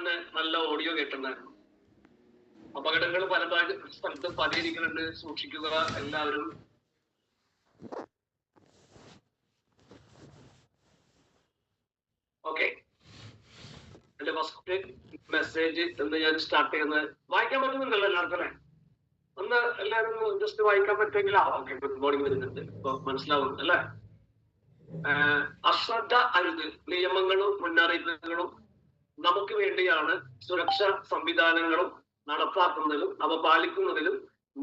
തന്നെ നല്ല ഓഡിയോ കേട്ടിട്ടുണ്ടായിരുന്നു. അപകടങ്ങൾ പല സ്ഥലത്തും പതിയിരിക്കുന്നുണ്ട്, സൂക്ഷിക്കുക എല്ലാവരും. ഓക്കെ, എന്റെ ഫസ്റ്റ് മെസ്സേജ് എന്ന് ഞാൻ സ്റ്റാർട്ട് ചെയ്യുന്നത് വായിക്കാൻ പറ്റുന്നുണ്ടല്ലോ എല്ലാവർക്കും അല്ലേ? ഒന്ന് എല്ലാവരും ജസ്റ്റ് വായിക്കാൻ പറ്റുമെങ്കിൽ ഓക്കെ. ഗുഡ് മോർണിംഗ് വരുന്നുണ്ട്, ഇപ്പൊ മനസ്സിലാവും അല്ലെ? അശ്രദ്ധ അരുത്. നിയമങ്ങളും മുന്നറിയിപ്പുകളും നമുക്ക് വേണ്ടിയാണ്. സുരക്ഷാ സംവിധാനങ്ങളും നടപ്പാക്കുന്നതിലും അവ പാലിക്കുന്നതിലും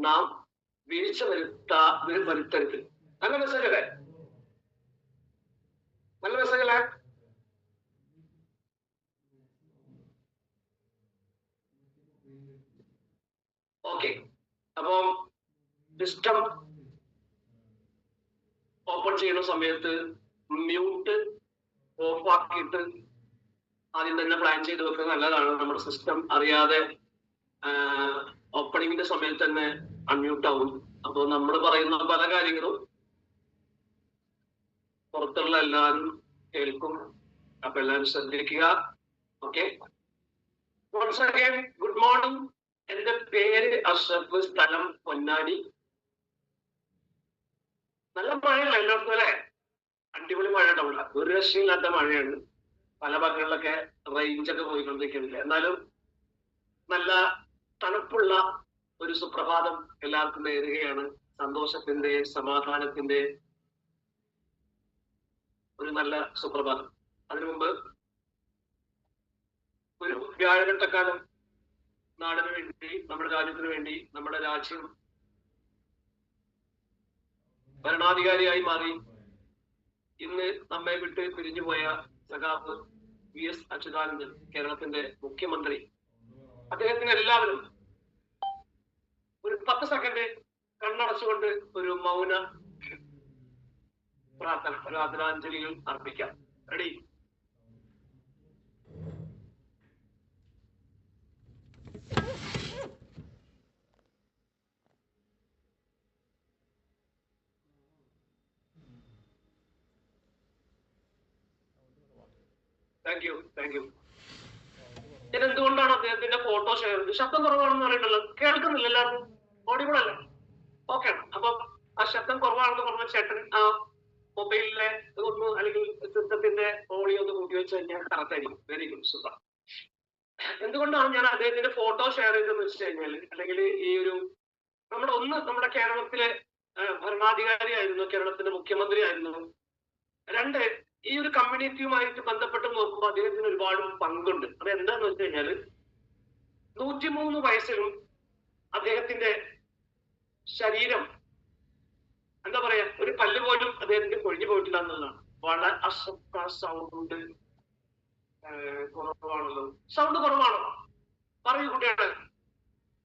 നാം വീഴ്ച വരുത്തരുത്. നല്ല മെസ്സേജ് അല്ലേ? നല്ല മെസ്സേജ് അല്ലേ? ഓക്കെ, അപ്പം സിസ്റ്റം ഓപ്പൺ ചെയ്യുന്ന സമയത്ത് മ്യൂട്ട് ഓഫ് ആക്കിയിട്ട് ആദ്യം തന്നെ പ്ലാൻ ചെയ്ത് വെക്കുന്നത് നല്ലതാണ്. നമ്മുടെ സിസ്റ്റം അറിയാതെ ഓപ്പണിങ്ങിന്റെ സമയത്ത് തന്നെ അൺമ്യൂട്ട് ആവും. അപ്പോൾ നമ്മൾ പറയുന്ന പല കാര്യങ്ങളും പുറത്തുള്ള എല്ലാവരും കേൾക്കും. അപ്പൊ എല്ലാവരും ശ്രദ്ധിക്കുക. Okay, once again good morning. എന്റെ പേര് അഷ്റഫ്, സ്ഥലം പൊന്നാനി. നല്ല മഴയല്ല എല്ലായിടത്തും അല്ലെ? അടിപൊളി മഴ ഉണ്ടാവില്ല, ഒരു രക്ഷയില്ലാത്ത മഴയാണ്. പല ഭാഗങ്ങളിലൊക്കെ റേഞ്ചൊക്കെ പോയിക്കൊണ്ടിരിക്കുന്നില്ല. എന്നാലും നല്ല തണുപ്പുള്ള ഒരു സുപ്രഭാതം എല്ലാവർക്കും നേരുകയാണ്. സന്തോഷത്തിന്റെ, സമാധാനത്തിന്റെ ഒരു നല്ല സുപ്രഭാതം. അതിനു മുമ്പ് ഒരു വ്യാഴഘട്ടക്കാലം നാടിന് വേണ്ടി, നമ്മുടെ രാജ്യത്തിന് വേണ്ടി, നമ്മുടെ രാജ്യം ഭരണാധികാരിയായി മാറി ഇന്ന് നമ്മെ വിട്ട് പിരിഞ്ഞുപോയ സഖാവ് VS അച്യുതാനന്ദൻ, കേരളത്തിന്റെ മുഖ്യമന്ത്രി, അദ്ദേഹത്തിന് എല്ലാവരും ഒരു 10 സെക്കൻഡ് കണ്ണടച്ചുകൊണ്ട് ഒരു മൗന പ്രാർത്ഥന, ഒരു ആദരാഞ്ജലികൾ അർപ്പിക്കാം. Ready? Thank you, thank you. ഞാൻ എന്തുകൊണ്ടാണ് അദ്ദേഹത്തിന്റെ ഫോട്ടോ ഷെയർ ചെയ്തത്? ശബ്ദം കുറവാണെന്ന് പറയുന്നുണ്ടല്ലോ, കേൾക്കുന്നില്ല എല്ലാവരും? ഓഡിബിൾ അല്ലേ? ഓക്കെ. അപ്പൊ ആ ശബ്ദം കുറവാണെന്ന് പറഞ്ഞ ചേട്ടൻ ആ മൊബൈലിലെ ഒന്ന് അല്ലെങ്കിൽ സിസ്റ്റത്തിന്റെ ഓഡിയോ ഒന്ന് കൂട്ടി വെച്ച് കഴിഞ്ഞാൽ കറക്റ്റ് ആയിരിക്കും. Very good, super. എന്തുകൊണ്ടാണ് ഞാൻ അദ്ദേഹത്തിന്റെ ഫോട്ടോ ഷെയർ ചെയ്തതെന്ന് വെച്ച് കഴിഞ്ഞാൽ, അല്ലെങ്കിൽ ഈ ഒരു നമ്മുടെ കേരളത്തിലെ ഭരണാധികാരിയായിരുന്നു, കേരളത്തിന്റെ മുഖ്യമന്ത്രി ആയിരുന്നു. 2, ഈ ഒരു കമ്മ്യൂണിറ്റിയുമായിട്ട് ബന്ധപ്പെട്ട് നോക്കുമ്പോൾ അദ്ദേഹത്തിന് ഒരുപാട് പങ്കുണ്ട്. അത് എന്താന്ന് വെച്ച് കഴിഞ്ഞാല് 103 വയസ്സിലും അദ്ദേഹത്തിന്റെ ശരീരം എന്താ പറയാ, ഒരു പല്ല് പോലും അദ്ദേഹത്തിന്റെ കൊഴിഞ്ഞു പോയിട്ടില്ല എന്നുള്ളതാണ്. വളരെ അസ്വസ്ഥ സൗണ്ട് കുറവാണല്ലോ. സൗണ്ട് കുറവാണോ? പറയൂ കുട്ടികളെ.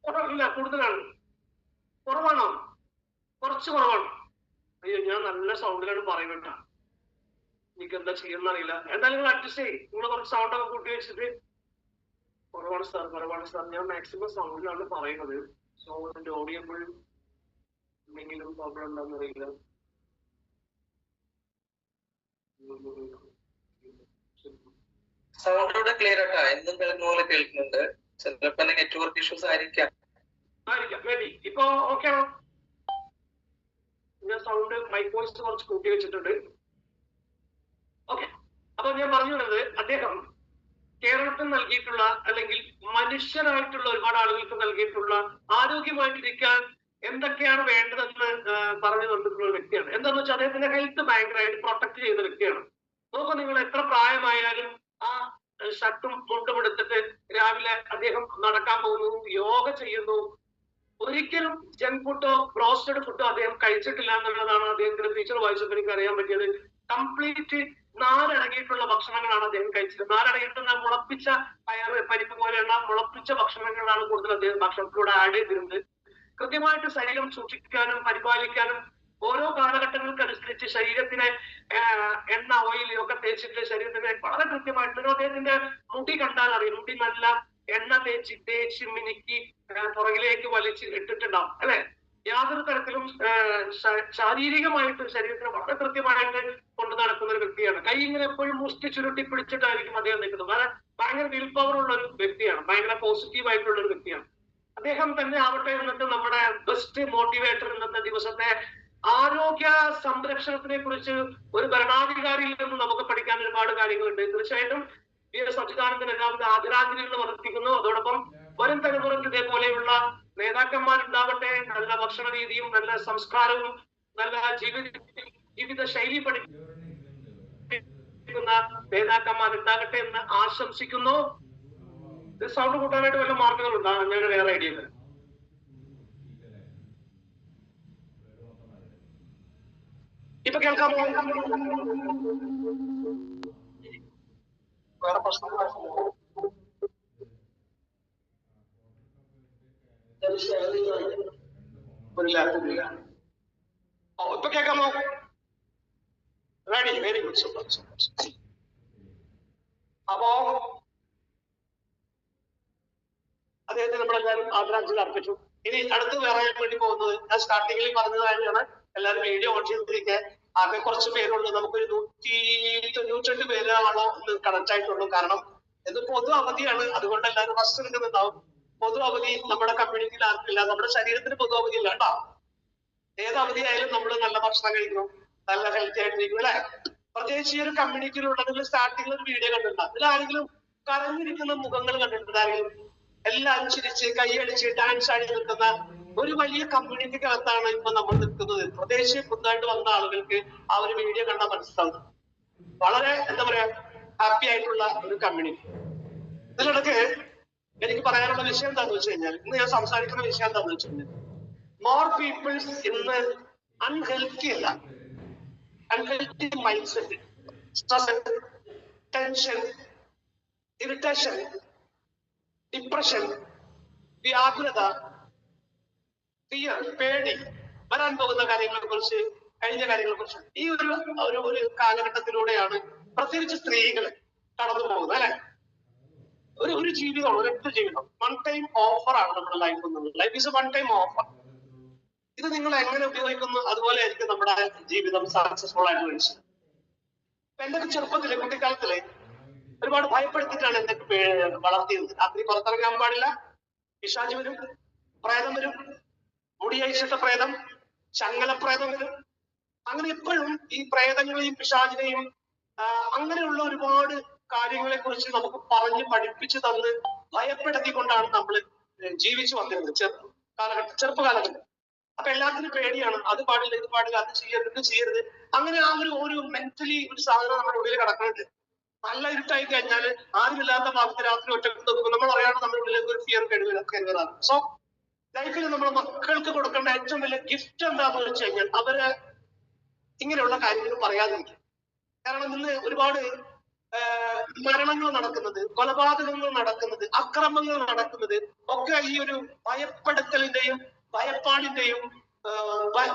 കുറവില്ല, കൂടുതലാണ്. കുറവാണോ? കുറച്ച് കുറവാണ്. അയ്യോ, ഞാൻ നല്ല സൗണ്ടിലാണ് പറയുന്നുണ്ട. എനിക്ക് എന്താ ചെയ്യുന്ന അറിയില്ല. എന്തായാലും നിങ്ങൾ അഡ്ജസ്റ്റ് ചെയ്യും. നിങ്ങൾ കുറച്ച് സൗണ്ട് ഒക്കെ കൂട്ടി വെച്ചിട്ട് കുറവാണ് സാർ, കുറവാണ് സാർ. ഞാൻ മാക്സിമം സൗണ്ടിലാണ് പറയുന്നത്. സോ അതിന്റെ ഓഡിയബിൾ എന്തെങ്കിലും പ്രോബ്ലം ഉണ്ടോന്ന് അറിയില്ല. സൗണ്ട് ക്ലിയർ ആട്ടാ, എന്തും കേൾക്കുന്ന പോലെ കേൾക്കുന്നുണ്ട്. ചിലപ്പോ നെറ്റ്വർക്ക് ഇഷ്യൂസ് ആയിരിക്കാം. May be. ഇപ്പൊ ഓക്കെ ആണോ? ഞാൻ സൗണ്ട് മൈക്ക് വോയിസ് കുറച്ച് കൂട്ടി വെച്ചിട്ടുണ്ട്. ഓക്കെ. അപ്പൊ ഞാൻ പറഞ്ഞു വരുന്നത്, അദ്ദേഹം കേരളത്തിൽ നൽകിയിട്ടുള്ള, അല്ലെങ്കിൽ മനുഷ്യരായിട്ടുള്ള ഒരുപാട് ആളുകൾക്ക് നൽകിയിട്ടുള്ള ആരോഗ്യമായിട്ടിരിക്കാൻ എന്തൊക്കെയാണ് വേണ്ടതെന്ന് പറഞ്ഞു തന്നിട്ടുള്ള ഒരു വ്യക്തിയാണ്. എന്താന്ന് വെച്ചാൽ അദ്ദേഹത്തിന്റെ ഹെൽത്ത് ഭയങ്കരമായിട്ട് പ്രൊട്ടക്ട് ചെയ്യുന്ന വ്യക്തിയാണ്. നോക്കൂ, നിങ്ങൾ എത്ര പ്രായമായാലും ആ ഷർട്ടും മുണ്ടും എടുത്തിട്ട് രാവിലെ അദ്ദേഹം നടക്കാൻ പോകുന്നു, യോഗ ചെയ്യുന്നു. ഒരിക്കലും ജങ്ക് ഫുഡോ ബ്രോസ്റ്റഡ് ഫുഡോ അദ്ദേഹം കഴിച്ചിട്ടില്ല എന്നുള്ളതാണ് അദ്ദേഹത്തിന്റെ ഫീച്ചർ വായിച്ചപ്പോൾ എനിക്ക് അറിയാൻ പറ്റിയത്. കംപ്ലീറ്റ് നാരടങ്ങിയിട്ടുള്ള ഭക്ഷണങ്ങളാണ് അദ്ദേഹം കഴിച്ചത്. നാരടങ്ങിയിട്ടുള്ള മുളപ്പിച്ച പരിപ്പ് പോലെയുള്ള മുളപ്പിച്ച ഭക്ഷണങ്ങളാണ് കൂടുതൽ അദ്ദേഹം ഭക്ഷണത്തിലൂടെ ആഡ് ചെയ്തിരുന്നത്. കൃത്യമായിട്ട് ശരീരം സൂക്ഷിക്കാനും പരിപാലിക്കാനും ഓരോ കാലഘട്ടങ്ങൾക്കനുസരിച്ച് ശരീരത്തിനെ എണ്ണ, ഓയിൽ ഒക്കെ തേച്ചിട്ട് ശരീരത്തിനെ വളരെ കൃത്യമായിട്ട്, അദ്ദേഹത്തിന്റെ മുടി കണ്ടാൽ അറിയാം, മുടി നല്ല എണ്ണ തേച്ച് മിനുക്കി പുറകിലേക്ക് വലിച്ച് ഇട്ടിട്ടുണ്ടാവും അല്ലെ? യാതൊരു തരത്തിലും ശാരീരികമായിട്ട് ശരീരത്തിന് വളരെ കൃത്യമായിട്ട് കൊണ്ടു നടക്കുന്ന ഒരു വ്യക്തിയാണ്. കൈ ഇങ്ങനെ എപ്പോഴും മുഷ്ടി ചുരുട്ടി പിടിച്ചിട്ടായിരിക്കും അദ്ദേഹം നിൽക്കുന്നത്. ഭയങ്കര വിൽ പവർ ഉള്ള ഒരു വ്യക്തിയാണ്, ഭയങ്കര പോസിറ്റീവ് ആയിട്ടുള്ള ഒരു വ്യക്തിയാണ്. അദ്ദേഹം തന്നെ ആവട്ടെ എന്നിട്ട് നമ്മുടെ ബെസ്റ്റ് മോട്ടിവേറ്റർ ഇന്നത്തെ ദിവസത്തെ ആരോഗ്യ സംരക്ഷണത്തിനെ കുറിച്ച് ഒരു ഭരണാധികാരിയിൽ നിന്ന് നമുക്ക് പഠിക്കാൻ ഒരുപാട് കാര്യങ്ങളുണ്ട്. തീർച്ചയായിട്ടും വി.എസ്. അച്യുതാനന്ദൻ എല്ലാവിധ ആദരാഞ്ജലികൾ വർദ്ധിക്കുന്നു. അതോടൊപ്പം വരും തലമുറയ്ക്ക് ഇതേപോലെയുള്ള നേതാക്കന്മാരുണ്ടാവട്ടെ, നല്ല ഭക്ഷണ രീതിയും നല്ല സംസ്കാരവും നല്ല ജീവിത ശൈലി പഠിക്കുന്ന നേതാക്കന്മാരുണ്ടാകട്ടെ എന്ന് ആശംസിക്കുന്നു. സൗണ്ട് കൂട്ടാനായിട്ട് വല്ല മാർഗങ്ങളുണ്ടോ? ഞാൻ വേറെ ഐഡിയ ഇല്ല. ഇപ്പൊ കേൾക്കാമോ? വേറെ പ്രശ്നങ്ങൾ ഇപ്പൊ കേൾക്കാമോ? Ready, very good, super. അപ്പോ അദ്ദേഹത്തെ നമ്മളെല്ലാവരും ആദരാഞ്ജലി അർപ്പിച്ചു. ഇനി അടുത്ത് വേറെ വേണ്ടി പോകുന്നത് ഞാൻ സ്റ്റാർട്ടിങ്ങിൽ പറഞ്ഞത് കാര്യമാണ്. എല്ലാവരും വീഡിയോ ഓൺ ചെയ്തിരിക്കെ. ആകെ കുറച്ച് പേരുള്ളൂ, നമുക്കൊരു 192 പേരാണോ ഒന്ന് കണക്ട് ആയിട്ടുള്ളൂ. കാരണം ഇത് പൊതു അവധിയാണ്, അതുകൊണ്ട് എല്ലാവരും ഫസ്റ്റ് എടുക്കുന്നുണ്ടാവും. പൊതു അവധി നമ്മുടെ കമ്മ്യൂണിറ്റിയിൽ ആർക്കില്ല, നമ്മുടെ ശരീരത്തിന് പൊതു അവധി ഇല്ല കേട്ടോ. ഏത് അവധിയായാലും നമ്മൾ നല്ല ഭക്ഷണം കഴിക്കണം, നല്ല ഹെൽത്തി ആയിട്ടിരിക്കും അല്ലെ. പ്രത്യേകിച്ച് ഈ ഒരു കമ്മ്യൂണിറ്റിയിലുള്ളതിൽ സ്റ്റാർട്ടിങ്ങിൽ ഒരു വീഡിയോ കണ്ടിട്ടുണ്ട്. ഇതിൽ ആരെങ്കിലും കരഞ്ഞിരിക്കുന്ന മുഖങ്ങൾ കണ്ടിട്ടുണ്ട്? ആരെങ്കിലും? എല്ലാവരും ചിരിച്ച് കൈയടിച്ച് ഡാൻസ് ആടി നിൽക്കുന്ന ഒരു വലിയ കമ്മ്യൂണിറ്റിക്കകത്താണ് ഇപ്പൊ നമ്മൾ നിൽക്കുന്നത്. പ്രത്യേകിച്ച് പുതുതായിട്ട് വന്ന ആളുകൾക്ക് ആ ഒരു വീഡിയോ കണ്ടാൽ മനസ്സിലാവും. വളരെ എന്താ പറയാ ഹാപ്പി ആയിട്ടുള്ള ഒരു കമ്മ്യൂണിറ്റി. ഇതിലിടക്ക് എനിക്ക് പറയാനുള്ള വിഷയം എന്താണെന്ന് വെച്ച് കഴിഞ്ഞാൽ, ഇന്ന് ഞാൻ സംസാരിക്കുന്ന വിഷയം എന്താണെന്ന് വെച്ച് കഴിഞ്ഞാൽ, മോർ പീപ്പിൾസ് ഇന്ന് അൺഹെൽത്തി അല്ല, unhealthy mindset, stress, tension, irritation, depression, വ്യാകുലത, ഫിയർ, പേടി, വരാൻ പോകുന്ന കാര്യങ്ങളെ കുറിച്ച്, കഴിഞ്ഞ കാര്യങ്ങളെ കുറിച്ച് ഈ ഒരു കാലഘട്ടത്തിലൂടെയാണ് പ്രത്യേകിച്ച് സ്ത്രീകൾ കടന്നു പോകുന്നത് അല്ലെ. ഒരു ജീവിതം, ഒരൊറ്റ ജീവിതം, വൺ ടൈം ഓഫർ ആണ് നമ്മുടെ ലൈഫ് എന്നുള്ളത്. Life is A one time offer. ഇത് നിങ്ങൾ എങ്ങനെ ഉപയോഗിക്കുന്നു അതുപോലെ ആയിരിക്കും നമ്മുടെ ജീവിതം സക്സസ്ഫുൾ ആയിട്ട് കഴിച്ചത്. എന്തൊക്കെ ചെറുപ്പത്തില് കുട്ടിക്കാലത്തില് ഒരുപാട് ഭയപ്പെടുത്തിയിട്ടാണ് എന്തൊക്കെ വളർത്തിയത്. രാത്രി പുറത്തിറങ്ങാൻ പാടില്ല, പിശാച് വരും, പ്രേതം വരും, മുടിയഴിച്ചിട്ട പ്രേതം, ശങ്കലപ്രേതം വരും. അങ്ങനെ എപ്പോഴും ഈ പ്രേതങ്ങളെയും പിശാചിനെയും അങ്ങനെയുള്ള ഒരുപാട് കാര്യങ്ങളെ കുറിച്ച് നമുക്ക് പറഞ്ഞ് പഠിപ്പിച്ചു തന്ന് ഭയപ്പെടുത്തിക്കൊണ്ടാണ് നമ്മൾ ജീവിച്ചു വന്നിരുന്നത് ചെറുപ്പകാലഘട്ടം. അപ്പൊ എല്ലാത്തിനും പേടിയാണ്. അത് പാടില്ല, ഇത് പാടില്ല, അത് ചെയ്യരുത്, ഇത് ചെയ്യരുത്. അങ്ങനെ ആ ഒരു മെന്റലി ഒരു സാധനം നമ്മുടെ ഉള്ളിൽ കിടക്കുന്നുണ്ട്. നല്ല ഇരുട്ടായി കഴിഞ്ഞാൽ ആരുമില്ലാത്ത ഭാഗത്ത് രാത്രി ഒറ്റക്ക് നോക്കുമ്പോൾ നമ്മൾ അറിയാതെ നമ്മുടെ ഉള്ളിലേക്ക് ഒരു ഫിയർ കരുതലാണ്. സോ ലൈഫിൽ നമ്മുടെ മക്കൾക്ക് കൊടുക്കേണ്ട ഏറ്റവും വലിയ ഗിഫ്റ്റ് എന്താന്ന് വെച്ച് കഴിഞ്ഞാൽ അവര് ഇങ്ങനെയുള്ള കാര്യങ്ങൾ പറയാതിരിക്കും. കാരണം ഇന്ന് ഒരുപാട് മരണങ്ങൾ നടക്കുന്നത്, കൊലപാതകങ്ങൾ നടക്കുന്നത്, അക്രമങ്ങൾ നടക്കുന്നത് ഒക്കെ ഈ ഒരു ഭയപ്പെടുത്തലിന്റെയും ഭയപ്പാടിന്റെയും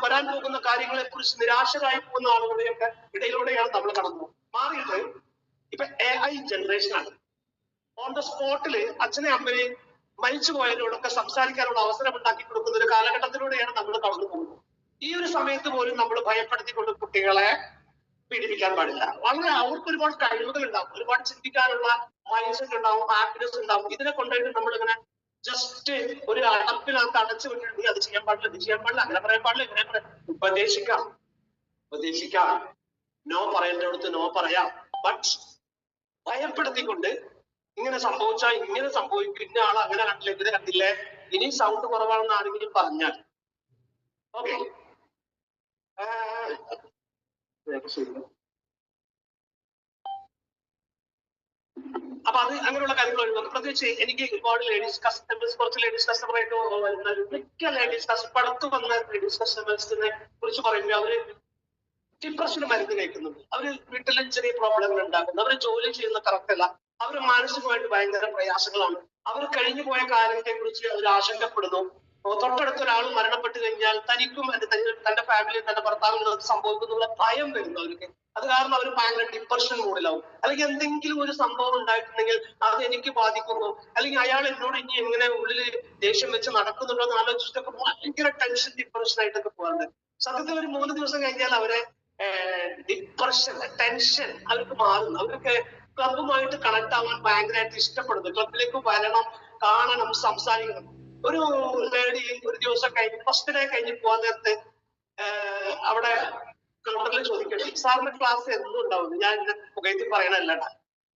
വരാൻ പോകുന്ന കാര്യങ്ങളെ കുറിച്ച് നിരാശരായി പോകുന്ന ആളുകളുടെയൊക്കെ ഇടയിലൂടെയാണ് നമ്മൾ കടന്നു മാറിയിട്ട്. ഇപ്പൊ AI ജനറേഷനാണ്. ഓൺ ദ സ്പോട്ടില് അച്ഛനെ അമ്മയെ മരിച്ചു പോയവരോടൊക്കെ സംസാരിക്കാനുള്ള അവസരം ഉണ്ടാക്കി കൊടുക്കുന്ന ഒരു കാലഘട്ടത്തിലൂടെയാണ് നമ്മൾ കടന്നു പോകുന്നത്. ഈ ഒരു സമയത്ത് പോലും നമ്മൾ ഭയപ്പെടുത്തിക്കൊണ്ട് കുട്ടികളെ പീഡിപ്പിക്കാൻ പാടില്ല. വളരെ അവർക്ക് ഒരുപാട് കഴിവുകൾ ഉണ്ടാവും, ഒരുപാട് ചിന്തിക്കാനുള്ള മൈൻഡ് സെറ്റ് ഉണ്ടാവും, ഹാപ്പിനെസ് ഉണ്ടാവും. ഇതിനെ കൊണ്ടുപോയിട്ട് നമ്മളിങ്ങനെ ജസ്റ്റ് ഒരു അടപ്പിനകത്ത് അടച്ചു വിട്ടിട്ട് അത് ചെയ്യാൻ പാടില്ല, ഇത് ചെയ്യാൻ പാടില്ല, അങ്ങനെ പറയാൻ പാടില്ല, ഇങ്ങനെ ഉപദേശിക്കാം, നോ പറയേണ്ടടുത്ത് നോ പറയാം. ബട്ട് ഭയപ്പെടുത്തിക്കൊണ്ട് ഇങ്ങനെ സംഭവിച്ചാൽ ഇങ്ങനെ സംഭവിക്കും, ഇന്ന ആൾ അങ്ങനെ കണ്ടില്ല, ഇങ്ങനെ കണ്ടില്ലേ, ഇനി സൗണ്ട് കുറവാണെന്ന് ആരെങ്കിലും പറഞ്ഞാൽ ഓക്കെ. അപ്പൊ അത് അങ്ങനെയുള്ള കാര്യങ്ങൾ ഒഴിവാക്കും. പ്രത്യേകിച്ച് എനിക്ക് ഒരുപാട് ലേഡീസ് കസ്റ്റമേഴ്സ്, കുറച്ച് ലേഡീസ് കസ്റ്റമർ ആയിട്ട് മിക്ക ലേഡീസ് പടുത്തു വന്ന ലേഡീസ് കസ്റ്റമേഴ്സിനെ കുറിച്ച് പറയുമ്പോൾ അവര് ഡിപ്രഷന് മരുന്ന് കഴിക്കുന്നുണ്ട്, അവര് വീട്ടിലെ ചെറിയ പ്രോബ്ലങ്ങൾ ഉണ്ടാക്കുന്നു, അവര് ജോലി ചെയ്യുന്ന കറക്റ്റ് അല്ല, അവര് മാനസികമായിട്ട് ഭയങ്കര പ്രയാസങ്ങളാണ്, അവർ കഴിഞ്ഞു പോയ കാര്യത്തെ കുറിച്ച് അവർ ആശങ്കപ്പെടുന്നു. തൊട്ടടുത്ത ഒരാൾ മരണപ്പെട്ടു കഴിഞ്ഞാൽ തനിക്കും തന്റെ ഫാമിലിയും തന്റെ ഭർത്താവിനും സംഭവിക്കുന്നുള്ള ഭയം വരുന്നു അവർക്ക്. അത് കാരണം അവർ ഭയങ്കര ഡിപ്രഷൻ മൂഡിലാവും. അല്ലെങ്കിൽ എന്തെങ്കിലും ഒരു സംഭവം ഉണ്ടായിട്ടുണ്ടെങ്കിൽ അത് എനിക്ക് ബാധിക്കുന്നു, അല്ലെങ്കിൽ അയാൾ എന്നോട് ഇനി എങ്ങനെ ഉള്ളിൽ ദേഷ്യം വെച്ച് നടക്കുന്നുണ്ടോ എന്ന് ആലോചിച്ചിട്ടൊക്കെ ഭയങ്കര ടെൻഷൻ ഡിപ്രഷൻ ആയിട്ടൊക്കെ പോകാറുണ്ട്. സത്യത്തിൽ ഒരു 3 ദിവസം കഴിഞ്ഞാൽ അവരെ ഡിപ്രഷൻ ടെൻഷൻ അവർക്ക് മാറുന്നു. അവർക്ക് ക്ലബുമായിട്ട് കണക്ട് ആവാൻ ഭയങ്കരമായിട്ട് ഇഷ്ടപ്പെടുന്നു. ക്ലബിലേക്ക് വരണം, കാണണം, സംസാരിക്കണം. ഒരു ലേഡി ഒരു ദിവസം കഴിഞ്ഞ് ഫസ്റ്റ് ഡേ കഴിഞ്ഞ് പോകാൻ നേരത്ത് അവിടെ കൗണ്ടറിൽ ചോദിക്കട്ടെ, സാറിന്റെ ക്ലാസ് എന്നും ഉണ്ടാവുന്നു, ഞാൻ എന്റെ പുകയത്തിൽ പറയണല്ല.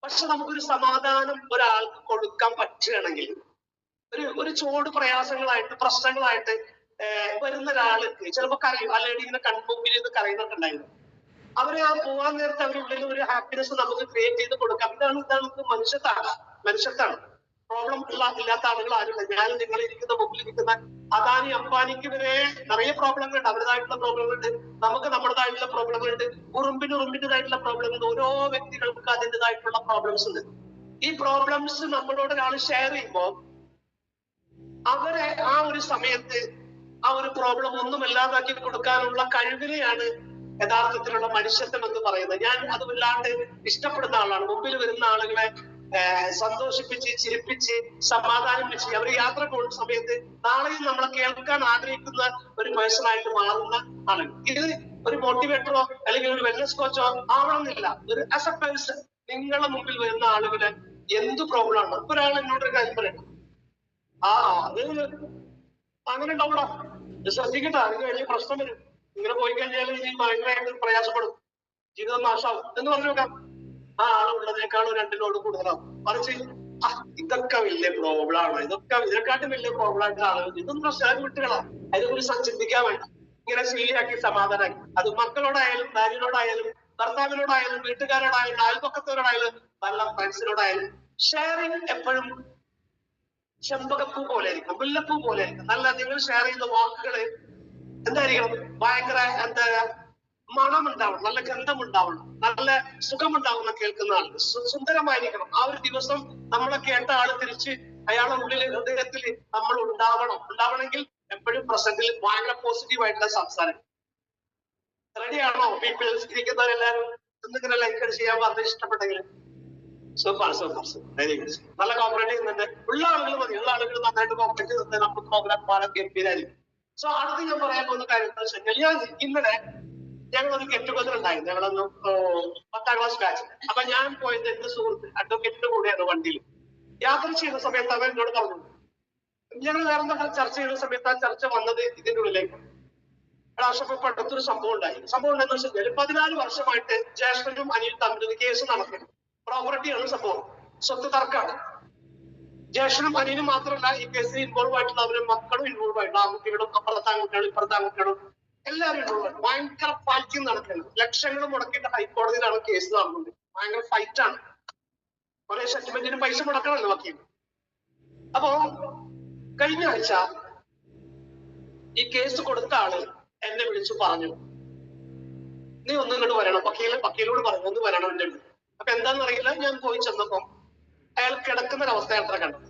പക്ഷെ നമുക്കൊരു സമാധാനം ഒരാൾക്ക് കൊടുക്കാൻ പറ്റുകയാണെങ്കിൽ, ഒരു ചോട് പ്രയാസങ്ങളായിട്ട് പ്രശ്നങ്ങളായിട്ട് വരുന്ന ഒരാൾക്ക് ചിലപ്പോ കരയും. ആ ലേഡി ഇങ്ങനെ കൺമുമ്പിൽ ഇത് കരയുന്നൊക്കെ ഉണ്ടായിരുന്നു. അവരെ ആ പോകാൻ നേരത്തെ അവരുടെ ഉള്ളിൽ ഒരു ഹാപ്പിനെസ് നമുക്ക് ക്രിയേറ്റ് ചെയ്ത് കൊടുക്കാം. ഇതാണ് മനുഷ്യത്താണ്. പ്രോബ്ലം ഇല്ലാത്ത ആളുകൾ ആരുമില്ല. ഞാൻ നിങ്ങൾ ഇരിക്കുന്ന മുമ്പിൽ ഇരിക്കുന്ന അദാനി അംബാനിക്ക് വരെ നിറയെ പ്രോബ്ലങ്ങളുണ്ട്. അവരുടേതായിട്ടുള്ള പ്രോബ്ലങ്ങളുണ്ട്, നമുക്ക് നമ്മുടേതായിട്ടുള്ള പ്രോബ്ലങ്ങളുണ്ട്, ഉറുമ്പിൻ്റെതായിട്ടുള്ള പ്രോബ്ലങ്ങളുണ്ട്. ഓരോ വ്യക്തികൾക്ക് അതിൻ്റെതായിട്ടുള്ള പ്രോബ്ലംസ് ഉണ്ട്. ഈ പ്രോബ്ലംസ് നമ്മളോട് ഒരാൾ ഷെയർ ചെയ്യുമ്പോൾ അവരെ ആ ഒരു സമയത്ത് ആ ഒരു പ്രോബ്ലം ഒന്നും ഇല്ലാതാക്കി കൊടുക്കാനുള്ള കഴിവിനെയാണ് യഥാർത്ഥത്തിലുള്ള മനുഷ്യത്വം എന്ന് പറയുന്നത്. ഞാൻ അത് വല്ലാണ്ട് ഇഷ്ടപ്പെടുന്ന ആളാണ്. മുമ്പിൽ വരുന്ന ആളുകളെ സന്തോഷിപ്പിച്ച് ചിരിപ്പിച്ച് സമാധാനിപ്പിച്ച് അവർ യാത്ര പോകുന്ന സമയത്ത് നാളെയും നമ്മളെ കേൾക്കാൻ ആഗ്രഹിക്കുന്ന ഒരു പേഴ്സണായിട്ട് മാറുന്ന ആളുകൾ. ഇത് ഒരു മോട്ടിവേറ്ററോ അല്ലെങ്കിൽ ഒരു വെൽനസ് കോച്ചോ ആവണമെന്നില്ല. ഒരു ആസ് എ പേഴ്സൺ നിങ്ങളുടെ മുമ്പിൽ വരുന്ന ആളുകളെ എന്ത് പ്രോബ്ലം ആണ്. ഒരാൾ എന്നോട് ഒരു കാര്യം പറയണം, അത് അങ്ങനെ ഉണ്ടാവൂടാ, ശ്രദ്ധിക്കട്ടെ, അതിന് വലിയ പ്രശ്നം വരും, ഇങ്ങനെ പോയി കഴിഞ്ഞാൽ ഇനി ഭയങ്കരമായിട്ട് പ്രയാസപ്പെടും, ജീവിതം നാശാവും എന്ന് പറഞ്ഞു നോക്കാം. ആ ആളുള്ളതിനേക്കാളും 2 ലോഡ് കൂടുതലാവും. മറിച്ച് ഇതൊക്കെ വലിയ പ്രോബ്ലം ആണ്, ഇതിനെക്കാട്ടും വലിയ പ്രോബ്ലം ആയിട്ട് ആളുകൾ ഇതൊന്നും പ്രശ്നം വിട്ടുകളാം, അതിനെക്കുറിച്ച് ചിന്തിക്കാൻ വേണ്ട. ഇങ്ങനെ ശീലിയാക്കി സമാധാനാക്കി. അത് മക്കളോടായാലും ഭാര്യയോടായാലും ഭർത്താവിനോടായാലും വീട്ടുകാരോടായാലും അയൽപക്കത്തോടായാലും നല്ല ഫ്രണ്ട്സിനോടായാലും ഷെയറിങ് എപ്പോഴും ചെമ്പകപ്പൂ പോലെ ആയിരിക്കും, മുല്ലപ്പൂ പോലെ ആയിരിക്കും. നല്ല നിങ്ങൾ ഷെയർ ചെയ്യുന്ന വാക്കുകള് എന്തായിരിക്കണം, ഭയങ്കര എന്താ മണം ഉണ്ടാവണം, നല്ല ഗന്ധം ഉണ്ടാവണം, നല്ല സുഖമുണ്ടാവുന്ന കേൾക്കുന്ന ആൾക്ക് സുന്ദരമായിരിക്കണം. ആ ഒരു ദിവസം നമ്മളെ കേട്ട ആള് തിരിച്ച് അയാളുടെ ഉള്ളിൽ ഹൃദയത്തിൽ നമ്മൾ ഉണ്ടാവണമെങ്കിൽ എപ്പോഴും പ്രസന്റിൽ ഭയങ്കര പോസിറ്റീവ് ആയിട്ടുള്ള സംസാരം. റെഡിയാണോ പീപ്പിൾ ഇരിക്കുന്നവരെല്ലാരും എന്തെങ്കിലും ലൈക്ക് ചെയ്യാൻ പറഞ്ഞ് ഇഷ്ടപ്പെട്ടെങ്കിൽ സൂപ്പർ വെരി ഗുഡ്. നല്ല കോപ്പറേറ്റ് ചെയ്യുന്നുണ്ട്. ഉള്ള ആളുകൾ മതി, ഉള്ള ആളുകൾ നന്നായിട്ട് കോപ്പറേറ്റ് ചെയ്ത് നമുക്ക് പ്രോഗ്രാം വളരെ ഗംഭീരായിരിക്കും. സോ അടുത്ത് ഞാൻ പറയാൻ പോകുന്ന കാര്യം എന്താ വെച്ചാൽ, ഞാൻ ഇന്നലെ ഞങ്ങളൊരു ഗെറ്റ് ടുഗദർ ഉണ്ടായിരുന്നു. ഞങ്ങളൊന്ന് 10ാം ക്ലാസ് ബാച്ച്. അപ്പൊ ഞാൻ പോയത് എന്റെ സുഹൃത്ത് അഡ്വക്കേറ്റിന്റെ കൂടെയാണ് വണ്ടിയിൽ യാത്ര ചെയ്യുന്ന സമയത്ത് അവൻ എന്നോട് പറഞ്ഞു, ഞങ്ങൾ വേറെ എന്താ ചർച്ച ചെയ്യുന്ന സമയത്ത് ആ ചർച്ച വന്നത് ഇതിന്റെ ഉള്ളിലേക്ക്. രാഷ്ട്രപ്പ അടുത്തൊരു സംഭവം ഉണ്ടായി. സംഭവം എന്താണെന്ന് വെച്ച് കഴിഞ്ഞാൽ 14 വർഷമായിട്ട് ജ്യേഷ്ഠനും അനിൽ തമ്മിൽ ഒരു കേസ് നടക്കുന്നു. പ്രോപ്പർട്ടിയാണ് സംഭവം, സ്വത്ത് തർക്കമാണ്. ജ്യേഷ്ഠനും അനിയനും മാത്രമല്ല ഈ കേസിൽ ഇൻവോൾവ് ആയിട്ടുള്ള അവരുടെ മക്കളും ഇൻവോൾവ് ആയിട്ടുള്ള ആൺകുട്ടികളും അപ്പുറത്തെ ആൺകുട്ടികളും ഇപ്പുറത്തെ ആൺകുട്ടികളും എല്ലാവരും ഇൻവോൾവ് ആയിട്ട് ഭയങ്കര ഫൈറ്റിംഗ് നടക്കുന്നത്. ലക്ഷങ്ങൾ മുടക്കിയിട്ട് ഹൈക്കോടതിയിലാണ് കേസ് നടന്നത്. ഭയങ്കര ഫൈറ്റാണ്. ഒരേ സെറ്റിൽമെന്റിന് പൈസ മുടക്കണമല്ലോ വക്കീൽ. അപ്പോ കഴിഞ്ഞ ആഴ്ച ഈ കേസ് കൊടുത്ത ആള് എന്നെ വിളിച്ചു പറഞ്ഞു, നീ ഒന്നും ഇങ്ങോട്ട് വരണം, വക്കീലോട് പറഞ്ഞു ഒന്ന് വരണം എന്റെ അടുത്ത്. അപ്പൊ എന്താണെന്ന് അറിയില്ല, ഞാൻ പോയി ചെന്നപ്പോ അയാൾ കിടക്കുന്ന ഒരവസ്ഥ അത്ര കണ്ടത്.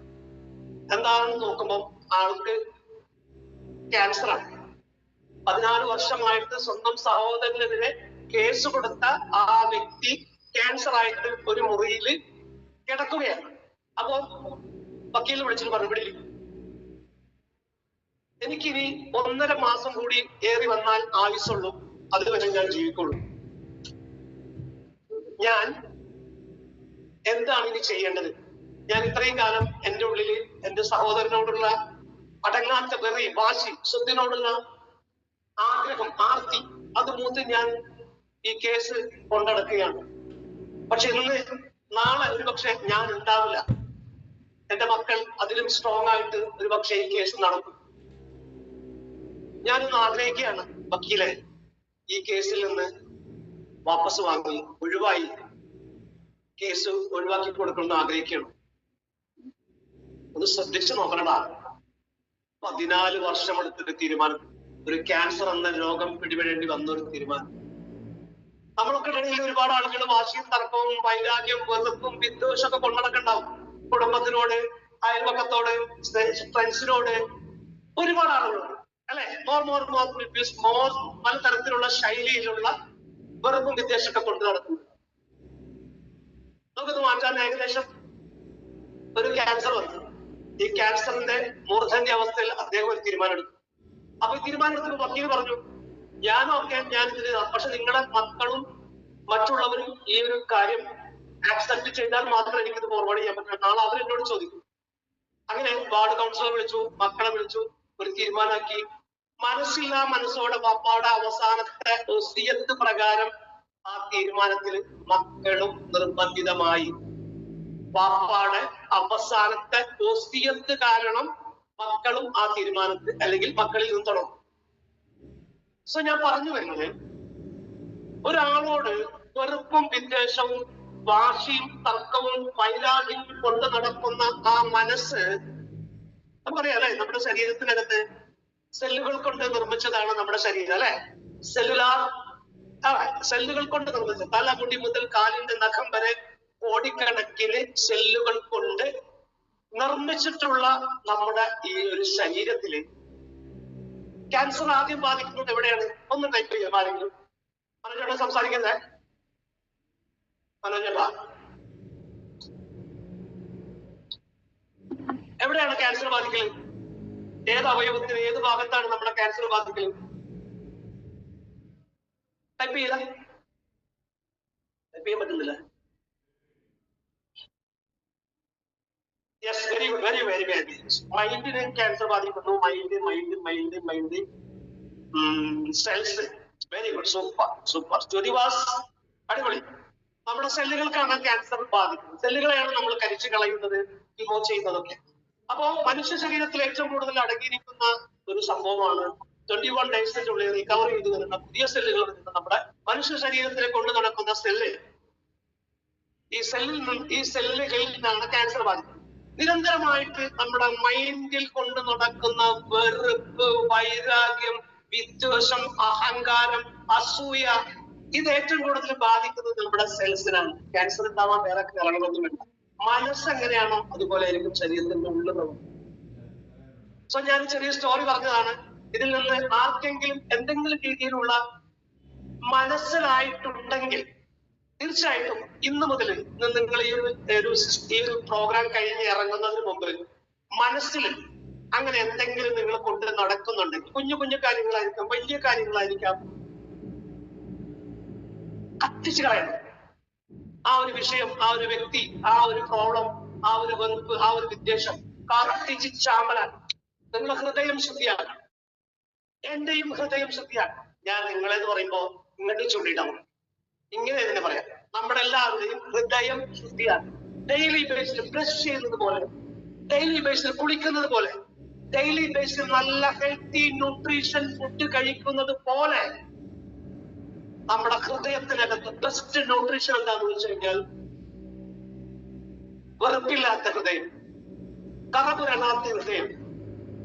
എന്താണെന്ന് നോക്കുമ്പോ ആൾക്ക് ക്യാൻസറാണ്. 14 വർഷമായിട്ട് സ്വന്തം സഹോദരനെതിരെ കേസ് കൊടുത്ത ആ വ്യക്തി ക്യാൻസർ ആയിട്ട് ഒരു മുറിയിൽ കിടക്കുകയാണ്. അപ്പോ വക്കീൽ വിളിച്ചിട്ട് പറഞ്ഞു, ഇവിടെ എനിക്കിനി 1.5 മാസം കൂടി ഏറി വന്നാൽ ആയുസുള്ളൂ, അതുവരെ ഞാൻ ജീവിക്കുള്ളൂ. ഞാൻ എന്താണ് ഇനി ചെയ്യേണ്ടത്? ഞാൻ ഇത്രയും കാലം എന്റെ ഉള്ളില് എന്റെ സഹോദരനോടുള്ള അടങ്ങാത്ത വെറി, വാശി, സ്വത്തിനോടുള്ള ആഗ്രഹം, ആർത്തി, അത് മൂത്ത് ഞാൻ ഈ കേസ് കൊണ്ടടക്കുകയാണ്. പക്ഷെ ഇന്ന് നാളെ ഒരുപക്ഷെ ഞാൻ ഉണ്ടാവില്ല. എന്റെ മക്കൾ അതിലും സ്ട്രോങ് ആയിട്ട് ഒരുപക്ഷെ ഈ കേസ് നടക്കും. ഞാനൊന്ന് ആഗ്രഹിക്കുകയാണ്, വക്കീലെ ഈ കേസിൽ നിന്ന് വാപ്പസ് വാങ്ങി ഒഴിവായി കേസ് ഒഴിവാക്കി കൊടുക്കണമെന്ന് ആഗ്രഹിക്കണം. ഒന്ന് ശ്രദ്ധിച്ചു നോക്കണടാ. 14 വർഷം എടുത്തൊരു തീരുമാനം, ഒരു ക്യാൻസർ എന്ന രോഗം പിടിപെടേണ്ടി വന്ന ഒരു തീരുമാനം. നമ്മളൊക്കെ ഇടയിൽ ഒരുപാട് ആളുകൾ വാശിയും തർക്കവും വൈരാഗ്യം വെറുപ്പും വിദ്വേഷമൊക്കെ കൊണ്ടുനടക്കുന്നുണ്ടാവും. കുടുംബത്തിനോട്, അയൽപക്കത്തോട്, ഫ്രണ്ട്സിനോട്, ഒരുപാട് ആളുകളുണ്ട് അല്ലെ. പലതരത്തിലുള്ള ശൈലിയിലുള്ള വെറുപ്പും വിദ്വേഷമൊക്കെ കൊണ്ട് നടക്കുന്നു. നമുക്കത് മാറ്റാൻ ഏകദേശം ഒരു ക്യാൻസർ വന്നു. ഈ ക്യാൻസറിന്റെ മൂർധന്യ അവസ്ഥയിൽ അദ്ദേഹം ഒരു തീരുമാനം എടുത്തു. അപ്പൊ ഈ തീരുമാനം എടുത്തപ്പോൾ വക്കീൽ പറഞ്ഞു, ഞാൻ ഇതിന്, പക്ഷെ നിങ്ങളുടെ മക്കളും മറ്റുള്ളവരും ഈ ഒരു കാര്യം ആക്സെപ്റ്റ് ചെയ്താൽ മാത്രം എനിക്കിത് ഫോർവേഡ് ചെയ്യാൻ പറ്റില്ല. നാളെ അവരെന്നോട് ചോദിക്കും. അങ്ങനെ വാർഡ് കൗൺസിലർ വിളിച്ചു, മക്കളെ വിളിച്ചു, ഒരു തീരുമാനമാക്കി. മനസ്സില്ലാ മനസ്സോടെ പാപ്പാടെ അവസാനത്തെ വസിയത്ത് പ്രകാരം ആ തീരുമാനത്തിൽ മക്കളും നിർബന്ധിതമായി. പാപ്പാടെ അവസാനത്തെ വസിയത്ത് കാരണം മക്കളും ആ തീരുമാനത്തിൽ അല്ലെങ്കിൽ മക്കളിൽ നിന്ന് തുടങ്ങും. സോ ഞാൻ പറഞ്ഞു വരുന്നത്, ഒരാളോട് വെറുപ്പും വിദ്വേഷവും വാശിയും തർക്കവും വൈരാഗ്യവും കൊണ്ട് നടക്കുന്ന ആ മനസ്സ്, നമുക്കറിയാം അല്ലെ, നമ്മുടെ ശരീരത്തിനകത്ത് സെല്ലുകൾ കൊണ്ട് നിർമ്മിച്ചതാണ് നമ്മുടെ ശരീരം അല്ലെ. സെല്ലുകൾ കൊണ്ട് നിർമ്മിച്ചത്, തലമുടി മുതൽ കാലിന്റെ നഖം വരെ കോടിക്കണക്കിന് സെല്ലുകൾ കൊണ്ട് നിർമ്മിച്ചിട്ടുള്ള നമ്മുടെ ഈ ഒരു ശരീരത്തില് ക്യാൻസർ ആദ്യം ബാധിക്കുന്നത് എവിടെയാണ്? ഒന്ന് ടൈപ്പ് ചെയ്യാം ആരെങ്കിലും. മനോജേട്ടാ സംസാരിക്കുന്നേ, മനോജേട്ടാ, എവിടെയാണ് ക്യാൻസർ ബാധിക്കല്? ഏത് അവയവത്തിന്, ഏത് ഭാഗത്താണ് നമ്മുടെ ക്യാൻസർ ബാധിക്കല്? ടൈപ്പ് ചെയ്ത ടൈപ്പ് ചെയ്യാൻ പറ്റുന്നില്ല. Yes, very good, very very very. മൈൻഡിനെ ക്യാൻസർ ബാധിക്കുന്നു. Mind cells. Very good, super super. ജ്യോതിവാസ്, അടിപൊളി. നമ്മുടെ സെല്ലുകൾക്കാണ് ക്യാൻസർ ബാധിക്കുന്നത്. സെല്ലുകളെയാണ് നമ്മൾ കരിച്ചു കളയുന്നത്, കിമോ ചെയ്യുന്നതൊക്കെ. അപ്പോ മനുഷ്യ ശരീരത്തിൽ ഏറ്റവും കൂടുതൽ അടങ്ങിയിരിക്കുന്ന ഒരു സംഭവമാണ് 21 ഡേയ്സിനുള്ളിൽ റിക്കവർ ചെയ്ത് വരുന്ന പുതിയ സെല്ലുകൾ വരുന്ന നമ്മുടെ മനുഷ്യ ശരീരത്തിലെ കൊണ്ട് നടക്കുന്ന സെല്ല്. ഈ സെല്ലുകളിൽ നിന്നാണ് ക്യാൻസർ ബാധിക്കുന്നത്. നിരന്തരമായിട്ട് നമ്മുടെ മൈൻഡിൽ കൊണ്ട് നടക്കുന്ന വെറുപ്പ്, വൈരാഗ്യം, വിദ്വേഷം, അഹങ്കാരം, അസൂയ, ഇത് ഏറ്റവും കൂടുതൽ ബാധിക്കുന്നത് നമ്മുടെ സെൽസിനാണ്. ക്യാൻസർ ഉണ്ടാവാൻ വേറെ കാരണമൊന്നുമില്ല. മനസ്സെങ്ങനെയാണോ അതുപോലെ ആയിരിക്കും ശരീരത്തിന്റെ ഉള്ളിൽ. സോ ഞാൻ ചെറിയ സ്റ്റോറി പറഞ്ഞതാണ്. ഇതിൽ നിന്ന് ആർക്കെങ്കിലും എന്തെങ്കിലും രീതിയിലുള്ള മനസ്സിലായിട്ടുണ്ടെങ്കിൽ തീർച്ചയായിട്ടും ഇന്ന് മുതൽ നിങ്ങൾ ഈ ഒരു പ്രോഗ്രാം കഴിഞ്ഞ് ഇറങ്ങുന്നതിന് മുമ്പ് മനസ്സിൽ അങ്ങനെ എന്തെങ്കിലും നിങ്ങൾ കൊണ്ട് നടക്കുന്നുണ്ടെങ്കിൽ, കുഞ്ഞു കുഞ്ഞു കാര്യങ്ങളായിരിക്കാം, വലിയ കാര്യങ്ങളായിരിക്കാം, കത്തിച്ചു കളയണം. ആ ഒരു വിഷയം, ആ ഒരു വ്യക്തി, ആ ഒരു പ്രോബ്ലം, ആ ഒരു വെറുപ്പ്, ആ ഒരു വിദ്വേഷം കത്തിച്ച് ചാമ്പലാക്കണം. നിങ്ങളുടെ ഹൃദയം ശുദ്ധിയാക്കണം. എന്റെയും ഹൃദയം ശുദ്ധിയാക്കണം. ഞാൻ നിങ്ങളെന്ന് പറയുമ്പോ ഇങ്ങോട്ട് ചൂണ്ടിയിട്ടാണ്, ഇങ്ങനെ തന്നെ പറയാം. നമ്മുടെ എല്ലാവരുടെയും ഹൃദയം ശുദ്ധിയാക്കണം. ഡെയിലി ബേസിൽ ബ്രഷ് ചെയ്യുന്നത് പോലെ, ഡെയിലി ബേസിൽ കുളിക്കുന്നത് പോലെ, ഡെയിലി ബേസിൽ നല്ല ഹെൽത്തി ന്യൂട്രീഷൻ ഫുഡ് കഴിക്കുന്നത് പോലെ നമ്മുടെ ഹൃദയത്തിനകത്ത് ബെസ്റ്റ് ന്യൂട്രീഷൻ എന്താന്ന് വെച്ച് കഴിഞ്ഞാൽ വെറുപ്പില്ലാത്ത ഹൃദയം, കറപുരങ്ങാത്ത ഹൃദയം,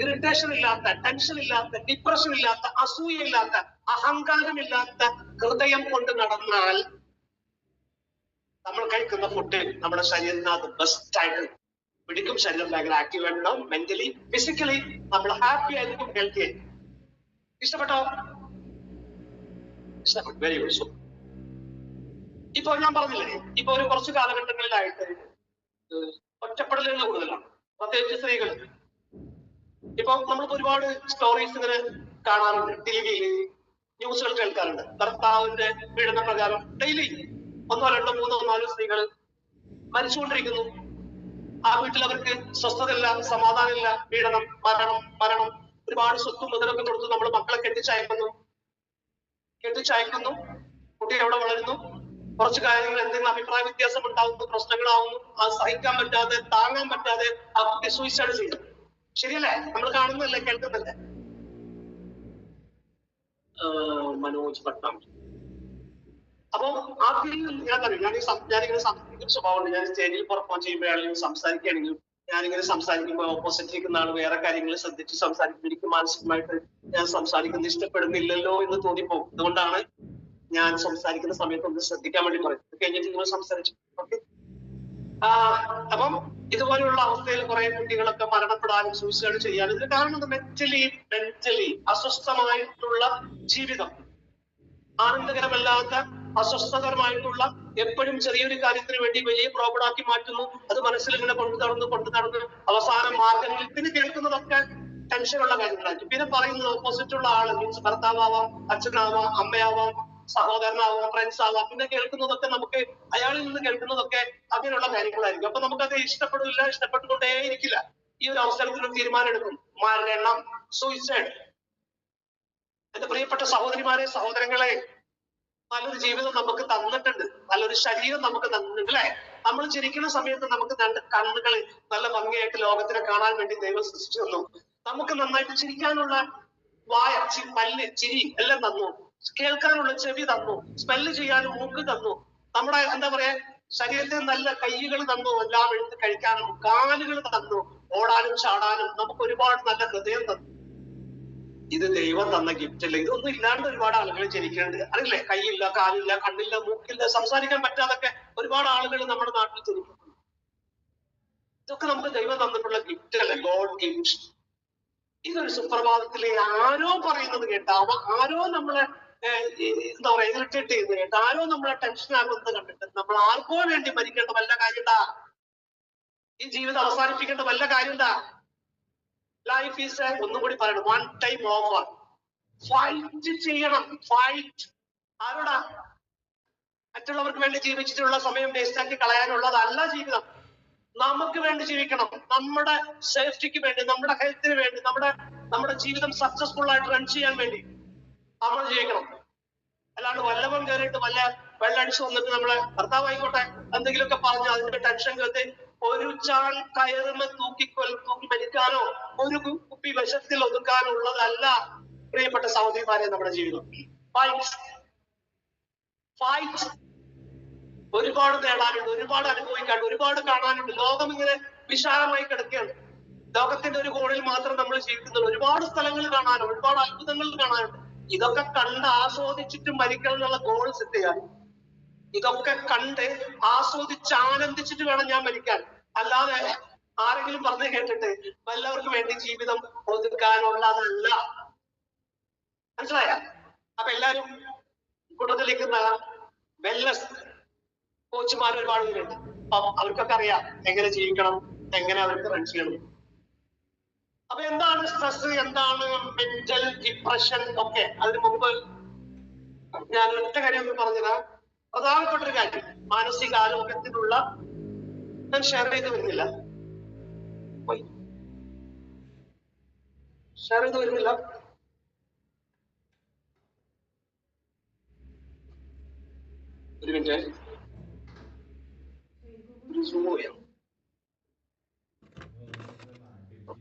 ഇറിറ്റേഷൻ ഇല്ലാത്ത, ടെൻഷൻ ഇല്ലാത്ത, ഡിപ്രഷൻ ഇല്ലാത്ത, അസൂയയില്ലാത്ത, അഹങ്കാരമില്ലാത്ത ഹൃദയം കൊണ്ട് നടന്നാൽ നമ്മൾ കഴിക്കുന്ന ഫുഡ് നമ്മുടെ ശരീരത്തിനകത്ത് ബെസ്റ്റ് ആയിട്ട് പിടിക്കും. ശരീരം ഭയങ്കര ആക്റ്റീവ് ആയിട്ടുണ്ടാവും. മെന്റലി, ഫിസിക്കലി നമ്മൾ ഹാപ്പി ആയിരിക്കും, ഹെൽത്തി ആയിരിക്കും. ഇഷ്ടപ്പെട്ടോ? ഇഷ്ടപ്പെട്ടു, വെരി ഗുഡ്. ഇപ്പൊ ഞാൻ പറഞ്ഞില്ലേ, ഇപ്പൊ ഒരു കുറച്ച് കാലഘട്ടങ്ങളിലായിട്ട് ഒറ്റപ്പെടലുകൾ കൂടുതലാണ്, പ്രത്യേകിച്ച് സ്ത്രീകൾ. ഇപ്പൊ നമ്മൾക്ക് ഒരുപാട് സ്റ്റോറീസ് ഇങ്ങനെ കാണാറുണ്ട്, ടിവിയിൽ ന്യൂസുകൾ കേൾക്കാറുണ്ട്. ഭർത്താവിന്റെ പീഡന പ്രകാരം ഡെയിലി 1, 2, 3, 4 സ്ത്രീകൾ മരിച്ചുകൊണ്ടിരിക്കുന്നു. ആ വീട്ടിൽ അവർക്ക് സ്വസ്ഥതയില്ല, സമാധാനമില്ല, പീഡനം, മരണം. ഒരുപാട് സ്വത്തും മുതലൊക്കെ കൊടുത്ത് നമ്മൾ മക്കളെ കെട്ടിച്ചയക്കുന്നു. കുട്ടി എവിടെ വളരുന്നു, കുറച്ച് കാര്യങ്ങൾ എന്തെങ്കിലും അഭിപ്രായ വ്യത്യാസം ഉണ്ടാവുന്നു, പ്രശ്നങ്ങളാവുന്നു, അത് സഹിക്കാൻ പറ്റാതെ, താങ്ങാൻ പറ്റാതെ ആ കുട്ടി സൂയിസൈഡ് ചെയ്യുന്നു. ശരിയല്ലേ? നമ്മൾ കാണുന്നല്ലേ, കേൾക്കുന്നല്ലേ? മനോജ് പട്ടം. അപ്പൊ ആദ്യം ഞാനിങ്ങനെ സംസാരിക്കുന്ന സ്വഭാവമുണ്ട്. ഞാൻ സ്റ്റേജിൽ പെർഫോം ചെയ്യുമ്പോഴാണെങ്കിലും സംസാരിക്കുകയാണെങ്കിലും ഞാനിങ്ങനെ സംസാരിക്കുമ്പോൾ ഓപ്പോസിറ്റ് ഇരിക്കുന്ന ആൾ വേറെ കാര്യങ്ങൾ ശ്രദ്ധിച്ച് സംസാരിക്കുമ്പോൾ എനിക്ക് മാനസികമായിട്ട് ഞാൻ സംസാരിക്കുന്നത് ഇഷ്ടപ്പെടുന്നില്ലല്ലോ എന്ന് തോന്നിപ്പോകും. അതുകൊണ്ടാണ് ഞാൻ സംസാരിക്കുന്ന സമയത്ത് ഒന്ന് ശ്രദ്ധിക്കാൻ വേണ്ടി പറയും. കഴിഞ്ഞിട്ട് നിങ്ങൾ സംസാരിച്ചു. ഓക്കെ, അപ്പം ഇതുപോലെയുള്ള അവസ്ഥയിൽ കുറെ കുട്ടികളൊക്കെ മരണപ്പെടാനും സൂയിസൈഡ് ചെയ്യാനും ഇതിന് കാരണം മെന്റലി അസ്വസ്ഥമായിട്ടുള്ള ജീവിതം, ആനന്ദകരമല്ലാത്ത അസ്വസ്ഥകരമായിട്ടുള്ള, എപ്പോഴും ചെറിയൊരു കാര്യത്തിന് വേണ്ടി വലിയ പ്രോബ്ലം ആക്കി മാറ്റുന്നു. അത് മനസ്സിൽ ഇങ്ങനെ കൊണ്ടു നടന്ന് അവസാനം മാർഗങ്ങളിൽ പിന്നെ കേൾക്കുന്നതൊക്കെ ടെൻഷനുള്ള കാര്യങ്ങളായിരിക്കും. പിന്നെ പറയുന്നത് ഓപ്പോസിറ്റുള്ള ആള് മീൻസ് ഭർത്താവാം, അച്ഛനാവാം, അമ്മയാവാം, സഹോദരനാവാം, ഫ്രണ്ട്സ് ആവാം. പിന്നെ കേൾക്കുന്നതൊക്കെ നമുക്ക് അയാളിൽ നിന്ന് കേൾക്കുന്നതൊക്കെ അങ്ങനെയുള്ള കാര്യങ്ങളായിരിക്കും. അപ്പൊ നമുക്കത് ഇഷ്ടപ്പെട്ടുകൊണ്ടേ ഇരിക്കില്ല. ഈ ഒരു അവസരത്തിൽ തീരുമാനം എടുക്കും, മരണം, സൂയിസൈഡ്. എന്റെ പ്രിയപ്പെട്ട സഹോദരിമാരെ, സഹോദരങ്ങളെ, നല്ലൊരു ജീവിതം നമുക്ക് തന്നിട്ടുണ്ട്, നല്ലൊരു ശരീരം നമുക്ക് തന്നിട്ടുണ്ട് അല്ലെ. നമ്മൾ ചിരിക്കുന്ന സമയത്ത് നമുക്ക് രണ്ട് കണ്ണുകൾ നല്ല ഭംഗിയായിട്ട് ലോകത്തിനെ കാണാൻ വേണ്ടി ദൈവം സൃഷ്ടിച്ചു തന്നു. നമുക്ക് നന്നായിട്ട് ചിരിക്കാനുള്ള വായ, പല്ല്, ചിരി എല്ലാം തന്നു. കേൾക്കാനുള്ള ചെവി തന്നു. സ്മെല്ല് ചെയ്യാനും മൂക്ക് തന്നു. നമ്മുടെ എന്താ പറയാ, ശരീരത്തിന് നല്ല കൈകൾ തന്നു, എല്ലാം എടുത്ത് കഴിക്കാനും കാലുകൾ തന്നു, ഓടാനും ചാടാനും. നമുക്ക് ഒരുപാട് നല്ല ഹൃദയം തന്നു. ഇത് ദൈവം തന്ന ഗിഫ്റ്റ് അല്ലേ? ഇതൊന്നും ഇല്ലാണ്ട് ഒരുപാട് ആളുകൾ ജനിക്കുന്നുണ്ട്, അറിയില്ലേ? കൈയില്ല, കാലില്ല, കണ്ണില്ല, മൂക്കില്ല, സംസാരിക്കാൻ പറ്റാതൊക്കെ ഒരുപാട് ആളുകൾ നമ്മുടെ നാട്ടിൽ ജനിക്കുന്നു. ഇതൊക്കെ നമുക്ക് ദൈവം തന്നിട്ടുള്ള ഗിഫ്റ്റ് അല്ലേ? God gift. ഇതൊരു സുപ്രഭാതത്തിലെ ആരോ പറയുന്നത് കേട്ടാ, ആരോ നമ്മളെ എന്താ പറയാ ഇറിറ്റേറ്റ് ചെയ്ത് കേട്ട്, ആരോ നമ്മളെ ടെൻഷൻ ആകുന്നത് കണ്ടിട്ട് നമ്മൾ ആർക്കോ വേണ്ടി മരിക്കേണ്ട വല്ല കാര്യണ്ടാ? ഈ ജീവിതം അവസാനിപ്പിക്കേണ്ട വല്ല കാര്യണ്ടാ? ലൈഫ് ഈസ് ഒന്നും കൂടി പറയണം, വൺ ടൈം ഓഫർ. ഫൈറ്റ് ചെയ്യണം, ഫൈറ്റ്. ആരോടാ? മറ്റുള്ളവർക്ക് വേണ്ടി ജീവിച്ചിട്ടുള്ള സമയം വേസ്റ്റ് ആക്കി കളയാനുള്ളതല്ല ജീവിതം. നമുക്ക് വേണ്ടി ജീവിക്കണം, നമ്മുടെ സേഫ്റ്റിക്ക് വേണ്ടി, നമ്മുടെ ഹെൽത്തിന് വേണ്ടി, നമ്മുടെ ജീവിതം സക്സസ്ഫുൾ ആയിട്ട് റൺ ചെയ്യാൻ വേണ്ടി നമ്മൾ ജീവിക്കണം. അല്ലാണ്ട് വല്ലവൻ കയറിയിട്ട് വെള്ളടിച്ചു വന്നിട്ട് നമ്മളെ ഭർത്താവായിക്കോട്ടെ എന്തെങ്കിലുമൊക്കെ പറഞ്ഞ് അതിന്റെ ടെൻഷൻ കേട്ട് ഒരു ചാൺ കയറുമ തൂക്കി മരിക്കാനോ ഒരു കുപ്പി വിഷത്തിൽ ഒതുക്കാനുള്ളതല്ല പ്രിയപ്പെട്ട സഹോദരിമാരെ നമ്മുടെ ജീവിതം. ഫൈറ്റ്. ഒരുപാട് നേടാനുണ്ട്, ഒരുപാട് അനുഭവിക്കാനുണ്ട്, ഒരുപാട് കാണാനുണ്ട്. ലോകം ഇങ്ങനെ വിശാലമായി കിടക്കുകയാണ്. ലോകത്തിന്റെ ഒരു കോണിൽ മാത്രം നമ്മൾ ജീവിക്കുന്നുള്ളൂ. ഒരുപാട് സ്ഥലങ്ങൾ കാണാനുണ്ട്, ഒരുപാട് അത്ഭുതങ്ങൾ കാണാനുണ്ട്. ഇതൊക്കെ കണ്ട് ആസ്വദിച്ചിട്ട് മരിക്കണം എന്നുള്ള ഗോൾ സെറ്റ് ചെയ്യാൻ. ഇതൊക്കെ കണ്ട് ആസ്വദിച്ച് ആനന്ദിച്ചിട്ട് വേണം ഞാൻ മരിക്കാൻ. അല്ലാതെ ആരെങ്കിലും പറഞ്ഞു കേട്ടിട്ട് വല്ലവർക്ക് വേണ്ടി ജീവിതം ഒതുക്കാനുള്ളതല്ല. മനസ്സിലായ? അപ്പൊ എല്ലാരും കൂട്ടത്തിലിരിക്കുന്ന വെൽനസ് കോച്ചുമാർ ഒരുപാട് പേരുണ്ട്. അപ്പൊ അവർക്കൊക്കെ അറിയാം എങ്ങനെ ജീവിക്കണം, എങ്ങനെ അവർക്ക് റൺ ചെയ്യണം. അപ്പൊ എന്താണ് സ്ട്രെസ്, എന്താണ് മെന്റൽ ഡിപ്രഷൻ ഒക്കെ. അതിനു മുമ്പ് ഞാൻ ഒറ്റ കാര്യം ഒന്ന് പറഞ്ഞുതരാം. പ്രധാനപ്പെട്ട ഒരു കാര്യം, മാനസികാരോഗ്യത്തിനുള്ള ഞാൻ ഷെയർ ചെയ്ത് വരുന്നില്ല. ഒരു മിനിറ്റ്, സൂം ചെയ്യാം.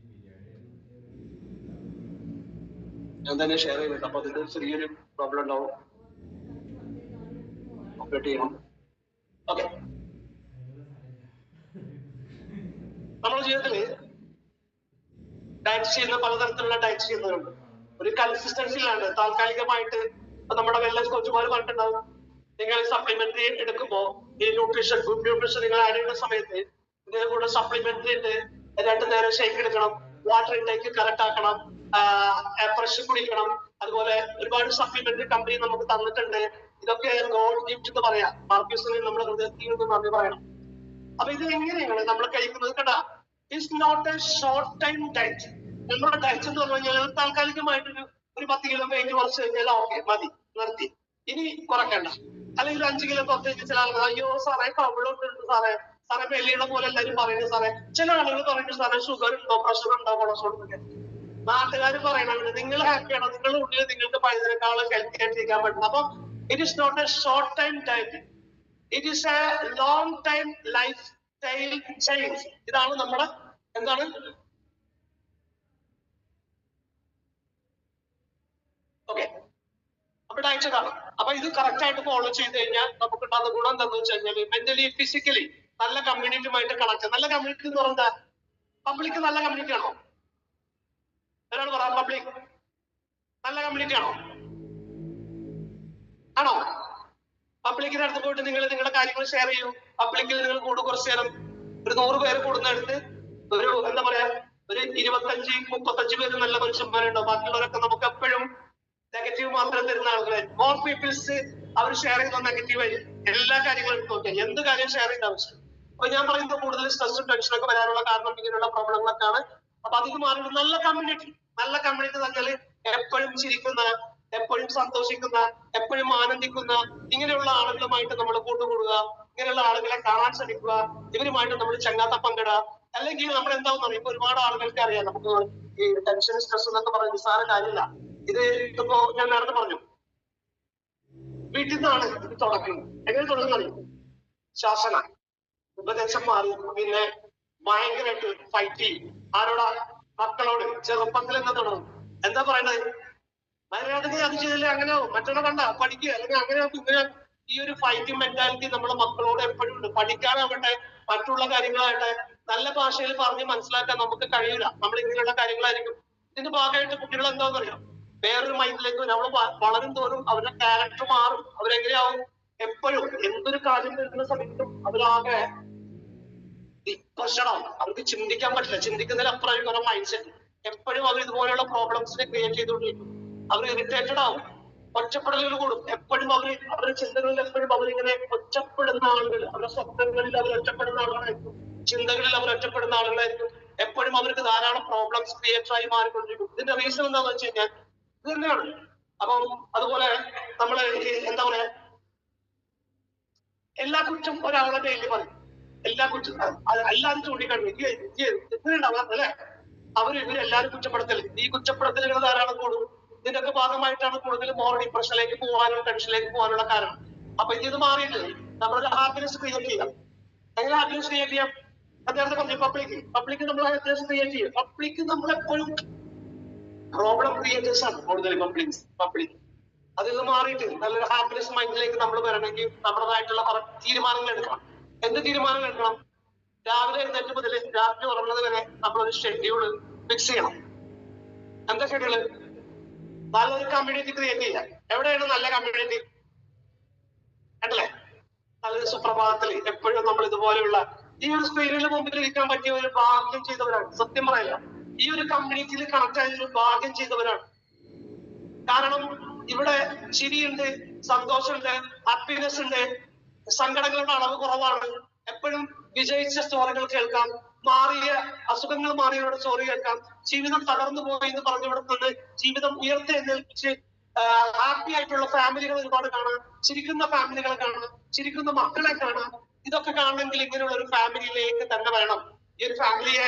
ഞാൻ തന്നെ ഷെയർ ചെയ്തിട്ട് അപ്പൊ അതിന്റെ ചെറിയൊരു പ്രോബ്ലം ഉണ്ടാവും. ഓപ്പറേറ്റ് ചെയ്യണം. ഓക്കെ, നമ്മുടെ ജീവിതത്തില് ഡയറ്റ് ചെയ്യുന്ന പലതരത്തിലുള്ള ഡയറ്റ് ചെയ്യുന്നവരുണ്ട്. ഒരു കൺസിസ്റ്റൻസിയിലാണ് താൽക്കാലികമായിട്ട്. നമ്മുടെ വെൽനസ് കോച്ചുമാർ പറഞ്ഞിട്ടുണ്ടാവും, നിങ്ങൾ സപ്ലിമെന്ററി എടുക്കുമ്പോ ഈ ന്യൂട്രീഷൻ, ഗുഡ് ന്യൂട്രീഷൻ നിങ്ങൾ ആഡ് ചെയ്യുന്ന സമയത്ത് ഇതിന്റെ കൂടെ സപ്ലിമെന്ററി ഉണ്ട്, 2 നേരം ഷേക്ക് എടുക്കണം, വാട്ടർ ഇൻടേക്ക് കറക്റ്റ് ആക്കണം, ഫ്രഷ് കുടിക്കണം. അതുപോലെ ഒരുപാട് സപ്ലിമെന്ററി കമ്പനി നമുക്ക് തന്നിട്ടുണ്ട്. ഇതൊക്കെ ഗോഡ് ഗിഫ്റ്റ് എന്ന് പറയാം. മാർക്യൂസിന് നമ്മുടെ ഹൃദയത്തിൽ നിന്ന് നന്ദി പറയണം. അപ്പൊ ഇത് എങ്ങനെയാണ് നമ്മൾ കഴിക്കുന്നത് കേട്ടാ? It's not a short time diet. നമ്മുടെ ഡയറ്റ് എന്ന് പറഞ്ഞു കഴിഞ്ഞാൽ താൽക്കാലികമായിട്ട് ഒരു 10 കിലോ വെയിറ്റ് കുറച്ച് കഴിഞ്ഞാൽ ഓക്കെ, മതി, നിർത്തി, ഇനി കുറയ്ക്കണ്ട. അല്ലെങ്കിൽ 5 കിലോ കുറച്ച് കഴിഞ്ഞാൽ ചില ആളുകൾ അയ്യോ സാറേ കവിളുണ്ട് സാറേ, സാറേ വെള്ളിയുടെ പോലെ എല്ലാവരും പറയുന്നത് സാറേ. ചില ആളുകൾ പറയുന്നത് സാറേ ഷുഗർ ഉണ്ടോ, പ്രഷർ ഉണ്ടോ, കൊളസ്ട്രോൾ എന്നൊക്കെ. നാട്ടുകാർ പറയണത് നിങ്ങൾ ഹാപ്പിയാണോ, നിങ്ങളുടെ ഉള്ളിൽ നിങ്ങൾക്ക് പഴയതിനേക്കാളും ഹെൽത്തി ആയിട്ട് ഇരിക്കാൻ പറ്റും. അപ്പൊ it is not a short time diet, it is a long time lifestyle change. ഇതാണ് നമ്മുടെ എന്താണ് ഓക്കെ. അപ്പൊ ഡയറ്റ് ഇതാണ്. അപ്പൊ ഇത് കറക്റ്റ് ആയിട്ട് ഫോളോ ചെയ്ത് കഴിഞ്ഞാൽ നമുക്ക് ഉണ്ടാകുന്ന ഗുണം എന്താണെന്ന് വെച്ച് കഴിഞ്ഞാൽ മെന്റലി ഫിസിക്കലി നല്ല കമ്മ്യൂണിറ്റിയുമായിട്ട് കണക്ട്. നല്ല കമ്മ്യൂണിറ്റി എന്ന് പറയുന്നത് പബ്ലിക് നല്ല കമ്മ്യൂണിറ്റി ആണോ? ഒരാൾ പറയാം, പബ്ലിക് നല്ല കമ്മ്യൂണിറ്റി ആണോ? ആണോ? പബ്ലിക്കിന്റെ അടുത്ത് പോയിട്ട് നിങ്ങൾ നിങ്ങളുടെ കാര്യങ്ങൾ ഷെയർ ചെയ്യൂ. പബ്ലിക്കിൽ നിങ്ങൾ കൂടെ കുറച്ച് നേരം ഒരു 100 പേര് കൂടുന്നിടത്ത് ഒരു എന്താ പറയാ ഒരു 25-35 പേര് നല്ല മനുഷ്യന്മാരുണ്ടാവും. ബാക്കിയുള്ളവരൊക്കെ നമുക്ക് എപ്പോഴും നെഗറ്റീവ് മാത്രം തരുന്ന ആളുകളെ. മോർ പീപ്പിൾസ് അവർ ഷെയർ ചെയ്യുന്ന നെഗറ്റീവ് എല്ലാ കാര്യങ്ങളും എടുത്ത് നോക്കിയാൽ എന്ത് കാര്യം ഷെയർ ചെയ്യേണ്ട ആവശ്യം. അപ്പൊ ഞാൻ പറയുന്നത് കൂടുതൽ സ്ട്രെസ്സും ടെൻഷനൊക്കെ വരാനുള്ള കാരണം ഇങ്ങനെയുള്ള പ്രോബ്ലങ്ങളൊക്കെയാണ്. അപ്പൊ അതിന് മാറി നല്ല കമ്മ്യൂണിറ്റി തമ്മിൽ എപ്പോഴും ചിരിക്കുന്ന, എപ്പോഴും സന്തോഷിക്കുന്ന, എപ്പോഴും ആനന്ദിക്കുന്ന ഇങ്ങനെയുള്ള ആളുകളുമായിട്ട് നമ്മൾ കൂട്ടുകൂടുക, ഇങ്ങനെയുള്ള ആളുകളെ കാണാൻ ശ്രമിക്കുക, ഇവരുമായിട്ട് നമ്മൾ ചങ്ങാത്ത പങ്കിടുക. അല്ലെങ്കിൽ നമ്മൾ എന്താണെന്ന് അറിയാം, ഇപ്പൊ ഒരുപാട് ആളുകൾക്ക് അറിയാം നമുക്ക് ഈ ടെൻഷൻ സ്ട്രെസ് എന്നൊക്കെ പറയുന്നത് നിസ്സാര കാര്യമില്ല. ഇത് ഇപ്പോ ഞാൻ നേരത്തെ പറഞ്ഞു, വീട്ടിൽ നിന്നാണ് ഇത് തുടങ്ങുന്നത്. എങ്ങനെ തുടങ്ങുന്നത്? ശാസന, ഉപദേശം മാറി, പിന്നെ ഭയങ്കരമായിട്ട് ഫൈറ്റ് ചെയ്യും. ആരോടാ? മക്കളോട്. ചെറുപ്പത്തിൽ എന്താ തുടങ്ങും? എന്താ പറയണത്? മര്യാദക്ക് അത് ചെയ്തില്ലേ അങ്ങനെ മറ്റൊരു കണ്ട പഠിക്കുക, അല്ലെങ്കിൽ അങ്ങനെ ഇങ്ങനെ ഈ ഒരു ഫൈറ്റിംഗ് മെന്റാലിറ്റി നമ്മുടെ മക്കളോട് എപ്പോഴും ഉണ്ട്. പഠിക്കാനാവട്ടെ, മറ്റുള്ള കാര്യങ്ങളാകട്ടെ, നല്ല ഭാഷയിൽ പറഞ്ഞ് മനസ്സിലാക്കാൻ നമുക്ക് കഴിയില്ല. നമ്മൾ ഇങ്ങനെയുള്ള കാര്യങ്ങളായിരിക്കും. ഇതിന്റെ ഭാഗമായിട്ട് കുട്ടികൾ എന്താണെന്ന് അറിയാം, വേറൊരു മൈൻഡിലേക്ക് വരും. അവൾ വളരും തോറും അവരുടെ ക്യാരക്ടർ മാറും. അവരെങ്ങനെയാവും? എപ്പോഴും എന്തൊരു കാര്യം വരുന്ന സമയത്തും അവരാകെ ഡിപ്രഷനാവും. അവർക്ക് ചിന്തിക്കാൻ പറ്റില്ല. ചിന്തിക്കുന്നതിലപ്പുറം കുറെ മൈൻഡ് സെറ്റ്. എപ്പോഴും അവർ ഇതുപോലെയുള്ള പ്രോബ്ലംസിനെ ക്രിയേറ്റ് ചെയ്തുകൊണ്ടിരിക്കും. അവർ ഇറിറ്റേറ്റഡ് ആവും, ഒറ്റപ്പെടലുകൾ കൂടും. എപ്പോഴും അവരുടെ ചിന്തകളിൽ എപ്പോഴും അവരിങ്ങനെ ഒറ്റപ്പെടുന്ന ആളുകൾ, അവരുടെ സ്വപ്നങ്ങളിൽ അവർ ഒറ്റപ്പെടുന്ന ആളുകളായിരിക്കും, ചിന്തകളിൽ അവർ ഒറ്റപ്പെടുന്ന ആളുകളായിരിക്കും. എപ്പോഴും അവർക്ക് ധാരാളം പ്രോബ്ലംസ് ക്രിയേറ്റർ ആയി മാറിക്കൊണ്ടിരിക്കും. ഇതിന്റെ റീസൺ എന്താണെന്ന് വെച്ച് കഴിഞ്ഞാൽ ഇത് തന്നെയാണ്. അപ്പം അതുപോലെ നമ്മള് എന്താ പറയാ, എല്ലാ കുറ്റം ഒരാളെ ഡെയിലി പറയും, എല്ലാ കുറ്റം എല്ലാവരും ചൂണ്ടിക്കാണും. ഇങ്ങനെയുണ്ടാവാം അല്ലെ? ഇവരെല്ലാവരും കുറ്റപ്പെടുത്തൽ. ഈ കുറ്റപ്പെടുത്തലുകൾ ധാരാളം കൂടും. ഇതിന്റെയൊക്കെ ഭാഗമായിട്ടാണ് കൂടുതൽ മോർ ഡിപ്രഷനിലേക്ക് പോകാനും ടെൻഷനിലേക്ക് പോകാനുള്ള കാരണം. അപ്പൊ ഇത് മാറിയിട്ട് നമ്മളൊരു ഹാപ്പിനെസ് ക്രിയേറ്റ് ചെയ്യാം. എങ്ങനെ ഹാപ്പിനെസ് ക്രിയേറ്റ് ചെയ്യാം? നേരത്തെ പറഞ്ഞു പബ്ലിക് നമ്മൾ ഹാപ്പിനെസ് ക്രിയേറ്റ് ചെയ്യും. പബ്ലിക് നമ്മളെപ്പോഴും പ്രോബ്ലം ക്രിയേറ്റേഴ്സ് ആണ് കൂടുതൽ. പബ്ലിക് അതിൽ നിന്ന് മാറിയിട്ട് നല്ലൊരു ഹാപ്പിനെസ് മൈൻഡിലേക്ക് നമ്മൾ വരണമെങ്കിൽ നമ്മുടേതായിട്ടുള്ള കുറെ തീരുമാനങ്ങൾ എടുക്കണം. എന്ത് തീരുമാനങ്ങൾ എടുക്കണം? രാവിലെ എഴുന്നേറ്റ് മുതൽ രാത്രി ഉറങ്ങുന്നത് വരെ നമ്മളൊരു ഷെഡ്യൂള് ഫിക്സ് ചെയ്യണം. എന്താ ഷെഡ്യൂള്? നല്ലൊരു കമ്മ്യൂണിറ്റി ക്രിയേറ്റ് ചെയ്യാം. എവിടെയാണ് നല്ല കമ്മ്യൂണിറ്റി? അല്ലേ? നല്ലൊരു സുപ്രഭാതത്തിൽ എപ്പോഴും നമ്മൾ ഇതുപോലെയുള്ള ഈ ഒരു സ്ക്രീനിന് മുമ്പിൽ ഇരിക്കാൻ പറ്റിയ ഒരു ഭാഗ്യം ചെയ്തവരാണ്. സത്യം പറയില്ല, ഈ ഒരു കമ്മ്യൂണിറ്റിയിൽ കണക്ട് ആയ ഒരു ഭാഗ്യം ചെയ്തവരാണ്. കാരണം ഇവിടെ ചിരിയുണ്ട്, സന്തോഷമുണ്ട്, ഹാപ്പിനെസ് ഉണ്ട്, സങ്കടങ്ങളുടെ അളവ് കുറവാണ്. എപ്പോഴും വിജയിച്ച സ്റ്റോറികൾ കേൾക്കാം, മാറിയ അസുഖങ്ങൾ മാറിയവരുടെ സ്റ്റോറി കേൾക്കാം, ജീവിതം തകർന്നു പോയി എന്ന് പറഞ്ഞവിടെ നിന്ന് ജീവിതം ഉയർത്തെഴുന്നേൽപ്പിച്ച് ഹാപ്പി ആയിട്ടുള്ള ഫാമിലികൾ ഒരുപാട് കാണാം, ചിരിക്കുന്ന ഫാമിലികളെ കാണാം, ചിരിക്കുന്ന മക്കളെ കാണാം. ഇതൊക്കെ കാണണമെങ്കിൽ ഇങ്ങനെയുള്ള ഒരു ഫാമിലിയിലേക്ക് തന്നെ വരണം. ഈ ഒരു ഫാമിലിയെ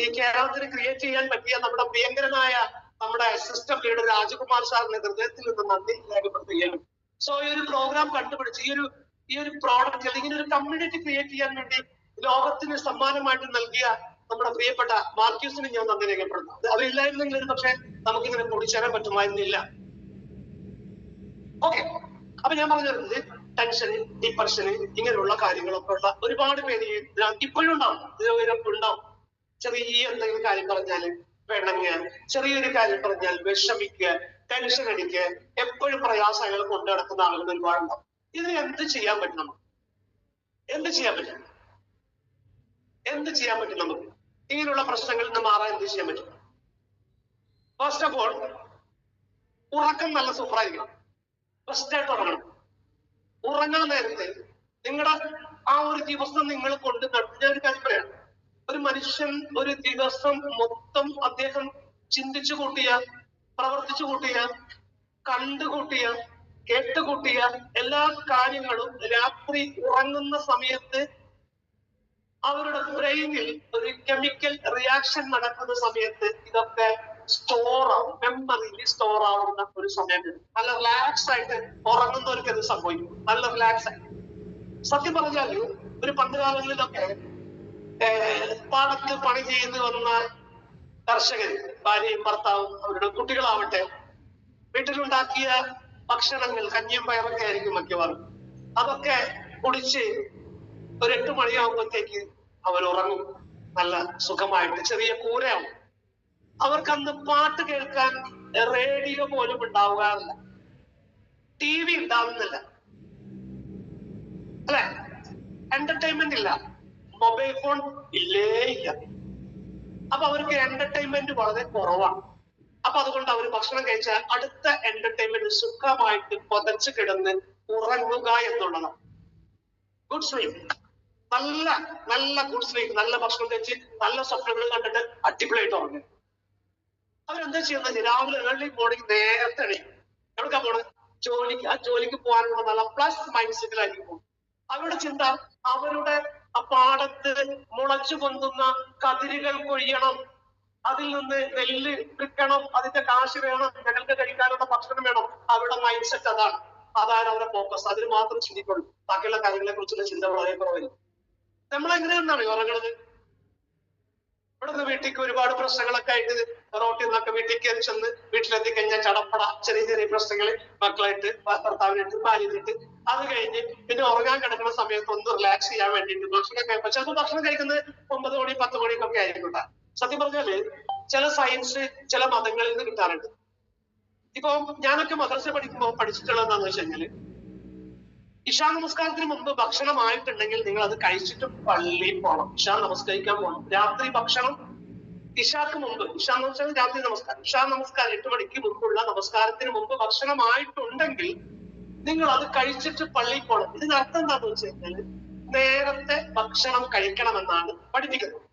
ഈ കേരളത്തിന് ക്രിയേറ്റ് ചെയ്യാൻ പറ്റിയ നമ്മുടെ പ്രിയങ്കരനായ നമ്മുടെ സിസ്റ്റം ലീഡർ രാജകുമാർ സാറിന്റെ ഹൃദയത്തിൽ നിന്ന് നന്ദി രേഖപ്പെടുത്തുകയാണ്. സോ ഈ ഒരു പ്രോഗ്രാം കണ്ടുപിടിച്ച് ഈ ഒരു പ്രോഡക്റ്റ് അല്ലെങ്കിൽ ഒരു കമ്മ്യൂണിറ്റി ക്രിയേറ്റ് ചെയ്യാൻ വേണ്ടി ലോകത്തിന് സമ്മാനമായിട്ട് നൽകിയ നമ്മുടെ പ്രിയപ്പെട്ട മാർക്യൂസിന് ഞാൻ നന്ദി രേഖപ്പെടുന്നു. അതില്ലായിരുന്നെങ്കിൽ പക്ഷെ നമുക്കിങ്ങനെ കൂടിച്ചേരാൻ പറ്റുമായിരുന്നില്ല. ഓക്കെ, അപ്പൊ ഞാൻ പറഞ്ഞു തരുന്നത് ടെൻഷന്, ഡിപ്രഷന്, ഇങ്ങനെയുള്ള കാര്യങ്ങളൊക്കെ ഉള്ള ഒരുപാട് പേര് ഇപ്പോഴും ഉണ്ടാവും. ചെറിയ എന്തെങ്കിലും കാര്യം പറഞ്ഞാല് വേണമെങ്കിൽ, ചെറിയൊരു കാര്യം പറഞ്ഞാൽ വിഷമിക്കുക, ടെൻഷൻ അടിക്കുക, എപ്പോഴും പ്രയാസങ്ങൾ കൊണ്ടു നടക്കുന്ന ആളുകൾ ഒരുപാടുണ്ടാവും. ഇതിന് എന്ത് ചെയ്യാൻ പറ്റും? നമുക്ക് എന്ത് ചെയ്യാൻ പറ്റും? നമുക്ക് ഇങ്ങനെയുള്ള പ്രശ്നങ്ങളിൽ നിന്ന് മാറാൻ എന്ത് ചെയ്യാൻ പറ്റും? ഫസ്റ്റ് ഓഫ് ഓൾ, ഉറക്കം നല്ല സൂപ്പറായിരിക്കണം. ഫസ്റ്റ് ആയിട്ട് ഉറങ്ങണം. ഉറങ്ങാൻ നേരത്തെ നിങ്ങളുടെ ആ ഒരു ദിവസം നിങ്ങൾ കൊണ്ട് നടത്തുന്ന ഒരു കാര്യം പറയാം. ഒരു മനുഷ്യൻ ഒരു ദിവസം മൊത്തം അദ്ദേഹം ചിന്തിച്ചു കൂട്ടിയ, പ്രവർത്തിച്ചു കൂട്ടിയ, കണ്ടുകൂട്ടിയ, കേട്ടുകൂട്ടിയ എല്ലാ കാര്യങ്ങളും രാത്രി ഉറങ്ങുന്ന സമയത്ത് അവരുടെ ബ്രെയിനിൽ ഒരു കെമിക്കൽ റിയാക്ഷൻ നടക്കുന്ന സമയത്ത് ഇതൊക്കെ സ്റ്റോർ ആവും, മെമ്മറിയിൽ സ്റ്റോർ ആവുന്ന ഒരു സമയത്ത് നല്ല റിലാക്സ് ആയിട്ട് ഉറങ്ങുന്നവർക്ക് ഇത് സംഭവിക്കും. നല്ല റിലാക്സ് ആയിട്ട്. സത്യം പറഞ്ഞാല് ഒരു പണ്ട് കാലങ്ങളിലൊക്കെ പാടത്ത് പണി ചെയ്ത് വന്ന കർഷകർ, ഭാര്യയും ഭർത്താവും അവരുടെ കുട്ടികളാവട്ടെ, വീട്ടിലുണ്ടാക്കിയ ഭക്ഷണങ്ങൾ കഞ്ഞിയും പയറൊക്കെ ആയിരിക്കും മിക്കവാറും. അതൊക്കെ കുടിച്ച് ഒരു 8 മണിയാകുമ്പോഴത്തേക്ക് അവർ ഉറങ്ങും നല്ല സുഖമായിട്ട്. ചെറിയ കൂരയാവും. അവർക്കന്ന് പാട്ട് കേൾക്കാൻ റേഡിയോ പോലും ഉണ്ടാവാറില്ല, TV ഉണ്ടാവുന്നില്ല, അല്ലെ? എന്റർടൈൻമെന്റ് ഇല്ല. മൊബൈൽ ഫോൺ ഇല്ലേ ഇല്ല. അപ്പൊ അവർക്ക് എന്റർടൈൻമെന്റ് വളരെ കുറവാണ്. അപ്പൊ അതുകൊണ്ട് അവർ ഭക്ഷണം കഴിച്ചാൽ അടുത്ത എന്റർടൈൻമെന്റ് സുഖമായിട്ട് പൊതച്ച് കിടന്ന് ഉറങ്ങുക എന്നുള്ളതാണ്. ഗുഡ് സ്ലീപ്പ്, നല്ല നല്ല ഗുഡ് സ്ലീപ്പ്, നല്ല ഭക്ഷണം കഴിച്ച് നല്ല സ്വപ്നങ്ങൾ കണ്ടിട്ട് അടിപൊളിയായിട്ട് ഉറങ്ങും. അവരെന്താ ചെയ്യുന്നത്? രാവിലെ ഏർലി മോർണിംഗ് നേരത്തെ എണീക്കും. എവിടെക്കാ പോണത്? ജോലിക്ക്. ആ ജോലിക്ക് പോകാനുള്ള നല്ല പ്ലസ് മൈൻഡ് സെറ്റിലായിരിക്കും പോകും. അവരുടെ ചിന്ത അവരുടെ ആ പാടത്ത് മുളച്ചു പൊന്തുന്ന കതിരുകൾ കൊയ്യണം, അതിൽ നിന്ന് നെല്ല് വിൽക്കണം, അതിന്റെ കാശ് വേണം, ഞങ്ങൾക്ക് കഴിക്കാനുള്ള ഭക്ഷണം വേണം. അവരുടെ മൈൻഡ് സെറ്റ് അതാണ്. അതാണ് അവരുടെ ഫോക്കസ്. അതിന് മാത്രം ചിന്തിക്കുള്ളൂ. ബാക്കിയുള്ള കാര്യങ്ങളെ കുറിച്ചുള്ള ചിന്ത വളരെ കുറവായിരിക്കും. നമ്മളെങ്ങനെയാണെന്നാണ് ഉറങ്ങുന്നത്? ഇവിടെ നിന്ന് വീട്ടിലേക്ക് ഒരുപാട് പ്രശ്നങ്ങളൊക്കെ ആയിട്ട് റോട്ടിൽ നിന്നൊക്കെ വീട്ടിൽ കയറി ചെന്ന് വീട്ടിലെത്തി കഴിഞ്ഞാൽ ചടപ്പട ചെറിയ ചെറിയ പ്രശ്നങ്ങൾ മക്കളായിട്ട് ഭർത്താവിനായിട്ട് ഭാര്യയായിട്ട്, അത് കഴിഞ്ഞ് പിന്നെ ഉറങ്ങാൻ കിടക്കുന്ന സമയത്ത് ഒന്ന് റിലാക്സ് ചെയ്യാൻ വേണ്ടിയിട്ട് ഭക്ഷണം കഴിക്കുമ്പോൾ ചിലപ്പോൾ ഭക്ഷണം കഴിക്കുന്നത് 9 മണി 10 മണിക്കൊക്കെ ആയിരിക്കും. സത്യം പറഞ്ഞാല് ചില സയൻസ് ചില മതങ്ങളിൽ നിന്ന് കിട്ടാറുണ്ട്. ഇപ്പൊ ഞാനൊക്കെ മദ്രസ പഠിക്കുമ്പോൾ പഠിച്ചിട്ടുള്ളതെന്ന് വെച്ച് കഴിഞ്ഞാല് ഇഷാ നമസ്കാരത്തിന് മുമ്പ് ഭക്ഷണമായിട്ടുണ്ടെങ്കിൽ നിങ്ങൾ അത് കഴിച്ചിട്ട് പള്ളിയിൽ പോകണം. ഇഷാ നമസ്കരിക്കാൻ പോകണം. രാത്രി ഭക്ഷണം ഇഷാക്ക് മുമ്പ്, ഇഷാ നമസ്കാരം രാത്രി നമസ്കാരം, ഇഷാ നമസ്കാരം 8 മണിക്ക് മുമ്പുള്ള നമസ്കാരത്തിന് മുമ്പ് ഭക്ഷണമായിട്ടുണ്ടെങ്കിൽ നിങ്ങൾ അത് കഴിച്ചിട്ട് പള്ളിയിൽ പോകണം. ഇതിനർത്ഥം എന്താണെന്ന് വെച്ച് കഴിഞ്ഞാല് നേരത്തെ ഭക്ഷണം കഴിക്കണമെന്നാണ് പഠിപ്പിക്കുന്നത്.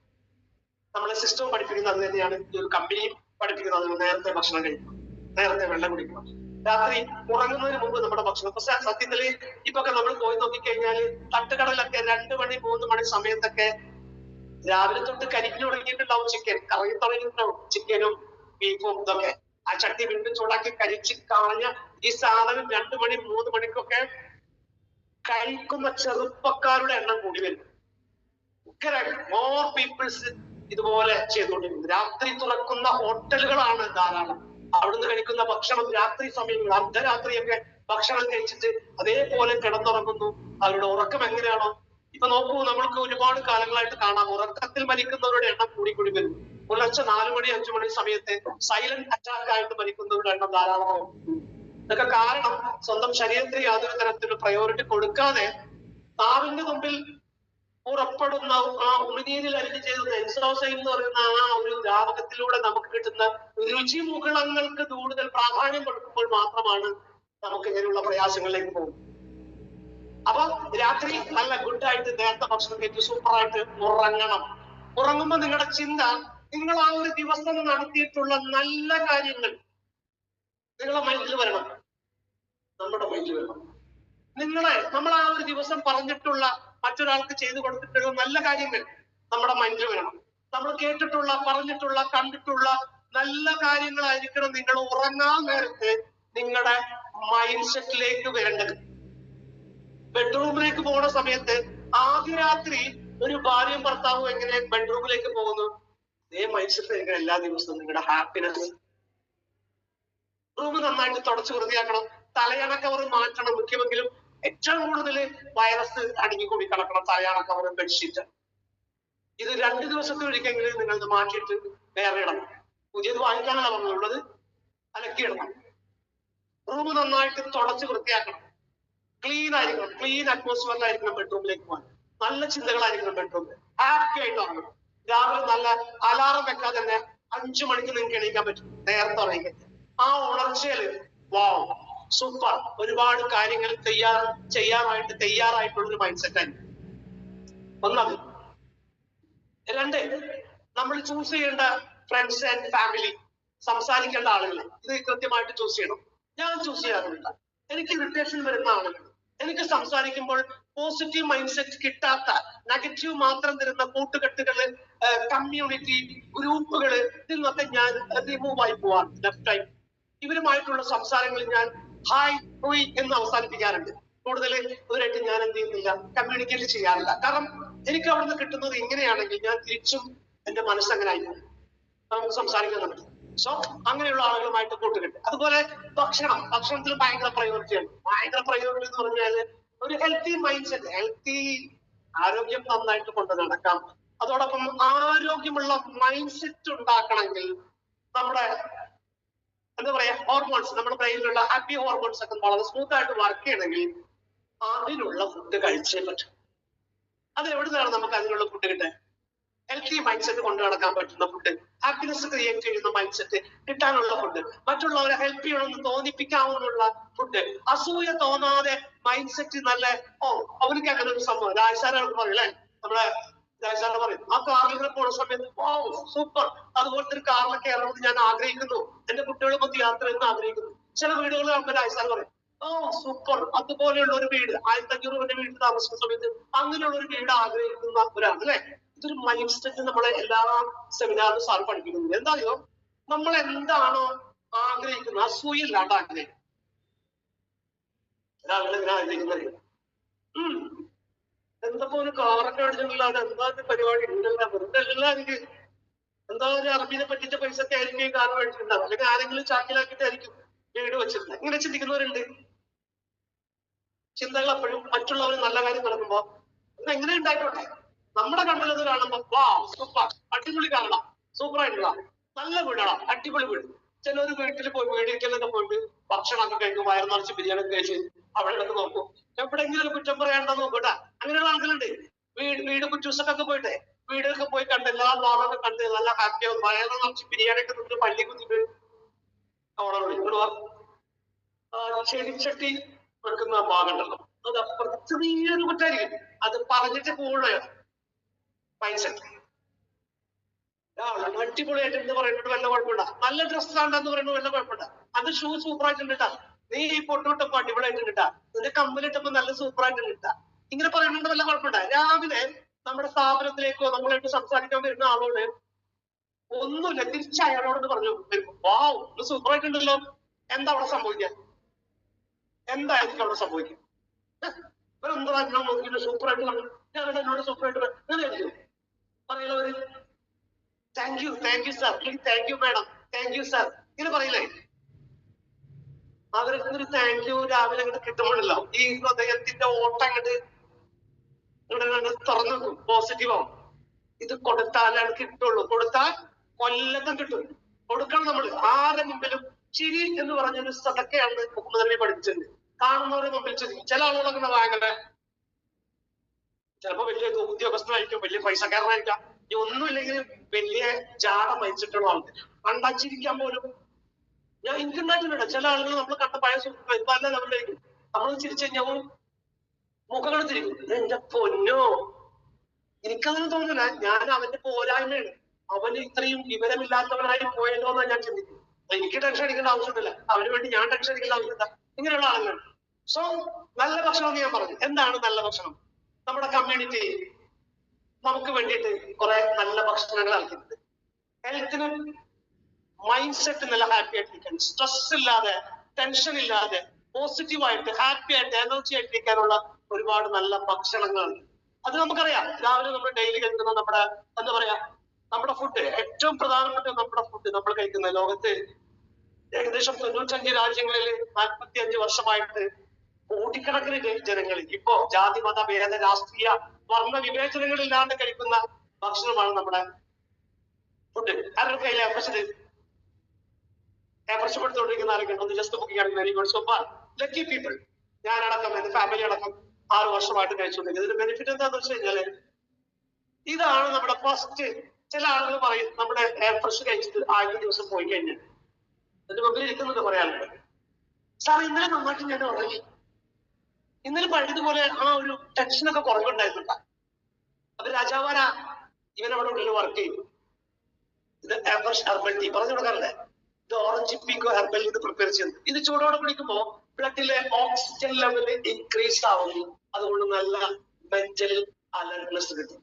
നമ്മളെ സിസ്റ്റവും പഠിപ്പിക്കുന്നത് അത് തന്നെയാണ്. ഈ ഒരു കമ്പനിയും പഠിപ്പിക്കുന്നത് നേരത്തെ ഭക്ഷണം കഴിക്കണം, നേരത്തെ വെള്ളം കുടിക്കണം, രാത്രി ഉറങ്ങുന്നതിന് മുമ്പ് നമ്മുടെ ഭക്ഷണം. പക്ഷെ സത്യത്തില് ഇപ്പൊക്കെ നമ്മൾ പോയി നോക്കിക്കഴിഞ്ഞാല് തട്ടുകടലൊക്കെ 2 മണി 3 മണി സമയത്തൊക്കെ രാവിലെ തൊട്ട് കരിഞ്ഞു തുടങ്ങിയിട്ടുണ്ടാവും. ചിക്കൻ കറങ്ങി തുടങ്ങിയിട്ടുണ്ടാവും. ചിക്കനും ബീഫും ഇതൊക്കെ ആ ചട്ടി വീണ്ടും ചൂടാക്കി കരിച്ച് കളഞ്ഞ ഈ സാധനം 2 മണി 3 മണിക്കൊക്കെ കഴിക്കുന്ന ചെറുപ്പക്കാരുടെ എണ്ണം കൂടി വരും. മോർ പീപ്പിൾസ് ഇതുപോലെ ചെയ്തുകൊണ്ടിരിക്കുന്നത്. രാത്രി തുറക്കുന്ന ഹോട്ടലുകളാണ് ധാരാളം. അവിടുന്ന് കഴിക്കുന്ന ഭക്ഷണം രാത്രി സമയങ്ങളിൽ അർദ്ധരാത്രിയൊക്കെ ഭക്ഷണം കഴിച്ചിട്ട് അതേപോലെ കിടന്നുറങ്ങുന്നു. അവരുടെ ഉറക്കം എങ്ങനെയാണോ? ഇപ്പൊ നോക്കൂ, നമ്മൾക്ക് ഒരുപാട് കാലങ്ങളായിട്ട് കാണാം ഉറക്കത്തിൽ മരിക്കുന്നവരുടെ എണ്ണം കൂടി വരും. പുലർച്ചെ 4 മണി 5 മണി സമയത്ത് സൈലന്റ് അറ്റാക്ക് ആയിട്ട് മരിക്കുന്നവരുടെ എണ്ണം ധാരാളമാവും. ഇതൊക്കെ കാരണം സ്വന്തം ശരീരത്തിന് യാതൊരു തരത്തിലുള്ള പ്രയോറിറ്റി കൊടുക്കാതെ നാവിന്റെ മുമ്പിൽ പുറപ്പെടുന്ന ആ ഉമിനീരിൽ അരിഞ്ഞു ചെയ്ത എൻസോസൈൻ എന്ന് പറയുന്ന ആ ഒരു ദ്രാവകത്തിലൂടെ നമുക്ക് കിട്ടുന്ന രുചി മുകളങ്ങൾക്ക് കൂടുതൽ പ്രാധാന്യം കൊടുക്കുമ്പോൾ മാത്രമാണ് നമുക്ക് ഇങ്ങനെയുള്ള പ്രയാസങ്ങളിലേക്ക് പോകുന്നത്. അപ്പൊ രാത്രി നല്ല ഗുഡായിട്ട് നേരത്തെ ഭക്ഷണം കഴിച്ച് സൂപ്പറായിട്ട് ഉറങ്ങണം. ഉറങ്ങുമ്പോൾ നിങ്ങളുടെ ചിന്ത നിങ്ങൾ ആ ഒരു ദിവസം നടത്തിയിട്ടുള്ള നല്ല കാര്യങ്ങൾ നിങ്ങളെ മൈൻഡിൽ വരണം, നമ്മുടെ മൈൻഡിൽ വരണം. നമ്മൾ ആ ഒരു ദിവസം പറഞ്ഞിട്ടുള്ള മറ്റൊരാൾക്ക് ചെയ്തു കൊടുത്തിട്ടുള്ള നല്ല കാര്യങ്ങൾ നമ്മുടെ മൈൻഡിൽ വരണം. നമ്മൾ കേട്ടിട്ടുള്ള പറഞ്ഞിട്ടുള്ള കണ്ടിട്ടുള്ള നല്ല കാര്യങ്ങളായിരിക്കണം നിങ്ങൾ ഉറങ്ങാൻ നേരത്തെ നിങ്ങളുടെ മൈൻഡ് സെറ്റിലേക്ക് വരേണ്ടത്. ബെഡ്റൂമിലേക്ക് പോകുന്ന സമയത്ത് ആദ്യ രാത്രി ഒരു ഭാര്യയും ഭർത്താവും എങ്ങനെ ബെഡ്റൂമിലേക്ക് പോകുന്നു, അതേ മൈൻഡ് സെറ്റിലേക്ക് എല്ലാ ദിവസവും നിങ്ങളുടെ ഹാപ്പിനെസ്. റൂം നന്നായിട്ട് തുടച്ച് വൃത്തിയാക്കണം, തലയണ കവർ മാറ്റണം. മുഖ്യമെങ്കിലും ഏറ്റവും കൂടുതൽ വൈറസ് അടങ്ങിക്കൂടി കിടക്കണം തലയണ കവറും ബെഡ്ഷീറ്റ്. ഇത് 2 ദിവസത്തിലൊരിക്കെങ്കിലും നിങ്ങൾ ഇത് മാറ്റിയിട്ട് വേറെ ഇടണം. പുതിയത് വാങ്ങിക്കാനല്ല പറഞ്ഞുള്ളത്, അലക്കിയിടണം. റൂം നന്നായിട്ട് തുടച്ച് വൃത്തിയാക്കണം, ക്ലീൻ ആയിരിക്കണം. ക്ലീൻ അറ്റ്മോസ്ഫിയറിലായിരിക്കണം ബെഡ്റൂമിലേക്ക് പോകാൻ. നല്ല ചിന്തകളായിരിക്കണം ബെഡ്റൂമിൽ. ഹാപ്പി ആയിട്ട് ഉറങ്ങണം. രാവിലെ നല്ല അലാറം വെക്കാതെ തന്നെ 5 മണിക്ക് നിങ്ങൾക്ക് എണീക്കാൻ പറ്റും. നേരത്തെ ഉറങ്ങി ആ ഉണർച്ചയില് വാവ് സൂപ്പർ, ഒരുപാട് കാര്യങ്ങൾ ചെയ്യാനായിട്ട് തയ്യാറായിട്ടുള്ള ഒരു മൈൻഡ് സെറ്റ് ആയിരിക്കും. ഒന്നത്. 2, നമ്മൾ ചൂസ് ചെയ്യേണ്ട ഫ്രണ്ട്സ് ആൻഡ് ഫാമിലി, സംസാരിക്കേണ്ട ആളുകൾ, ഇത് കൃത്യമായിട്ട് ചൂസ് ചെയ്യണം. ഞാൻ ചൂസ് ചെയ്യാറുണ്ട്. എനിക്ക് ഇറിറ്റേഷൻ വരുന്ന ആളുകൾ, എനിക്ക് സംസാരിക്കുമ്പോൾ പോസിറ്റീവ് മൈൻഡ് സെറ്റ് കിട്ടാത്ത, നെഗറ്റീവ് മാത്രം തരുന്ന കൂട്ടുകെട്ടുകള്, കമ്മ്യൂണിറ്റി ഗ്രൂപ്പുകള്, ഇതിൽ നിന്നൊക്കെ ഞാൻ റിമൂവ് ആയി പോവാണ്. ലെഫ്റ്റ് ടൈം ഇവരുമായിട്ടുള്ള സംസാരങ്ങളിൽ ഞാൻ ഹായ് ഹോയ് എന്ന് അവസാനിപ്പിക്കാറുണ്ട്. കൂടുതൽ ഇവരായിട്ട് ഞാൻ എന്ത് ചെയ്യുന്നില്ല, കമ്മ്യൂണിക്കേറ്റ് ചെയ്യാറില്ല. കാരണം എനിക്ക് അവിടുന്ന് കിട്ടുന്നത് ഇങ്ങനെയാണെങ്കിൽ ഞാൻ തിരിച്ചും എന്റെ മനസ്സങ്ങനെ ആയിരിക്കും, നമുക്ക് സംസാരിക്കാൻ പറ്റും. സോ അങ്ങനെയുള്ള ആളുകളുമായിട്ട് കൂട്ടുകെട്ട്. അതുപോലെ ഭക്ഷണത്തിൽ ഭയങ്കര പ്രയോറിറ്റിയാണ്. ഭയങ്കര പ്രയോറിറ്റി എന്ന് പറഞ്ഞാല് ഒരു ഹെൽത്തി മൈൻഡ് സെറ്റ്, ഹെൽത്തി ആരോഗ്യം നന്നായിട്ട് കൊണ്ട് നടക്കാം. അതോടൊപ്പം ആരോഗ്യമുള്ള മൈൻഡ് സെറ്റ് ഉണ്ടാക്കണമെങ്കിൽ നമ്മുടെ എന്താ പറയാ ഹോർമോൺസ്, നമ്മുടെ ബ്രെയിനിലുള്ള ഹാപ്പി ഹോർമോൺസ് ഒക്കെ വളരെ സ്മൂത്ത് ആയിട്ട് വർക്ക് ചെയ്യണമെങ്കിൽ അതിനുള്ള ഫുഡ് കഴിച്ചേ പറ്റും. അത് എവിടെ നിന്നാണ് നമുക്ക് അതിനുള്ള ഫുഡ് കിട്ടാൻ? ഹെൽത്തി മൈൻഡ് സെറ്റ് കൊണ്ടു നടക്കാൻ പറ്റുന്ന ഫുഡ്, ഹാപ്പിനെസ് ക്രിയേറ്റ് ചെയ്യുന്ന മൈൻഡ് സെറ്റ് കിട്ടാനുള്ള ഫുഡ്, മറ്റുള്ളവരെ ഹെൽപ്പ് ചെയ്യണമെന്ന് തോന്നിപ്പിക്കാവുന്ന ഫുഡ്, അസൂയ തോന്നാതെ മൈൻഡ് സെറ്റ് നല്ല അവർക്ക് അങ്ങനെ ഒരു സംഭവം രാജസാരൊക്കെ പറയല്ലേ, നമ്മളെ രാജസാര പറയും ആ കാറിൽ പോണ സമയത്ത് സൂപ്പർ, അതുപോലത്തെ ഒരു കാറിൽ കയറണമെന്ന് ഞാൻ ആഗ്രഹിക്കുന്നു, എന്റെ കുട്ടികളൊക്കെ യാത്ര ചെയ്യുന്ന ആഗ്രഹിക്കുന്നു. ചില വീടുകൾ കാണുമ്പോൾ രാജസാര പറയും സൂപ്പർ, അതുപോലെയുള്ള ഒരു വീട് 1500 വീട്ടിൽ താമസിക്കുന്ന സമയത്ത് അങ്ങനെയുള്ള ഒരു വീട് ആഗ്രഹിക്കുന്ന ഒരാൾ അല്ലെ. ഇതൊരു മൈൻഡ് സെറ്റ് നമ്മളെ എല്ലാ സെമിനാറിലും സാർ പഠിപ്പിക്കുന്നത്. എന്തായോ നമ്മൾ എന്താണോ ആഗ്രഹിക്കുന്നത് അസൂയില്ലാണ്ട് ആഗ്രഹിക്കും. ഒരാളുടെ ഇങ്ങനെ ആഗ്രഹിക്കുന്നത് എന്തപ്പോ ഒരു കാറൊക്കെ അടിച്ചിട്ടുള്ള എന്താ പരിപാടി ഉണ്ടല്ല, വെറുതെ എല്ലാവരും എന്താ ഒരു അറബിനെ പറ്റിച്ച പൈസ ഒക്കെ ആയിരിക്കും ഈ കാർ മേടിച്ചിട്ടുണ്ടാവും, അല്ലെങ്കിൽ ആരെങ്കിലും ചാക്കിലാക്കിയിട്ടായിരിക്കും വീട് വെച്ചിട്ടുണ്ട്. ഇങ്ങനെ ചിന്തിക്കുന്നവരുണ്ട്. ചിന്തകൾ എപ്പോഴും മറ്റുള്ളവർ നല്ല കാര്യം നടക്കുമ്പോ എങ്ങനെ ഉണ്ടായിക്കോട്ടെ നമ്മുടെ കണ്ടത് കാണുമ്പോ സൂപ്പർ, അടിപൊളി കാണണം, സൂപ്പർ ആയിട്ടുള്ള നല്ല വീടാണ്, അടിപൊളി വീട്. ചിലർ വീട്ടിൽ പോയി വീടിരിക്കലൊക്കെ പോയിട്ട് ഭക്ഷണമൊക്കെ കഴിക്കും, വയറ് നിറച്ച് ബിരിയാണി കഴിച്ച് അവിടെ ഇടക്ക് നോക്കും, എവിടെയെങ്കിലും കുറ്റം പറയാണ്ടോ നോക്കൂട്ടാ. അങ്ങനെയുള്ള ആളുകളുണ്ട്. വീട് കുറ്റൂസൊക്കെ പോയിട്ടെ വീടൊക്കെ പോയി കണ്ട് എല്ലാ ഭാഗമൊക്കെ കണ്ട് നല്ല ഹാപ്പിയാവും, വയറ് നിറച്ച് ബിരിയാണി ഒക്കെ നിന്നിട്ട് പള്ളി കുത്തിട്ട് അവിടെ വിളിക്കുക. ചെടിച്ചട്ടി വെക്കുന്ന ഭാഗമുണ്ടല്ലോ, അത് അപ്പുറത്ത് ചെറിയൊരു കുറ്റായിരിക്കും, അത് പറഞ്ഞിട്ട് കൂടുതൽ മൈൻഡ് സെറ്റ്. അടിപൊളിയായിട്ട് എന്ത് പറയുന്നത് വല്ല കുഴപ്പമില്ല, നല്ല ഡ്രസ് ആണ്ടെന്ന് പറയുന്നത് വല്ല കുഴപ്പമില്ല, അത് ഷൂ സൂപ്പർ ആയിട്ടുണ്ടാ, നീ ഈ പൊട്ടുവിട്ടപ്പോ അടിപൊളിയായിട്ടുണ്ടാ, നിന്റെ കമ്മലിട്ടപ്പോ നല്ല സൂപ്പർ ആയിട്ടുണ്ടാ, ഇങ്ങനെ പറയുന്നുണ്ട് വല്ല കുഴപ്പമില്ല. രാവിലെ നമ്മുടെ സ്ഥാപനത്തിലേക്കോ നമ്മളായിട്ട് സംസാരിക്കാൻ വരുന്ന ആളോട് ഒന്നുമില്ല, തിരിച്ച് അയാളോട് പറഞ്ഞു ഇത് സൂപ്പർ ആയിട്ടുണ്ടല്ലോ, എന്താ അവിടെ സംഭവിക്കുക? എന്തായിരിക്കും അവിടെ സംഭവിക്കുക? എന്താ നോക്കിയിട്ട് സൂപ്പർ ആയിട്ട് പറഞ്ഞു, ഞാൻ എന്നോട് സൂപ്പർ ആയിട്ട് അങ്ങനെയായിരിക്കും പറയുന്നവര്. Thank you sir, thank you madam, thank you sir ഇങ്ങനെ പറയില്ലേ? അവർക്ക് ഒരു താങ്ക് യു രാവിലെ അങ്ങോട്ട് കിട്ടുമ്പോഴല്ലോ ഈ ഹൃദയത്തിന്റെ ഓട്ടം അങ്ങോട്ട് തുറന്നു വെക്കും, പോസിറ്റീവ് ആവും. ഇത് കൊടുത്താലാണ് കിട്ടുള്ളൂ, കൊടുത്താൽ കൊല്ലത്തും കിട്ടും. കൊടുക്കണം നമ്മൾ ആരുടെ മുമ്പിലും. ചിരി എന്ന് പറഞ്ഞൊരു സദക്കയാണ് മുഹമ്മദ് നബി പഠിപ്പിച്ചിട്ടുണ്ട്. കാണുന്നവരെ മുമ്പിൽ ചിരി. ചില ആളുകളൊക്കെ ഭയങ്കര ചിലപ്പോ വലിയ ഉദ്യോഗസ്ഥനായിരിക്കും, വലിയ പൈസക്കാരനായിരിക്കാം, ഈ ഒന്നുമില്ലെങ്കിൽ വലിയ ജാട മരിച്ചിട്ടുള്ള ആൾക്ക് കണ്ടാച്ചിരിക്കാൻ പോലും എനിക്ക് ഉണ്ടായിട്ടുണ്ട്. ചില ആളുകൾ നമ്മൾ കണ്ട പഴയ സുഹൃത്തുക്കൾ ഇപ്പൊ അല്ല നമ്മളിലേക്കും നമ്മൾ ചിരിച്ചു കഴിഞ്ഞാൽ മുഖങ്ങൾ തിരിക്കും. എന്റെ പൊന്നോ, എനിക്കങ്ങനെ തോന്നില്ല. ഞാൻ അവന്റെ പോരായ്മയാണ്, അവന് ഇത്രയും വിവരമില്ലാത്തവനായി പോയല്ലോ എന്നാണ് ഞാൻ ചിന്തിക്കുന്നത്. എനിക്ക് ടെൻഷൻ അടിക്കേണ്ട ആവശ്യമില്ല, അവന് വേണ്ടി ഞാൻ ടെൻഷൻ അടിക്കേണ്ട ആവശ്യമില്ല. ഇങ്ങനെയുള്ള ആളുകൾ. സോ നല്ല ഭക്ഷണം എന്ന് ഞാൻ പറഞ്ഞു. എന്താണ് നല്ല ഭക്ഷണം? നമ്മുടെ കമ്മ്യൂണിറ്റി നമുക്ക് വേണ്ടിയിട്ട് കുറെ നല്ല ഭക്ഷണങ്ങൾ ഇറക്കിയിട്ടുണ്ട്. ഹെൽത്തിന് മൈൻഡ് സെറ്റ് നല്ല ഹാപ്പി ആയിട്ടിരിക്കാൻ, സ്ട്രെസ് ഇല്ലാതെ, ടെൻഷൻ ഇല്ലാതെ, പോസിറ്റീവായിട്ട് ഹാപ്പി ആയിട്ട് എനർജി ആയിട്ടിരിക്കാനുള്ള ഒരുപാട് നല്ല ഭക്ഷണങ്ങളുണ്ട്. അത് നമുക്കറിയാം. രാവിലെ നമ്മൾ ഡെയിലി കഴിക്കുന്ന നമ്മുടെ എന്താ പറയാ നമ്മുടെ ഫുഡ്, ഏറ്റവും പ്രധാനപ്പെട്ട നമ്മുടെ ഫുഡ് നമ്മൾ കഴിക്കുന്ന ലോകത്ത് ഏകദേശം 95 രാജ്യങ്ങളിൽ 45 വർഷമായിട്ട് കോടിക്കണക്കിന് ജനങ്ങൾ ഇപ്പോ ജാതി മത ഭേദ രാഷ്ട്രീയ വർണ്ണ വിവേചനങ്ങളില്ലാണ്ട് കഴിക്കുന്ന ഭക്ഷണമാണ് നമ്മുടെ ഫുഡ്. ആരുടെ കയ്യിൽ ഏർപ്പെടുത്തിക്കൊണ്ടിരിക്കുന്ന ആരൊക്കെ ഒന്ന് ജസ്റ്റ് ബുക്കിംഗ് ആണെങ്കിൽ very good, super, lucky people. ഞാനടക്കം എന്റെ ഫാമിലി അടക്കം 6 വർഷമായിട്ട് കഴിച്ചുകൊണ്ടിരിക്കുന്നത്. ഇതിന്റെ ബെനിഫിറ്റ് എന്താന്ന് വെച്ച് കഴിഞ്ഞാല് ഇതാണ് നമ്മുടെ ഫസ്റ്റ്. ചില ആളുകൾ പറയും നമ്മുടെ എയർ ഫ്രഷ് കഴിച്ചിട്ട് 1000 ദിവസം പോയി കഴിഞ്ഞാൽ എന്റെ മുമ്പിൽ ഇരിക്കുന്നത് കുറെ ആളുകൾ, സാർ ഇന്നലെ നന്നായിട്ട് ഞാൻ ഉറങ്ങി, ഇന്നലെ പഴയതുപോലെ ആ ഒരു ടെൻഷനൊക്കെ കുറവുണ്ടായിരുന്നുണ്ട. അപ്പൊ രാജാവാരാ ഇവനവിടെ ഉള്ളിൽ വർക്ക് ചെയ്യും. ഇത് എയർ ഫ്രഷ് ഹെർബൽ ടീ പറഞ്ഞു കൊടുക്കാറില്ലേ? ഇത് ഓറഞ്ച് പീക്കോ ഹെർബൽ ഇത് പ്രിപ്പയർ ചെയ്യുന്നത്. ഇത് ചൂടോടെ കുടിക്കുമ്പോ ബ്ലഡിലെ ഓക്സിജൻ ലെവൽ ഇൻക്രീസ് ആവുന്നു. അതുകൊണ്ട് നല്ല മെന്റൽ അലർട്ട്നെസ് കിട്ടും.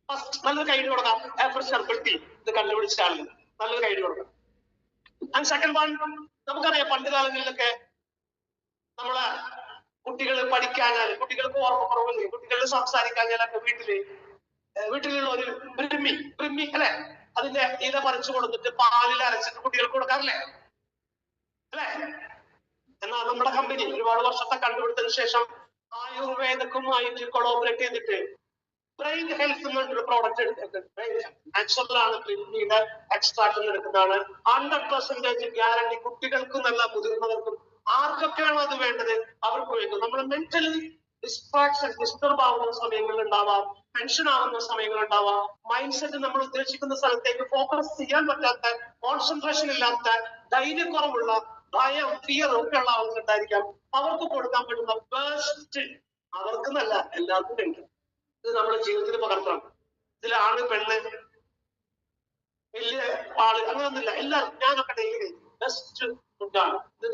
ഫസ്റ്റ് നല്ലൊരു കൈഡ് കൊടുക്കാം. എയർ ഫ്രഷ് ഹെർബൽ ടീ ഇത് കണ്ടുപിടിച്ച ആളുകൾ നല്ലൊരു കൈഡ് കൊടുക്കാം. ആൻഡ് സെക്കൻഡ് വൺ, നമുക്കറിയാം പണ്ട് കാലങ്ങളിലൊക്കെ നമ്മളെ കുട്ടികൾ പഠിക്കാഞ്ഞാൽ, കുട്ടികൾക്ക് ഓർമ്മക്കുറവില്ലേ, കുട്ടികൾ സംസാരിക്കാഞ്ഞാലൊക്കെ വീട്ടിലുള്ള ഒരു ബ്രിമ്മി അല്ലെ, അതിന്റെ ഇല പറിച്ചു കൊടുത്തിട്ട് പാലിൽ അരച്ചിട്ട് കുട്ടികൾക്ക് കൊടുക്കാറില്ലേ അല്ലെ? എന്നാൽ നമ്മുടെ കമ്പനി ഒരുപാട് വർഷത്തെ കണ്ടുപിടുത്തതിന് ശേഷം ആയുർവേദക്കുമായിട്ട് കൊളാബറേറ്റ് ചെയ്തിട്ട് ബ്രെയിൻ ഹെൽത്ത് എന്നൊരു പ്രോഡക്റ്റ് എടുത്തിട്ടുണ്ട്. നാച്ചുറലാണ്, ബ്രിമ്മിയുടെ എക്സ്ട്രാക്ട് എടുക്കുന്നതാണ്. 100% ഗ്യാരണ്ടി. കുട്ടികൾക്കും നല്ല മുതിർന്നവർക്കും ആർക്കൊക്കെയാണോ അത് വേണ്ടത് അവർക്ക് വേണ്ടത്. നമ്മൾ മെന്റലി ഡിസ്ട്രാക്ഷൻ, ഡിസ്റ്റർബ് ആവുന്ന സമയങ്ങൾ ഉണ്ടാവാം, ടെൻഷൻ ആവുന്ന സമയങ്ങൾ ഉണ്ടാവാം, മൈൻഡ് സെറ്റ് നമ്മൾ ഉദ്ദേശിക്കുന്ന സ്ഥലത്തേക്ക് ഫോക്കസ് ചെയ്യാൻ പറ്റാത്ത, കോൺസെൻട്രേഷൻ ഇല്ലാത്ത, ധൈര്യക്കുറവുള്ള, ഭയം, ഫിയർ ഒക്കെ ഉള്ള ആളുകളുണ്ടായിരിക്കാം. അവർക്ക് കൊടുക്കാൻ പറ്റുന്ന ബെസ്റ്റ്, അവർക്കെന്നല്ല എല്ലാവർക്കും കഴിക്കും. ഇത് നമ്മുടെ ജീവിതത്തിൽ പകർത്തണം. ഇതിൽ ആണ് പെണ്ണ് വലിയ ആള് അങ്ങനൊന്നുമില്ല, എല്ലാവരും. ഞാനൊക്കെ ഡെയിലി കഴിക്കും. ബെസ്റ്റ് ഫുഡാണ് ഇത്.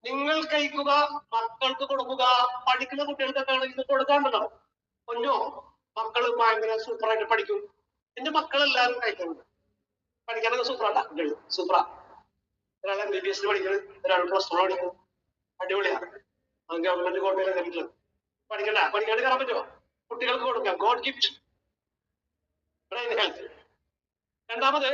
നിങ്ങൾ കഴിക്കുക, മക്കൾക്ക് കൊടുക്കുക. പഠിക്കുന്ന കുട്ടികൾക്കൊക്കെ ആണെങ്കിൽ ഇത് കൊടുക്കാണ്ടല്ലോ. പൊന്നോ, മക്കള് ഭയങ്കര സൂപ്പറായിട്ട് പഠിക്കും. എന്റെ മക്കളെല്ലാവരും കഴിക്കുന്നുണ്ട്. പഠിക്കാനൊക്കെ സൂപ്പറാട്ടാ, സൂപ്പറാ. ഒരാൾ MBBS പഠിക്കുന്നത്, ഒരാൾ +1 പഠിക്കുന്നത്. അടിപൊളിയാണ്. ഗവൺമെന്റ് കോട്ടയിലെ കണ്ടിട്ടുള്ളത്. പഠിക്കാണ്ട് കയറാൻ പറ്റുമോ? കുട്ടികൾക്ക് കൊടുക്കാം. God gift, brain health. രണ്ടാമത്,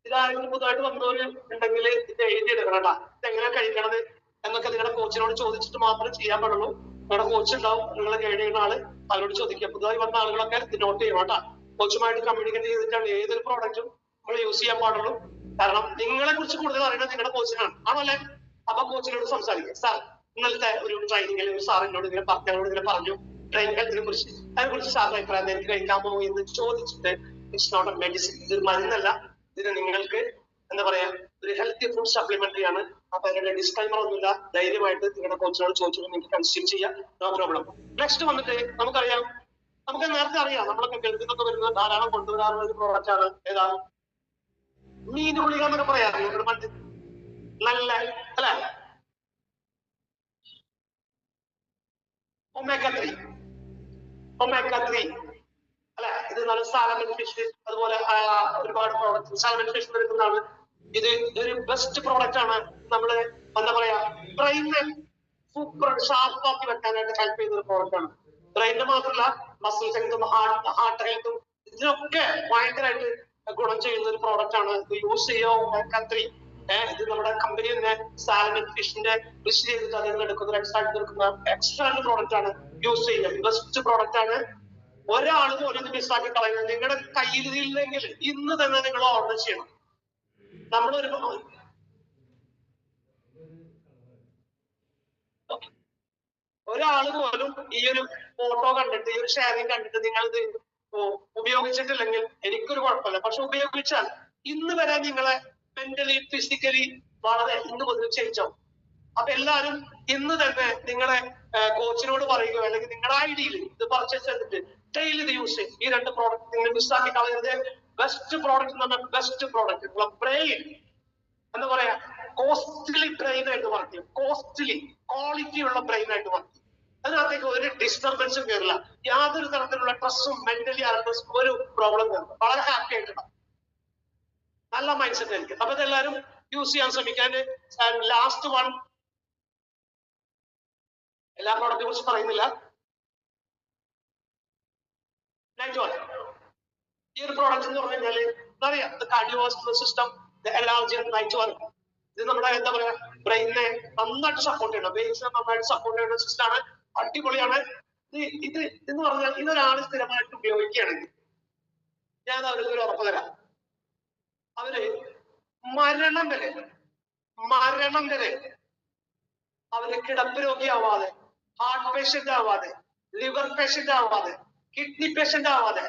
ഇതാരെങ്കിലും പുതുതായിട്ട് വന്നവര് ഉണ്ടെങ്കിൽ ഇത് എഴുതിയെടുക്കണം കേട്ടാ. ഇതെങ്ങനെ കഴിക്കണത് എന്നൊക്കെ നിങ്ങളുടെ കോച്ചിനോട് ചോദിച്ചിട്ട് മാത്രമേ ചെയ്യാൻ പാടുള്ളൂ. നിങ്ങളുടെ കോച്ച് ഉണ്ടാവും, നിങ്ങൾ ഗൈഡ് ചെയ്യുന്ന ആള്, അവരോട് ചോദിക്കുക. പുതുതായി വന്ന ആളുകളൊക്കെ ഇത് നോട്ട് ചെയ്യണം കേട്ടാ. കോച്ചുമായിട്ട് കമ്മ്യൂണിക്കേറ്റ് ചെയ്തിട്ടാണ് ഏതൊരു പ്രോഡക്റ്റും നമ്മൾ യൂസ് ചെയ്യാൻ പാടുള്ളൂ. കാരണം നിങ്ങളെ കുറിച്ച് കൂടുതൽ അറിയുന്നത് നിങ്ങളുടെ കോച്ചിനാണ്, ആണോ അല്ലെ? അപ്പൊ കോച്ചിനോട് സംസാരിക്കുക. സാർ, ഇന്നലത്തെ ഒരു ട്രെയിനിങ്ങിൽ ഒരു സാറിനോട് ഇങ്ങനെ പറഞ്ഞു ബ്രെയിൻ ഹെൽത്തിനെ കുറിച്ച്, അതിനെക്കുറിച്ച് സാറിന്റെ അഭിപ്രായം, എനിക്ക് കഴിക്കാമോ എന്ന് ചോദിച്ചിട്ട്, ഇറ്റ്സ് നോട്ട് എ മെഡിസിൻ, ഇതൊരു മരുന്നല്ല, ഇതിന് നിങ്ങൾക്ക് എന്താ പറയാ, ഒരു ഹെൽത്തി ഫുഡ് സപ്ലിമെന്ററി ആണ്. അപ്പൊ അതിന്റെ ഡിസ്ക്ലൈമർ ഒന്നുമില്ല. ധൈര്യമായിട്ട് നിങ്ങളുടെ കോച്ചിനോട് ചോദിച്ചിട്ട് നിങ്ങൾക്ക് കൺസ്യൂം ചെയ്യാം, നോ പ്രോബ്ലം. നെക്സ്റ്റ് വന്നിട്ട് നമുക്കറിയാം, നമുക്ക് നേരത്തെ അറിയാം, നമ്മളൊക്കെ ഗൾഫിന്നൊക്കെ വരുന്നത് ധാരാളം കൊണ്ടുവരാറുള്ള ഒരു പ്രോഡക്റ്റ് ആണ്. ഏതാ? മീൻ ഗുളിക എന്നൊക്കെ പറയാറുണ്ട്. മറ്റ് നല്ല അല്ലെ, ഒമേഗ 3 അല്ലെ. ഇത് നല്ല സാലമൻ ഫിഷ്, അതുപോലെ ഒരുപാട് പ്രോഡക്റ്റ് സാലമൻ ഫിഷ് എടുക്കുന്നതാണ്. ഇത് ഒരു ബെസ്റ്റ് പ്രോഡക്റ്റ് ആണ്. നമ്മള് എന്താ പറയാ, ബ്രെയിനെ സൂപ്പർ ഷാർപ്പാക്കി വെക്കാനായിട്ട് ഹെൽപ്പ് ചെയ്യുന്ന ഒരു പ്രോഡക്റ്റ് ആണ്. ബ്രെയിനിന് മാത്രമല്ല, മസിൽ ഹെൽത്തും ഹാർട്ട് ഹെൽത്തും ഇതിനൊക്കെ ഭയങ്കരമായിട്ട് ഗുണം ചെയ്യുന്ന ഒരു പ്രോഡക്റ്റ് ആണ്. ഇത് യൂസ് ചെയ്യുക. ഇത് നമ്മുടെ കമ്പനി തന്നെ സാലമൻ ഫിഷിന്റെ ഫിഷ് ചെയ്തിട്ട് അതിൽ എടുക്കുന്ന എക്സ്ട്രാക്ട് പ്രോഡക്റ്റ് ആണ് യൂസ് ചെയ്യുന്നത്. ബെസ്റ്റ് പ്രോഡക്റ്റ് ആണ്. ഒരാൾ പോലും ഇത് മിസ്സാക്കി കളയുന്നത്. നിങ്ങളുടെ കയ്യിൽ ഇല്ലെങ്കിൽ ഇന്ന് തന്നെ നിങ്ങൾ ഓർഡർ ചെയ്യണം. നമ്മളൊരു ഒരാള് പോലും ഈ ഒരു ഫോട്ടോ കണ്ടിട്ട്, ഈ ഒരു ഷെയറിങ് കണ്ടിട്ട് നിങ്ങൾ ഇത് ഉപയോഗിച്ചിട്ടില്ലെങ്കിൽ എനിക്കൊരു കുഴപ്പമില്ല. പക്ഷെ ഉപയോഗിച്ചാൽ ഇന്ന് വരെ നിങ്ങളെ മെന്റലി ഫിസിക്കലി വളരെ ഇന്ന് മുതൽ ചേഞ്ച് ആവും. അപ്പൊ എല്ലാവരും ഇന്ന് തന്നെ നിങ്ങളെ കോച്ചിനോട് പറയുക, അല്ലെങ്കിൽ നിങ്ങളുടെ ഐഡിയിൽ ഇത് പർച്ചേസ് ചെയ്തിട്ട് ഡെയിലി ഇത് യൂസ് ചെയ്യും. ഈ രണ്ട് പ്രോഡക്റ്റ് നിങ്ങൾ മിസ്സാക്കി കളയുന്നത്. ബെസ്റ്റ് പ്രോഡക്റ്റ് എന്ന് പറഞ്ഞാൽ ബെസ്റ്റ് പ്രോഡക്റ്റ്. ബ്രെയിൻ എന്താ പറയാ, കോസ്റ്റ്ലി ബ്രെയിൻ ആയിട്ട് വർക്ക് ചെയ്യും. കോസ്റ്റ്ലി ക്വാളിറ്റി ഉള്ള ബ്രെയിൻ ആയിട്ട് വർക്ക് ചെയ്യും. അതിനകത്തേക്ക് ഒരു ഡിസ്റ്റർബൻസും കയറില്ല. യാതൊരു തരത്തിലുള്ള സ്ട്രെസ്സും മെന്റലി ഒരു പ്രോബ്ലം കയറില്ല. വളരെ ഹാപ്പി ആയിട്ടുണ്ടാവും. നല്ല മൈൻഡ് സെറ്റ് ആയിരിക്കും. അപ്പൊ ഇതെല്ലാവരും യൂസ് ചെയ്യാൻ ശ്രമിക്കാൻ. ലാസ്റ്റ് വൺ, എല്ലാ പ്രോഡക്റ്റിനെ കുറിച്ച് പറയുന്നില്ല. ഈ ഒരു പ്രോഡക്റ്റ് എന്ന് പറഞ്ഞു കഴിഞ്ഞാല് അറിയാം, കാർഡിയോവാസ്കുലർ സിസ്റ്റം, ഇത് നമ്മുടെ എന്താ പറയാ, ബ്രെയിനിനെ നന്നായിട്ട് സപ്പോർട്ട് ചെയ്യണം. വെയിൻസിനെ നന്നായിട്ട് സപ്പോർട്ട് ചെയ്യുന്ന സിസ്റ്റം ആണ്. അടിപൊളിയാണ്. ഇത് എന്ന് പറഞ്ഞാൽ ഇതൊരാൾ സ്ഥിരമായിട്ട് ഉപയോഗിക്കുകയാണെങ്കിൽ ഞാൻ അവർക്ക് ഒരു ഉറപ്പ് തരാം. അവര് മരണം വരെ അവര് കിടപ്പ് രോഗിയാവാതെ, ഹാർട്ട് പേഷ്യന്റ് ആവാതെ, ലിവർ പേഷ്യന്റ് ആവാതെ, കിഡ്നി പേഷ്യന്റ് ആവാതെ,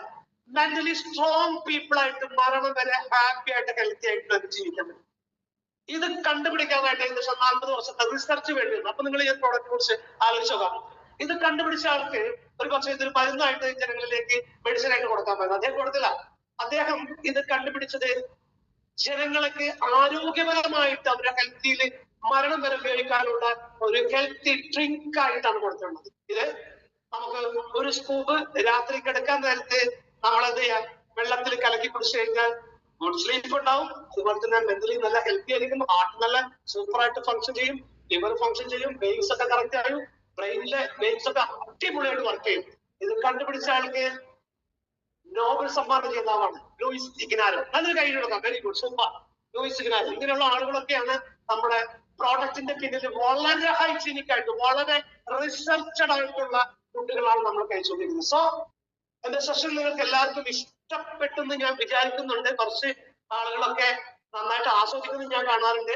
മെന്റലി സ്ട്രോങ് പീപ്പിൾ ആയിട്ട് മരണം വരെ ഹാപ്പി ആയിട്ട് ഹെൽത്തി ആയിട്ട് ജീവിക്കാൻ പറ്റും. ഇത് കണ്ടുപിടിക്കാനായിട്ട് ഏകദേശം 40 വർഷത്തെ റിസർച്ച് വേണ്ടിയിരുന്നു. അപ്പൊ നിങ്ങൾ ഈ പ്രോഡക്റ്റിനെ കുറിച്ച് ആലോചിച്ച് നോക്കാം. ഇത് കണ്ടുപിടിച്ച ആൾക്ക് ഒരു പക്ഷേ ഇതൊരു മരുന്നായിട്ട് ജനങ്ങളിലേക്ക് മെഡിസിൻ ആയിട്ട് കൊടുക്കാൻ പറ്റും. അദ്ദേഹം കൊടുത്തില്ല. അദ്ദേഹം ഇത് കണ്ടുപിടിച്ചത് ജനങ്ങൾക്ക് ആരോഗ്യപരമായിട്ട് അവരുടെ ഹെൽത്തിയിൽ മരണം വരെ ഉപയോഗിക്കാനുള്ള ഒരു ഹെൽത്തി ഡ്രിങ്ക് ആയിട്ടാണ് കൊടുത്തിട്ടുള്ളത്. ഇത് നമുക്ക് ഒരു സ്കൂപ്പ് രാത്രി കിടക്കാൻ നേരത്തെ നമ്മളെന്ത് ചെയ്യാം, വെള്ളത്തിൽ കലക്കി കുടിച്ചു കഴിഞ്ഞാൽ ഗുഡ് സ്ലീപ്പ് ഉണ്ടാവും. അതുപോലെ തന്നെ മെന്റലി നല്ല ഹെൽത്തി ആയിരിക്കും. ഹാർട്ട് നല്ല സൂപ്പർ ആയിട്ട് ഫങ്ഷൻ ചെയ്യും, ലിവർ ഫങ്ഷൻ ചെയ്യും, വെയിൻസ് ഒക്കെ കറക്റ്റ് ആയും, ബ്രെയിനിലെ വെയിൻസ് ഒക്കെ അടിപൊളിയായിട്ട് വർക്ക് ചെയ്യും. ഇത് കണ്ടുപിടിച്ച ആൾക്ക് നോബൽ സമ്മാനം ജേതാവാണ് ലൂയിസ് ഇഗ്നാരോ. നല്ലൊരു കൈ കൊടുക്കാം. Very good, super. ലൂയിസ് ഇഗ്നാരോ. ഇങ്ങനെയുള്ള ആളുകളൊക്കെയാണ് നമ്മുടെ പ്രോഡക്റ്റിന്റെ പിന്നിൽ വളരെ ഹൈജീനിക് ആയിട്ട്, വളരെ റിസർച്ചഡ് ആയിട്ടുള്ള ഫുഡുകളാണ് നമ്മൾ കഴിച്ചുകൊണ്ടിരിക്കുന്നത്. സോ എന്റെ സെഷൻ നിങ്ങൾക്ക് എല്ലാവർക്കും ഇഷ്ടപ്പെട്ടെന്ന് ഞാൻ വിചാരിക്കുന്നുണ്ട്. കുറച്ച് ആളുകളൊക്കെ നന്നായിട്ട് ആസ്വദിക്കുന്നത് ഞാൻ കാണാറുണ്ട്.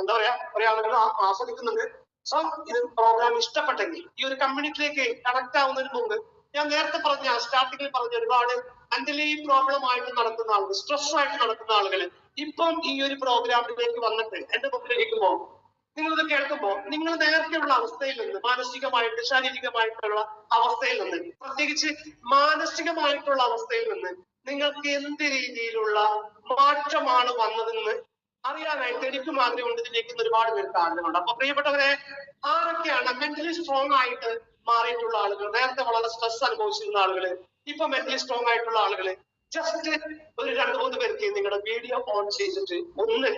എന്താ പറയാ, കുറെ ആളുകൾ ആസ്വദിക്കുന്നുണ്ട്. സോ ഇത് പ്രോഗ്രാം ഇഷ്ടപ്പെട്ടെങ്കിൽ ഈ ഒരു കമ്മ്യൂണിറ്റിയിലേക്ക് കണക്ട് ആവുന്നതിന് മുമ്പ് ഞാൻ നേരത്തെ പറഞ്ഞ സ്റ്റാർട്ടിങ്ങിൽ പറഞ്ഞ ഒരുപാട് മെന്റലി പ്രോബ്ലം ആയിട്ട് നടക്കുന്ന ആളുകൾ, സ്ട്രെസ് ആയിട്ട് നടക്കുന്ന ആളുകൾ ഇപ്പം ഈ ഒരു പ്രോഗ്രാമിലേക്ക് വന്നിട്ട് എന്റെ മുമ്പിലിരിക്കുമ്പോ നിങ്ങളിത് കേൾക്കുമ്പോ നിങ്ങൾ നേരത്തെയുള്ള അവസ്ഥയിൽ നിന്ന് മാനസികമായിട്ട് ശാരീരികമായിട്ടുള്ള അവസ്ഥയിൽ നിന്ന്, പ്രത്യേകിച്ച് മാനസികമായിട്ടുള്ള അവസ്ഥയിൽ നിന്ന് നിങ്ങൾക്ക് എന്ത് രീതിയിലുള്ള മാറ്റമാണ് വന്നതെന്ന് അറിയാനായിട്ട് എനിക്കും ആഗ്രഹമുണ്ട്. ഇതിലേക്ക് ഒരുപാട് പേർക്ക് ആഗ്രഹമുണ്ട്. അപ്പൊ പ്രിയപ്പെട്ടവരെ, ആരൊക്കെയാണ് മെന്റലി സ്ട്രോങ് ആയിട്ട് മാറിയിട്ടുള്ള ആളുകൾ, നേരത്തെ വളരെ സ്ട്രെസ് അനുഭവിച്ചിരുന്ന ആളുകൾ, ഇപ്പൊ മെന്റലി സ്ട്രോങ് ആയിട്ടുള്ള ആളുകൾ, ജസ്റ്റ് ഒരു 2-3 പേർക്ക് നിങ്ങളുടെ വീഡിയോ ഓൺ ചെയ്തിട്ട് ഒന്ന്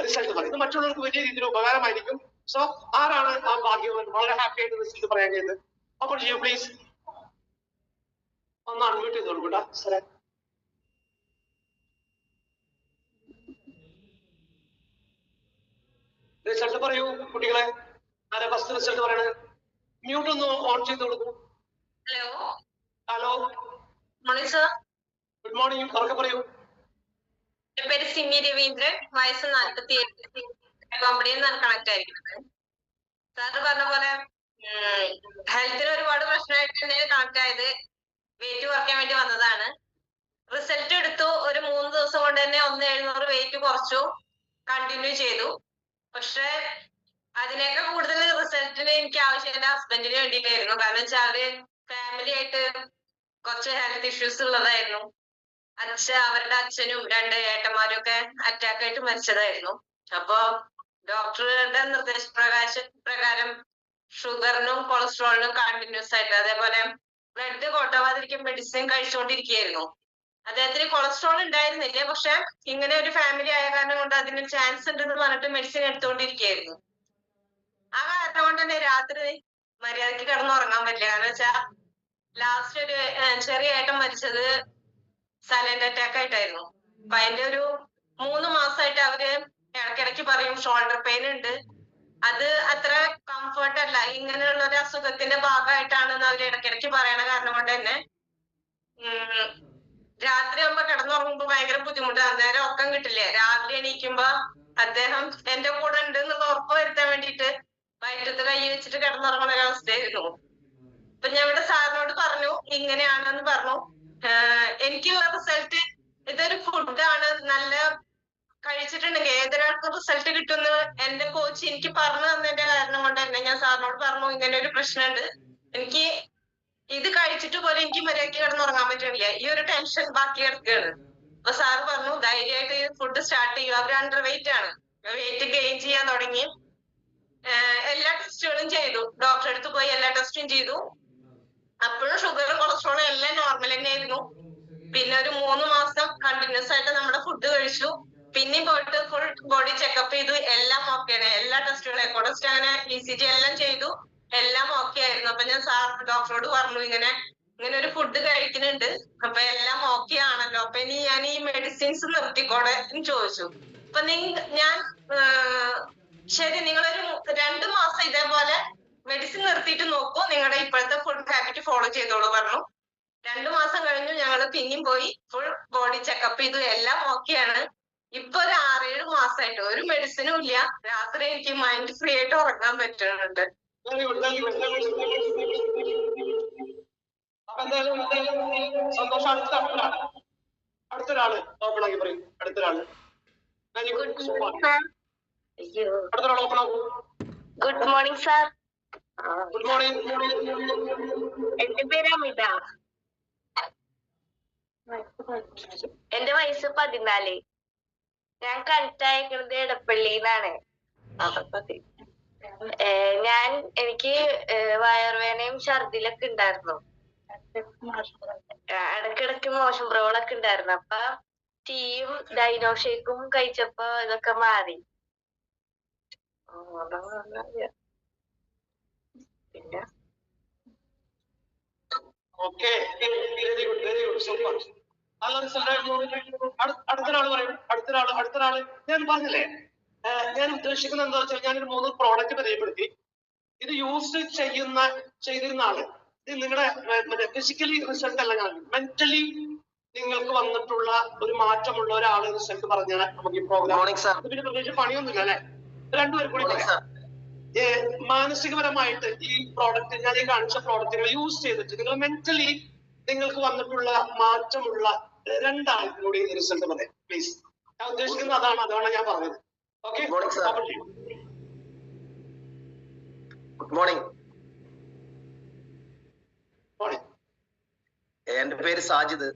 റിസൾട്ട് പറയും. ഇത് മറ്റുള്ളവർക്ക് വലിയ രീതിയിൽ ഉപകാരമായിരിക്കും. സോ ആരാണ് ആ ഭാഗ്യവാൻ, വളരെ ഹാപ്പി ആയിട്ട് റിസൾട്ട് പറയാൻ ചെയ്തത്? അപ്പോൾ ചെയ്യൂ പ്ലീസ്. ഒന്ന് അൺമ്യൂട്ട് ചെയ്ത് കൊടുക്കൂട്ടാ സാറേ. റിസൾട്ട് പറയൂ കുട്ടികളെ. ആരാ ഫസ്റ്റ് റിസൾട്ട് പറയണത്? മ്യൂട്ട് ഒന്ന് ഓൺ ചെയ്ത് കൊടുക്കൂ. Hello hello, morning sir. Good morning. ഉറക്കെ പറയൂ. എന്റെ പേര് സിമി രവീന്ദ്രൻ, വയസ്സ് 47, കമ്പനിയിൽ നിന്നാണ് കണക്ട് ആയിരിക്കുന്നത്. സാറ് പറഞ്ഞ പോലെ ഹെൽത്തിന് ഒരുപാട് പ്രശ്നമായിട്ട് തന്നെയാണ് കണക്ട് ആയത്. വെയിറ്റ് കുറയ്ക്കാൻ വേണ്ടി വന്നതാണ്. റിസൾട്ട് എടുത്തു. ഒരു 3 ദിവസം കൊണ്ട് തന്നെ 1700 വെയിറ്റ് കുറച്ചു, കണ്ടിന്യൂ ചെയ്തു. പക്ഷെ അതിനേക്കാൾ കൂടുതൽ റിസൾട്ടിന് എനിക്ക് ആവശ്യം എന്റെ ഹസ്ബൻഡിന് വേണ്ടിയിട്ടായിരുന്നു. കാരണം വെച്ചാൽ അവര് ഫാമിലി ആയിട്ട് കുറച്ച് ഹെൽത്ത് ഇഷ്യൂസ് ഉള്ളതായിരുന്നു. അവരുടെ അച്ഛനും 2 ഏട്ടന്മാരും ഒക്കെ അറ്റാക്ക് ആയിട്ട് മരിച്ചതായിരുന്നു. അപ്പൊ ഡോക്ടറുടെ നിർദ്ദേശപ്രകാരം ഷുഗറിനും കൊളസ്ട്രോളിനും കണ്ടിന്യൂസ് ആയിട്ട്, അതേപോലെ ബ്ലഡ് കൊട്ടാവാതിരിക്കാൻ മെഡിസിൻ കഴിച്ചുകൊണ്ടിരിക്കുകയായിരുന്നു. അദ്ദേഹത്തിന് കൊളസ്ട്രോൾ ഉണ്ടായിരുന്നില്ല, പക്ഷെ ഇങ്ങനെ ഒരു ഫാമിലി ആയ കാരണം കൊണ്ട് അതിന് ചാൻസ് ഉണ്ടെന്ന് പറഞ്ഞിട്ട് മെഡിസിൻ എടുത്തുകൊണ്ടിരിക്കുകയായിരുന്നു. ആ കാരണം കൊണ്ട് തന്നെ രാത്രി മര്യാദക്ക് കിടന്നുറങ്ങാൻ പറ്റില്ല. കാരണം വെച്ചാൽ ലാസ്റ്റ് ഒരു ചെറിയ ഏട്ടൻ മരിച്ചത് സൈലന്റ് അറ്റാക്ക് ആയിട്ടായിരുന്നു. അപ്പൊ അതിന്റെ ഒരു 3 മാസമായിട്ട് അവര് ഇടയ്ക്കിടയ്ക്ക് പറയും ഷോൾഡർ പെയിൻ ഉണ്ട്, അത് അത്ര കംഫർട്ട് അല്ല, ഇങ്ങനെയുള്ള ഒരു അസുഖത്തിന്റെ ഭാഗമായിട്ടാണെന്ന് അവര് ഇടയ്ക്കിടയ്ക്ക് പറയണ കാരണം കൊണ്ട് തന്നെ രാത്രി ആകുമ്പോ കിടന്നുറങ്ങുമ്പോ ഭയങ്കര ബുദ്ധിമുട്ടാണ്. നേരം ഉറക്കം കിട്ടില്ലേ. രാവിലെ എണീക്കുമ്പോ അദ്ദേഹം എന്റെ കൂടെ ഉണ്ട് എന്നുള്ള ഉറപ്പ് വരുത്താൻ വേണ്ടിയിട്ട് വയറ്റത്ത് കൈ വെച്ചിട്ട് കിടന്നുറങ്ങുന്ന ഒരു അവസ്ഥയായിരുന്നു. അപ്പൊ ഞാൻ ഇവിടെ സാറിനോട് പറഞ്ഞു ഇങ്ങനെയാണെന്ന് പറഞ്ഞു. എനിക്കുള്ള റിസൾട്ട് ഇതൊരു ഫുഡാണ്, നല്ല കഴിച്ചിട്ടുണ്ടെങ്കിൽ ഏതൊരാൾക്കും റിസൾട്ട് കിട്ടുമെന്ന് എന്റെ കോച്ച് എനിക്ക് പറഞ്ഞു തന്നതിന്റെ കാരണം കൊണ്ട് തന്നെ ഞാൻ സാറിനോട് പറഞ്ഞു ഇങ്ങനെ ഒരു പ്രശ്നമുണ്ട്, എനിക്ക് ഇത് കഴിച്ചിട്ട് പോലെ എനിക്ക് മര്യാദയ്ക്ക് കിടന്നുറങ്ങാൻ പറ്റില്ല, ഈ ഒരു ടെൻഷൻ ബാക്കി കിടക്കുകയാണ്. അപ്പൊ സാറ് പറഞ്ഞു ധൈര്യമായിട്ട് ഫുഡ് സ്റ്റാർട്ട് ചെയ്യും. അവർ അണ്ടർ വെയിറ്റ് ആണ്, വെയിറ്റ് ഗെയിൻ ചെയ്യാൻ തുടങ്ങി. എല്ലാ ടെസ്റ്റുകളും ചെയ്തു, ഡോക്ടറെ അടുത്ത് പോയി എല്ലാ ടെസ്റ്റും ചെയ്തു. അപ്പോഴും ഷുഗറും കൊളസ്ട്രോളും എല്ലാം നോർമൽ തന്നെയായിരുന്നു. പിന്നെ ഒരു 3 മാസം കണ്ടിന്യൂസ് ആയിട്ട് നമ്മുടെ ഫുഡ് കഴിച്ചു. പിന്നെയും പോയിട്ട് ഫുൾ ബോഡി ചെക്കപ്പ് ചെയ്തു, എല്ലാം ഓക്കെയാണ്. എല്ലാ ടെസ്റ്റുകളും എക്കോ ടെസ്റ്റ് അങ്ങനെ ECG എല്ലാം ചെയ്തു, എല്ലാം ഓക്കെ ആയിരുന്നു. അപ്പൊ ഞാൻ ഡോക്ടറോട് പറഞ്ഞു ഇങ്ങനെ ഒരു ഫുഡ് കഴിക്കുന്നുണ്ട്, അപ്പൊ എല്ലാം ഓക്കെ ആണല്ലോ, അപ്പൊ ഇനി ഞാൻ ഈ മെഡിസിൻസ് നിർത്തിക്കോടെ എന്ന് ചോദിച്ചു. അപ്പൊ ഞാൻ ശരി, നിങ്ങളൊരു 2 മാസം ഇതേപോലെ മെഡിസിൻ നിർത്തിയിട്ട് നോക്കൂ, നിങ്ങളുടെ ഇപ്പോഴത്തെ ഫുഡ് ഹാബിറ്റ് ഫോളോ ചെയ്തോളൂ പറഞ്ഞു. 2 മാസം കഴിഞ്ഞു, ഞങ്ങള് പിന്നെയും പോയി ഫുൾ ബോഡി ചെക്കപ്പ് ചെയ്തു, എല്ലാം ഓക്കെയാണ്. ഇപ്പൊ ഒരു 6-7 മാസമായിട്ട് ഒരു മെഡിസിനും ഇല്ല. രാത്രി എനിക്ക് മൈൻഡ് ഫ്രീ ആയിട്ട് ഉറങ്ങാൻ പറ്റുന്നുണ്ട്. സന്തോഷം. അടുത്തൊരാള് ഓപ്പണാക്കി പറയും. അടുത്തൊരാള് ഓപ്പൺ ആക്കൂ. Good morning sir. Good morning. എന്റെ പേര് അമിത, എന്റെ വയസ്സ് 14. ഞാൻ കണക്ട് അയക്കുന്നത് എടപ്പള്ളിന്നാണ്. എനിക്ക് വയറുവേദനയും ഛർദിലൊക്കെ ഉണ്ടായിരുന്നു, ഇടക്കിടക്ക് മോശം പ്രവണൊക്കെ ഉണ്ടായിരുന്നു. അപ്പൊ ടീയും ഡൈനോ ഷേക്കും കഴിച്ചപ്പോ ഇതൊക്കെ മാറി. പിന്നെ അടുത്തൊരാള് പറയും. അടുത്തൊരാള് ഞാൻ പറഞ്ഞില്ലേ, ഞാൻ ഉദ്ദേശിക്കുന്നത് എന്താ വെച്ചാൽ ഞാനൊരു 3 പ്രോഡക്റ്റ് പരിചയപ്പെടുത്തി. ഇത് യൂസ് ചെയ്തിരുന്ന ആള്, ഇത് നിങ്ങളുടെ ഫിസിക്കലി റിസൾട്ട് അല്ല, മെന്റലി നിങ്ങൾക്ക് വന്നിട്ടുള്ള ഒരു മാറ്റമുള്ള ഒരാള് റിസൾട്ട് പറഞ്ഞാൽ നമുക്ക് ഈ പ്രോഗ്രാം. പിന്നെ പ്രത്യേകിച്ച് പണിയൊന്നുമില്ല അല്ലെ? 2 പേർ കൂടി മാനസികപരമായിട്ട് ഈ പ്രോഡക്റ്റ്, ഞാൻ ഈ കാണിച്ച പ്രോഡക്റ്റുകൾ യൂസ് ചെയ്തിട്ട് നിങ്ങൾ മെന്റലി നിങ്ങൾക്ക് വന്നിട്ടുള്ള മാറ്റമുള്ള 2 ആൾക്കും കൂടി റിസൾട്ട് പറയാം പ്ലീസ്. ഞാൻ ഉദ്ദേശിക്കുന്നത് അതാണ് ഞാൻ പറഞ്ഞത്. Okay, good morning. എന്റെ പേര് സാജിദ്,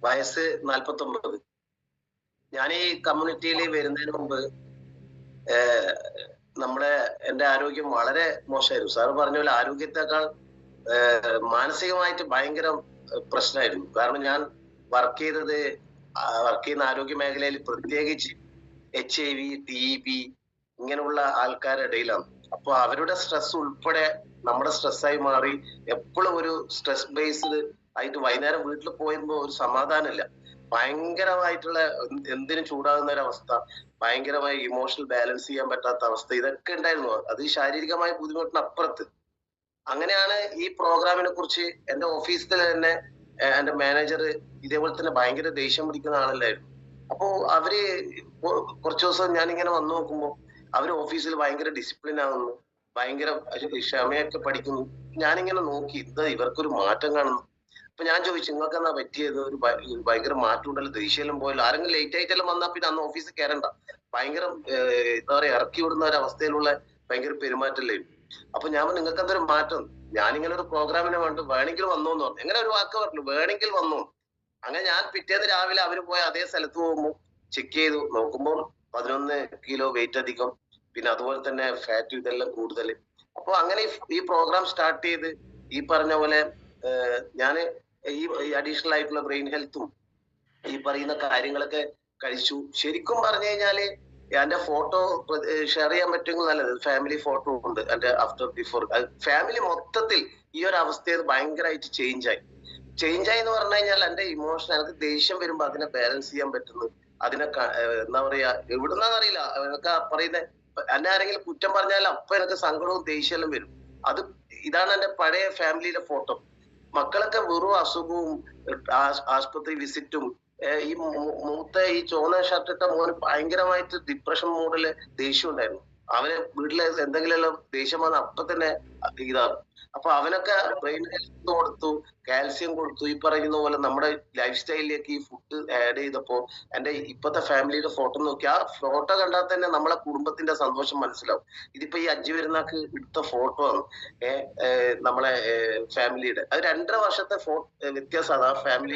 വയസ്സ് 49. ഞാൻ ഈ കമ്മ്യൂണിറ്റിയിൽ വരുന്നതിന് മുമ്പ് എന്റെ ആരോഗ്യം വളരെ മോശമായിരുന്നു. സാറ് പറഞ്ഞ പോലെ ആരോഗ്യത്തെക്കാൾ മാനസികമായിട്ട് ഭയങ്കര പ്രശ്നമായിരുന്നു. കാരണം ഞാൻ വർക്ക് ചെയ്യുന്ന ആരോഗ്യ മേഖലയിൽ പ്രത്യേകിച്ച് HIV, TB ഇങ്ങനെയുള്ള ആൾക്കാരുടെ ഇടയിലാണ്. അപ്പൊ അവരുടെ സ്ട്രെസ് ഉൾപ്പെടെ നമ്മുടെ സ്ട്രെസ്സായി മാറി എപ്പോഴും ഒരു സ്ട്രെസ് ബേസ്ഡ് ആയിട്ട് വൈകുന്നേരം വീട്ടിൽ പോയുമ്പോ ഒരു സമാധാനമില്ല. ഭയങ്കരമായിട്ടുള്ള എന്തിനും ചൂടാകുന്ന ഒരവസ്ഥ, ഭയങ്കരമായി ഇമോഷണൽ ബാലൻസ് ചെയ്യാൻ പറ്റാത്ത അവസ്ഥ, ഇതൊക്കെ ഉണ്ടായിരുന്നു. അത് ശാരീരികമായ ബുദ്ധിമുട്ടിനപ്പുറത്ത്. അങ്ങനെയാണ് ഈ പ്രോഗ്രാമിനെ കുറിച്ച് എന്റെ ഓഫീസിൽ തന്നെ എന്റെ മാനേജർ ഇതേപോലെ തന്നെ ഭയങ്കര ദേഷ്യം പിടിക്കുന്ന ആളല്ലായിരുന്നു. അപ്പോ അവര് കുറച്ചു ദിവസം ഞാനിങ്ങനെ വന്നു നോക്കുമ്പോൾ അവര് ഓഫീസിൽ ഭയങ്കര ഡിസിപ്ലിൻ ആകുന്നു, ഭയങ്കര ക്ഷമയൊക്കെ പഠിക്കുന്നു. ഞാനിങ്ങനെ നോക്കി ഇവർക്കൊരു മാറ്റം കാണുന്നു. അപ്പൊ ഞാൻ ചോദിച്ചു, നിങ്ങൾക്ക് എന്നാ പറ്റിയത്? ഒരു ഭയങ്കര മാറ്റം ഉണ്ടല്ലോ, ദേഷ്യമെല്ലാം പോയല്ലോ, ആരെങ്കിലും ലേറ്റ് ആയിട്ടെല്ലാം വന്നാൽ പിന്നെ അന്ന് ഓഫീസിൽ കയറണ്ട, ഭയങ്കര എന്താ പറയാ ഇറക്കി വിടുന്ന ഒരു അവസ്ഥയിലുള്ള ഭയങ്കര പെരുമാറ്റല്ലേ. അപ്പൊ ഞാൻ നിങ്ങൾക്ക് എന്തൊരു മാറ്റം, ഞാനിങ്ങനെ ഒരു പ്രോഗ്രാമിനെ വേണമെങ്കിൽ വന്നോന്ന് പറഞ്ഞു. എങ്ങനെ ഒരു വാക്ക് പറഞ്ഞു, വേണമെങ്കിൽ വന്നോ. അങ്ങനെ ഞാൻ പിറ്റേന്ന് രാവിലെ അവര് പോയ അതേ സ്ഥലത്ത് പോകുമ്പോൾ ചെക്ക് ചെയ്തു നോക്കുമ്പോൾ 11 കിലോ വെയിറ്റ് അധികം, പിന്നെ അതുപോലെ തന്നെ ഫാറ്റ് ഇതെല്ലാം കൂടുതൽ. അപ്പൊ അങ്ങനെ ഈ പ്രോഗ്രാം സ്റ്റാർട്ട് ചെയ്ത് ഈ പറഞ്ഞ പോലെ ഞാന് ഈ അഡീഷണൽ ആയിട്ടുള്ള ബ്രെയിൻ ഹെൽത്തും ഈ പറയുന്ന കാര്യങ്ങളൊക്കെ കഴിച്ചു. ശരിക്കും പറഞ്ഞു കഴിഞ്ഞാല് എന്റെ ഫോട്ടോ ഷെയർ ചെയ്യാൻ പറ്റുമെങ്കിൽ നല്ലത്. ഫാമിലി ഫോട്ടോ ഉണ്ട് എന്റെ ആഫ്റ്റർ ബിഫോർ. ഫാമിലി മൊത്തത്തിൽ ഈ ഒരു അവസ്ഥയിൽ ഭയങ്കരമായിട്ട് ചേഞ്ചായി എന്ന് പറഞ്ഞു കഴിഞ്ഞാൽ എന്റെ ഇമോഷൻ, എനിക്ക് ദേഷ്യം വരുമ്പോ അതിനെ ബാലൻസ് ചെയ്യാൻ പറ്റുന്നു. അതിനെ എന്താ പറയാ എവിടുന്നാന്നറിയില്ല, എനിക്ക് പറയുന്ന എന്നെ ആരെങ്കിലും കുറ്റം പറഞ്ഞാൽ അപ്പൊ എനിക്ക് സങ്കടവും ദേഷ്യമെല്ലാം വരും. ഇതാണ് എന്റെ പഴയ ഫാമിലിയിലെ ഫോട്ടോ. മക്കളൊക്കെ വെറും അസുഖവും ആശുപത്രി വിസിറ്റും. ഈ ഈ ചുവന്ന ഷർട്ടിട്ട മോന് ഭയങ്കരമായിട്ട് ഡിപ്രഷൻ മൂഡില് ദേഷ്യം ഉണ്ടായിരുന്നു. അവന് വീട്ടിലെ എന്തെങ്കിലും ദേഷ്യം വന്ന അപ്പൊ തന്നെ ഇതാണ്. അപ്പൊ അവനൊക്കെ ബ്രെയിൻ ഹെൽത്ത് കൊടുത്തു, കാൽസ്യം കൊടുത്തു. ഈ പറയുന്ന പോലെ നമ്മുടെ ലൈഫ് സ്റ്റൈലിലേക്ക് ഈ ഫുഡ് ആഡ് ചെയ്തപ്പോ എന്റെ ഇപ്പത്തെ ഫാമിലിയുടെ ഫോട്ടോ നോക്കി, ആ ഫോട്ടോ കണ്ടാൽ തന്നെ നമ്മളെ കുടുംബത്തിന്റെ സന്തോഷം മനസ്സിലാവും. ഇതിപ്പോ ഈ അജ്ജി വരുന്നാക്ക് എടുത്ത ഫോട്ടോ ആണ് നമ്മളെ ഫാമിലിയുടെ. അത് 2.5 വർഷത്തെ വ്യത്യാസമാണ് ആ ഫാമിലി.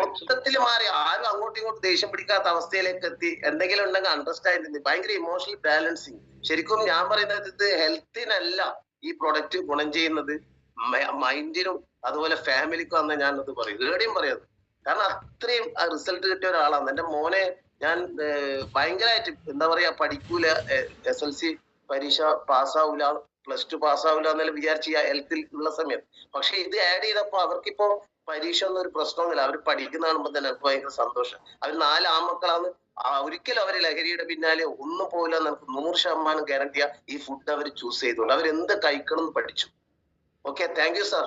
മൊത്തത്തിൽ മാറി, ആരും അങ്ങോട്ടും ഇങ്ങോട്ടും ദേഷ്യം പിടിക്കാത്ത അവസ്ഥയിലേക്ക് എത്തി. എന്തെങ്കിലും ഉണ്ടെങ്കിൽ അണ്ടർസ്റ്റാൻഡിങ്, ഭയങ്കര ഇമോഷണൽ ബാലൻസിങ്. ശരിക്കും ഞാൻ പറയുന്നത് ഇത് ഹെൽത്തിനല്ല ഈ പ്രൊഡക്റ്റ് ഗുണം ചെയ്യുന്നത്, മൈൻഡിനും അതുപോലെ ഫാമിലിക്കും അന്ന് ഞാനത് പറയും, എവിടെയും പറയാം. കാരണം അത്രയും റിസൾട്ട് കിട്ടിയ ഒരാളാണ്. എന്റെ മോനെ ഞാൻ ഭയങ്കരമായിട്ട് എന്താ പറയാ പഠിക്കൂല, SLC പരീക്ഷ പാസ്സാവൂല, +2 പാസ്സാവൂല എന്നെല്ലാം വിചാരിച്ച് ഹെൽത്തിൽ ഉള്ള സമയം. പക്ഷെ ഇത് ആഡ് ചെയ്തപ്പോ അവർക്കിപ്പോ പരീക്ഷ ഒന്നും ഒരു പ്രശ്നമൊന്നുമില്ല. അവർ പഠിക്കുന്ന കാണുമ്പോൾ തന്നെ എനിക്ക് ഭയങ്കര സന്തോഷം. അവർ 4 ആൺമക്കളാണ്. ഒരിക്കലും അവര് ലഹരിയുടെ പിന്നാലെ ഒന്നും പോയില്ല. നമുക്ക് 100% ഗ്യാരണ്ടിയാ. ഈ ഫുഡ് അവർ ചൂസ് ചെയ്തോണ്ട് അവരെന്ത് കഴിക്കണം എന്ന് പഠിച്ചു. Okay, thank you sir.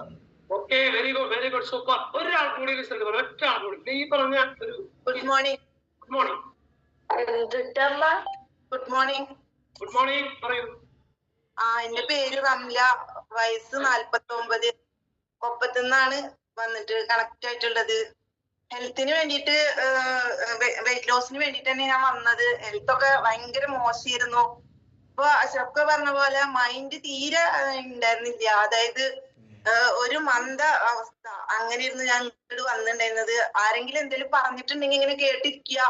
Okay, very good, super. ഒരാൾ കൂടി റിസൾട്ട് പറയാം, ഒറ്റ കൂടി. നീ പറഞ്ഞ good morning. Good morning. Good morning. Good morning, പറയൂ. എന്റെ പേര് റംല, വയസ്സ് 49. ഒപ്പത്തുനിന്നാണ് വന്നിട്ട് കണക്ട് ആയിട്ടുള്ളത്. ഹെൽത്തിന് വേണ്ടിയിട്ട്, വെയിറ്റ് ലോസിന് വേണ്ടിട്ട് തന്നെ ഞാൻ വന്നത്. ഹെൽത്ത് ഒക്കെ ഭയങ്കര മോശമായിരുന്നു. ഇപ്പൊ അശോക് പറഞ്ഞ പോലെ മൈൻഡ് തീരെ ഉണ്ടായിരുന്നില്ല. അതായത് ഒരു മന്ദ അവസ്ഥ, അങ്ങനെ ഇരുന്ന് ഞാൻ ഇങ്ങോട്ട് വന്നിട്ടുണ്ടായിരുന്നത്. ആരെങ്കിലും എന്തെങ്കിലും പറഞ്ഞിട്ടുണ്ടെങ്കിൽ ഇങ്ങനെ കേട്ടിരിക്കുക,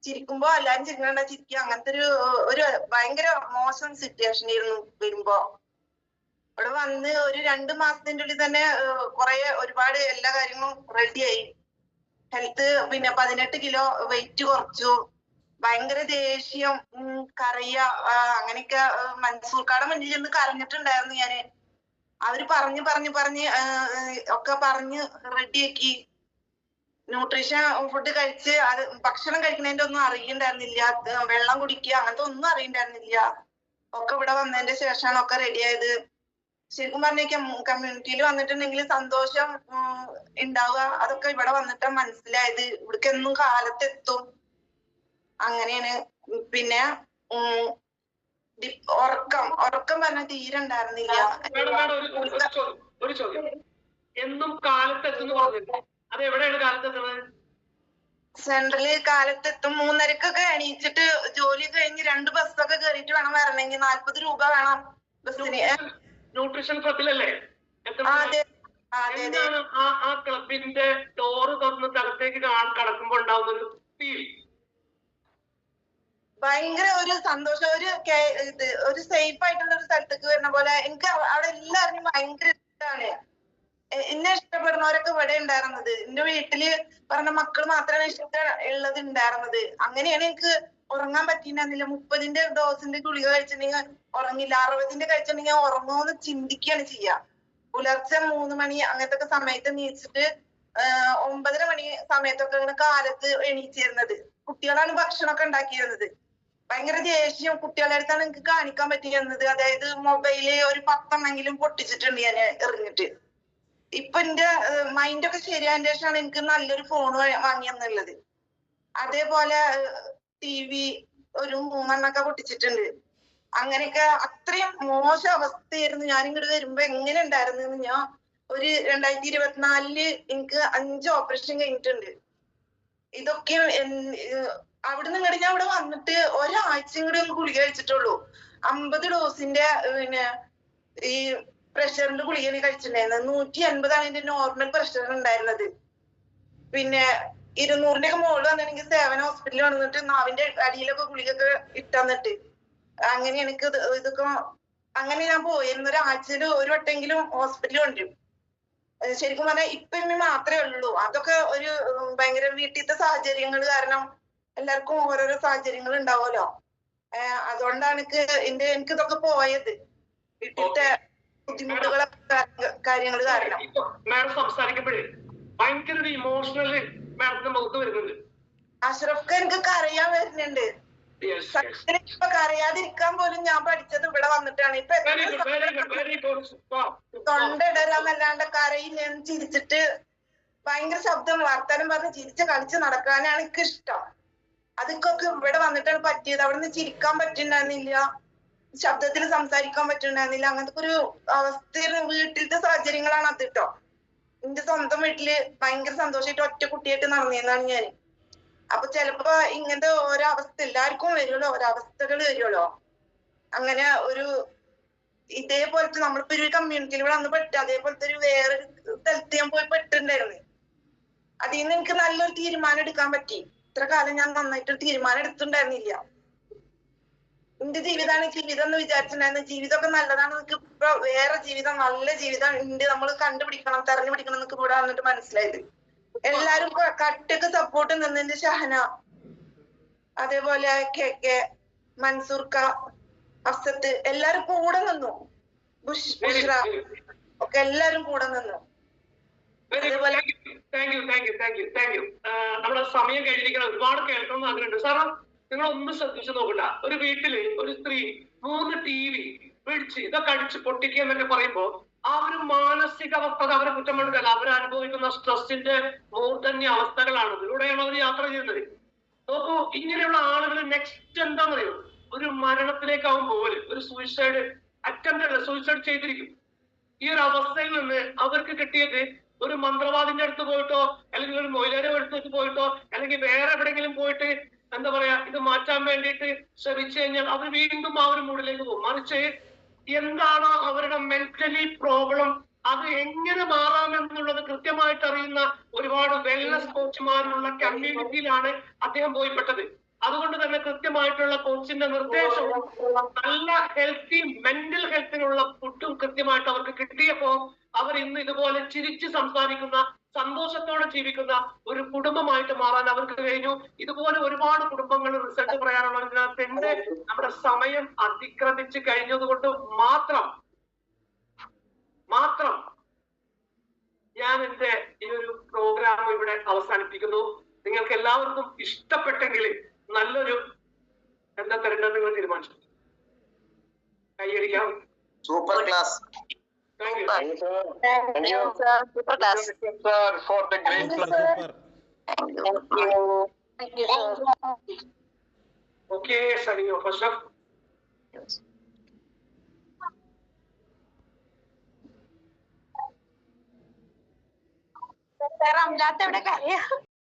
ചിരിക്കുമ്പോ എല്ലാരും ചിരിക്കണ്ട ചിരിക്കുക, അങ്ങനത്തെ ഒരു ഭയങ്കര മോശം സിറ്റുവേഷൻ ആയിരുന്നു. വരുമ്പോ ഇവിടെ വന്ന് ഒരു 2 മാസത്തിന്റെ ഉള്ളിൽ തന്നെ ഒരുപാട് എല്ലാ കാര്യങ്ങളും റെഡിയായി. ഹെൽത്ത് പിന്നെ 18 കിലോ വെയിറ്റ് കുറച്ചു. ഭയങ്കര ദേഷ്യം, കരയ, അങ്ങനെയൊക്കെ മൻസൂർക്കാടെ മുന്നിൽ ചെന്ന് കരഞ്ഞിട്ടുണ്ടായിരുന്നു ഞാന്. അവര് പറഞ്ഞ് ഒക്കെ പറഞ്ഞ് റെഡിയാക്കി. ന്യൂട്രീഷൻ ഫുഡ് കഴിച്ച് അത് ഭക്ഷണം കഴിക്കുന്നതിന്റെ ഒന്നും അറിയണ്ടായിരുന്നില്ല. വെള്ളം കുടിക്കുക അങ്ങനത്തെ ഒന്നും അറിയണ്ടായിരുന്നില്ല. ഒക്കെ ഇവിടെ വന്നതിന്റെ ശേഷമാണ് ഒക്കെ റെഡി ആയത്. ശരിക്കും പറഞ്ഞേക്കാം കമ്മ്യൂണിറ്റിയിൽ വന്നിട്ടുണ്ടെങ്കിൽ സന്തോഷം ഉണ്ടാവുക, അതൊക്കെ ഇവിടെ വന്നിട്ടാ മനസ്സിലായത്. ഇവിടേക്ക് എന്നും കാലത്തെത്തും. അങ്ങനെയാണ്. പിന്നെ ഉറക്കം പറഞ്ഞ തീരെ ഉണ്ടായിരുന്നില്ല. ഒരു ചോദ്യം, എന്നും കാലത്തെത്തുന്നു പറഞ്ഞിട്ട് അത് എവിടെയാണ് കാലത്തെത്തുന്നത്? സെൻട്രല് കാലത്തെത്തും. 3:30 എണീച്ചിട്ട് ജോലി കഴിഞ്ഞ് 2 ബസ്സൊക്കെ കയറിയിട്ട് വേണം വരണമെങ്കിൽ 40 രൂപ വേണം ബസ്സിന്. ന്യൂട്രീഷൻ ക്ലബിലല്ലേ? അതെ. എന്താണ് ആ ക്ലബിന്റെ ഡോറ് തുറന്നിട്ട് അകത്തേക്ക് കടക്കുമ്പോൾ ഉണ്ടാവുന്ന ഒരു ഫീൽ? ഭയങ്കര ഒരു സന്തോഷം, ഒരു സേഫ് ആയിട്ടുള്ള ഒരു സ്ഥലത്തേക്ക് വരുന്ന പോലെ. എനിക്ക് അവിടെ എല്ലാവരും ഭയങ്കര ഇഷ്ടമാണ്. എന്നെ ഇഷ്ടപ്പെടുന്നവരൊക്കെ ഇവിടെ ഉണ്ടായിരുന്നത്. എന്റെ വീട്ടില് പറഞ്ഞ മക്കൾ മാത്രമാണ് ഇഷ്ടം ഉള്ളത് ഉണ്ടായിരുന്നത്. അങ്ങനെയാണ് എനിക്ക് ഉറങ്ങാൻ പറ്റിയിട്ടുണ്ടായിരുന്നില്ല. 30ന്റെ ഡോസിന്റെ ഗുളിക കഴിച്ചിട്ടുണ്ടെങ്കിൽ ഉറങ്ങില്ല. 60ന്റെ കഴിച്ചിട്ടുണ്ടെങ്കിൽ ഉറങ്ങുമെന്ന് ചിന്തിക്കുകയാണ് ചെയ്യുക. പുലർച്ചെ 3 മണി അങ്ങനത്തെ സമയത്ത് നീച്ചിട്ട് 9:30 മണി സമയത്തൊക്കെ ഇങ്ങനെ കാലത്ത് എണീച്ചിരുന്നത്. കുട്ടികളാണ് ഭക്ഷണമൊക്കെ ഉണ്ടാക്കിയിരുന്നത്. ഭയങ്കര ദേഷ്യം കുട്ടികളുടെ അടുത്താണ് എനിക്ക് കാണിക്കാൻ പറ്റിയിരുന്നത്. അതായത് മൊബൈല് ഒരു 10 പൊട്ടിച്ചിട്ടുണ്ട് ഞാൻ എറിഞ്ഞിട്ട്. ഇപ്പൊ എന്റെ മൈൻഡൊക്കെ ശരിയായതിനു ശേഷമാണ് എനിക്ക് നല്ലൊരു ഫോൺ വാങ്ങിയെന്നുള്ളത്. അതേപോലെ TV ഒരു 3 പൊട്ടിച്ചിട്ടുണ്ട്. അങ്ങനെയൊക്കെ അത്രയും മോശം അവസ്ഥയായിരുന്നു. ഞാനിങ്ങോട്ട് വരുമ്പോ എങ്ങനെ ഉണ്ടായിരുന്നു. ഞാൻ ഒരു 2024 എനിക്ക് 5 ഓപ്പറേഷൻ കഴിഞ്ഞിട്ടുണ്ട്. ഇതൊക്കെ അവിടുന്ന് ഇങ്ങോട്ട് ഞാൻ ഇവിടെ വന്നിട്ട് ഒരാഴ്ചയും കൂടി ഒന്ന് ഗുളിക കഴിച്ചിട്ടുള്ളൂ. 50 ഡോസിന്റെ പിന്നെ ഈ പ്രഷറിന്റെ ഗുളികയാണ് കഴിച്ചിട്ടുണ്ടായിരുന്നത്. 180 എന്റെ നോർമൽ പ്രഷർ ഉണ്ടായിരുന്നത്. പിന്നെ 200ന്റെ മുകളിൽ വന്നിട്ടുണ്ടെങ്കിൽ 7 ഹോസ്പിറ്റലിൽ വന്നിട്ട് നാവിന്റെ അടിയിലൊക്കെ ഗുളികൊക്കെ ഇട്ടന്നിട്ട് അങ്ങനെ എനിക്ക് ഇതൊക്കെ അങ്ങനെ ഞാൻ പോയിരുന്നു. ഒരാഴ്ചയിൽ ഒരു വട്ടെങ്കിലും ഹോസ്പിറ്റലിൽ കൊണ്ടുവരും. ശരിക്കും പറഞ്ഞാൽ ഇപ്പൊ മാത്രമേ ഉള്ളൂ. അതൊക്കെ ഒരു ഭയങ്കര വീട്ടിലത്തെ സാഹചര്യങ്ങൾ കാരണം എല്ലാവർക്കും ഓരോരോ സാഹചര്യങ്ങൾ ഉണ്ടാവുമല്ലോ. അതുകൊണ്ടാണ് എനിക്ക് ഇതൊക്കെ പോയത്. വീട്ടിലത്തെ ബുദ്ധിമുട്ടുകളെ കാര്യങ്ങൾ കാരണം. മാഡം സംസാരിക്കുമ്പോഴേ ഭയങ്കര ഒരു ഇമോഷണല് മാഡത്തിന്റെ മുഖത്ത് വരുന്നുണ്ട്. അഷ്റഫ് എനിക്ക് കരയാൻ വരുന്നുണ്ട്. ഇപ്പൊ കരയാതിരിക്കാൻ പോലും ഞാൻ പഠിച്ചത് ഇവിടെ വന്നിട്ടാണ്. ഇപ്പൊ തൊണ്ടയിടരാന്നല്ലാണ്ട് കരയിൽ ഞാൻ ചിരിച്ചിട്ട് ഭയങ്കര ശബ്ദം വർത്താനം പറഞ്ഞ് ചിരിച്ച് കളിച്ച് നടക്കാനാണ് എനിക്ക് ഇഷ്ടം. അതൊക്കെ ഇവിടെ വന്നിട്ടാണ് പറ്റിയത്. അവിടെ നിന്ന് ചിരിക്കാൻ പറ്റുന്നുണ്ടായിരുന്നില്ല, ശബ്ദത്തിൽ സംസാരിക്കാൻ പറ്റുന്നുണ്ടായിരുന്നില്ല. അങ്ങനത്തെ ഒരു അവസ്ഥയിൽ വീട്ടിലത്തെ സാഹചര്യങ്ങളാണ് അത് കേട്ടോ. എന്റെ സ്വന്തം വീട്ടില് ഭയങ്കര സന്തോഷമായിട്ട് ഒറ്റ കുട്ടിയായിട്ട് നടന്നിരുന്നാണ് ഞാൻ. അപ്പൊ ചിലപ്പോ ഇങ്ങനത്തെ ഓരോ അവസ്ഥ എല്ലാവർക്കും വരുമല്ലോ, ഓരോ അവസ്ഥകൾ വരുമല്ലോ. അങ്ങനെ ഒരു ഇതേപോലത്തെ നമ്മളിപ്പോ ഒരു കമ്മ്യൂണിറ്റിയിൽ വന്ന് പെട്ട് അതേപോലത്തെ ഒരു വേറൊരു സ്ഥലത്ത് ഞാൻ പോയി പെട്ടിട്ടുണ്ടായിരുന്നു. അതിൽ നിന്ന് എനിക്ക് നല്ലൊരു തീരുമാനം എടുക്കാൻ പറ്റി. ഇത്ര കാലം ഞാൻ നന്നായിട്ടൊരു തീരുമാനം എടുത്തിട്ടുണ്ടായിരുന്നില്ല. എന്റെ ജീവിതമാണ് ജീവിതം എന്ന് വിചാരിച്ചിട്ടുണ്ടായിരുന്നു. ജീവിതമൊക്കെ നല്ലതാണ്. എനിക്ക് ഇപ്പൊ വേറെ ജീവിതം, നല്ല ജീവിതം ഉണ്ട്, നമ്മൾ കണ്ടുപിടിക്കണം, തെരഞ്ഞു പിടിക്കണം എന്നൊക്കെ ഇവിടെ വന്നിട്ട് മനസ്സിലായത്. എല്ലാരും കട്ടക്ക് സപ്പോർട്ട് നിന്നതിന്റെ ഷഹന, അതേപോലെ KK, മൻസൂർക്ക, അഫ്സത്ത് എല്ലാരും കൂടെ നിന്നു. ബുഷ്ര ഒക്കെ എല്ലാരും കൂടെ നിന്നു. അതേപോലെ നമ്മുടെ സമയം കഴിഞ്ഞിരിക്കണം. ഒരുപാട് കേൾക്കണം എന്ന് ആഗ്രഹമുണ്ട്. സാറും നിങ്ങൾ ഒന്നും ശ്രദ്ധിച്ചു നോക്കണ്ട. ഒരു വീട്ടില് ഒരു സ്ത്രീ 3 TV പിടിച്ച് ഇതൊക്കെ അടിച്ച് പൊട്ടിക്കുക എന്നൊക്കെ പറയുമ്പോ ആ ഒരു മാനസികാവസ്ഥ അവരെ കുറ്റം കൊടുക്കല്ല. അവരനുഭവിക്കുന്ന സ്ട്രെസ്സിന്റെ മൂർധന്യ അവസ്ഥകളാണ്. ഇതിലൂടെയാണ് അവർ യാത്ര ചെയ്യുന്നത്. നോക്കൂ, ഇങ്ങനെയുള്ള ആളുകൾ നെക്സ്റ്റ് എന്താണെന്നറിയോ, ഒരു മരണത്തിലേക്കാവും പോലെ ഒരു സൂയിസൈഡ് അറ്റംപ്റ്റ് സൂയിസൈഡ് ചെയ്തിരിക്കും. ഈ ഒരു അവസ്ഥയിൽ നിന്ന് അവർക്ക് കിട്ടിയത് ഒരു മന്ത്രവാദിന്റെ അടുത്ത് പോയിട്ടോ അല്ലെങ്കിൽ ഒരു മൊയിലേരെ അടുത്ത് പോയിട്ടോ അല്ലെങ്കിൽ വേറെ എവിടെയെങ്കിലും പോയിട്ട് എന്താ പറയാ ഇത് മാറ്റാൻ വേണ്ടിയിട്ട് ശ്രമിച്ചു കഴിഞ്ഞാൽ അവർ വീണ്ടും ആ ഒരു മൂഡിലേക്ക് പോകും. മറിച്ച് എന്താണോ അവരുടെ മെന്റലി പ്രോബ്ലം അത് എങ്ങനെ മാറാമെന്നുള്ളത് കൃത്യമായിട്ട് അറിയുന്ന ഒരുപാട് വെൽനസ് കോച്ചുമാരുള്ള കമ്മ്യൂണിറ്റിയിലാണ് അദ്ദേഹം പോയിപ്പെട്ടത്. അതുകൊണ്ട് തന്നെ കൃത്യമായിട്ടുള്ള കോച്ചിന്റെ നിർദ്ദേശവും നല്ല ഹെൽത്തി മെന്റൽ ഹെൽത്തിനുള്ള ഫുഡും കൃത്യമായിട്ട് അവർക്ക് കിട്ടിയപ്പോ അവർ ഇന്ന് ഇതുപോലെ ചിരിച്ച് സംസാരിക്കുന്ന, സന്തോഷത്തോടെ ജീവിക്കുന്ന ഒരു കുടുംബമായിട്ട് മാറാൻ അവർക്ക് കഴിഞ്ഞു. ഇതുപോലെ ഒരുപാട് കുടുംബങ്ങൾ റിസൾട്ട് പറയാനുള്ളതിനകത്ത് എന്റെ നമ്മുടെ സമയം അതിക്രമിച്ച് കഴിഞ്ഞത് കൊണ്ട് മാത്രം ഞാൻ എന്റെ ഈ ഒരു പ്രോഗ്രാം ഇവിടെ അവസാനിപ്പിക്കുന്നു. നിങ്ങൾക്ക് എല്ലാവർക്കും ഇഷ്ടപ്പെട്ടെങ്കിൽ നല്ലൊരു എന്താ തരേണ്ടത് നിങ്ങൾ തീരുമാനിച്ചു. കൈയടിക്കാം. Super class. Thank you. Thank you, sir. Super class. Sir, for the great Thank you, sir. Thank you. Thank you, sir. Okay, signing off. Ashraf. Ramlath എവിടെ കരയാ?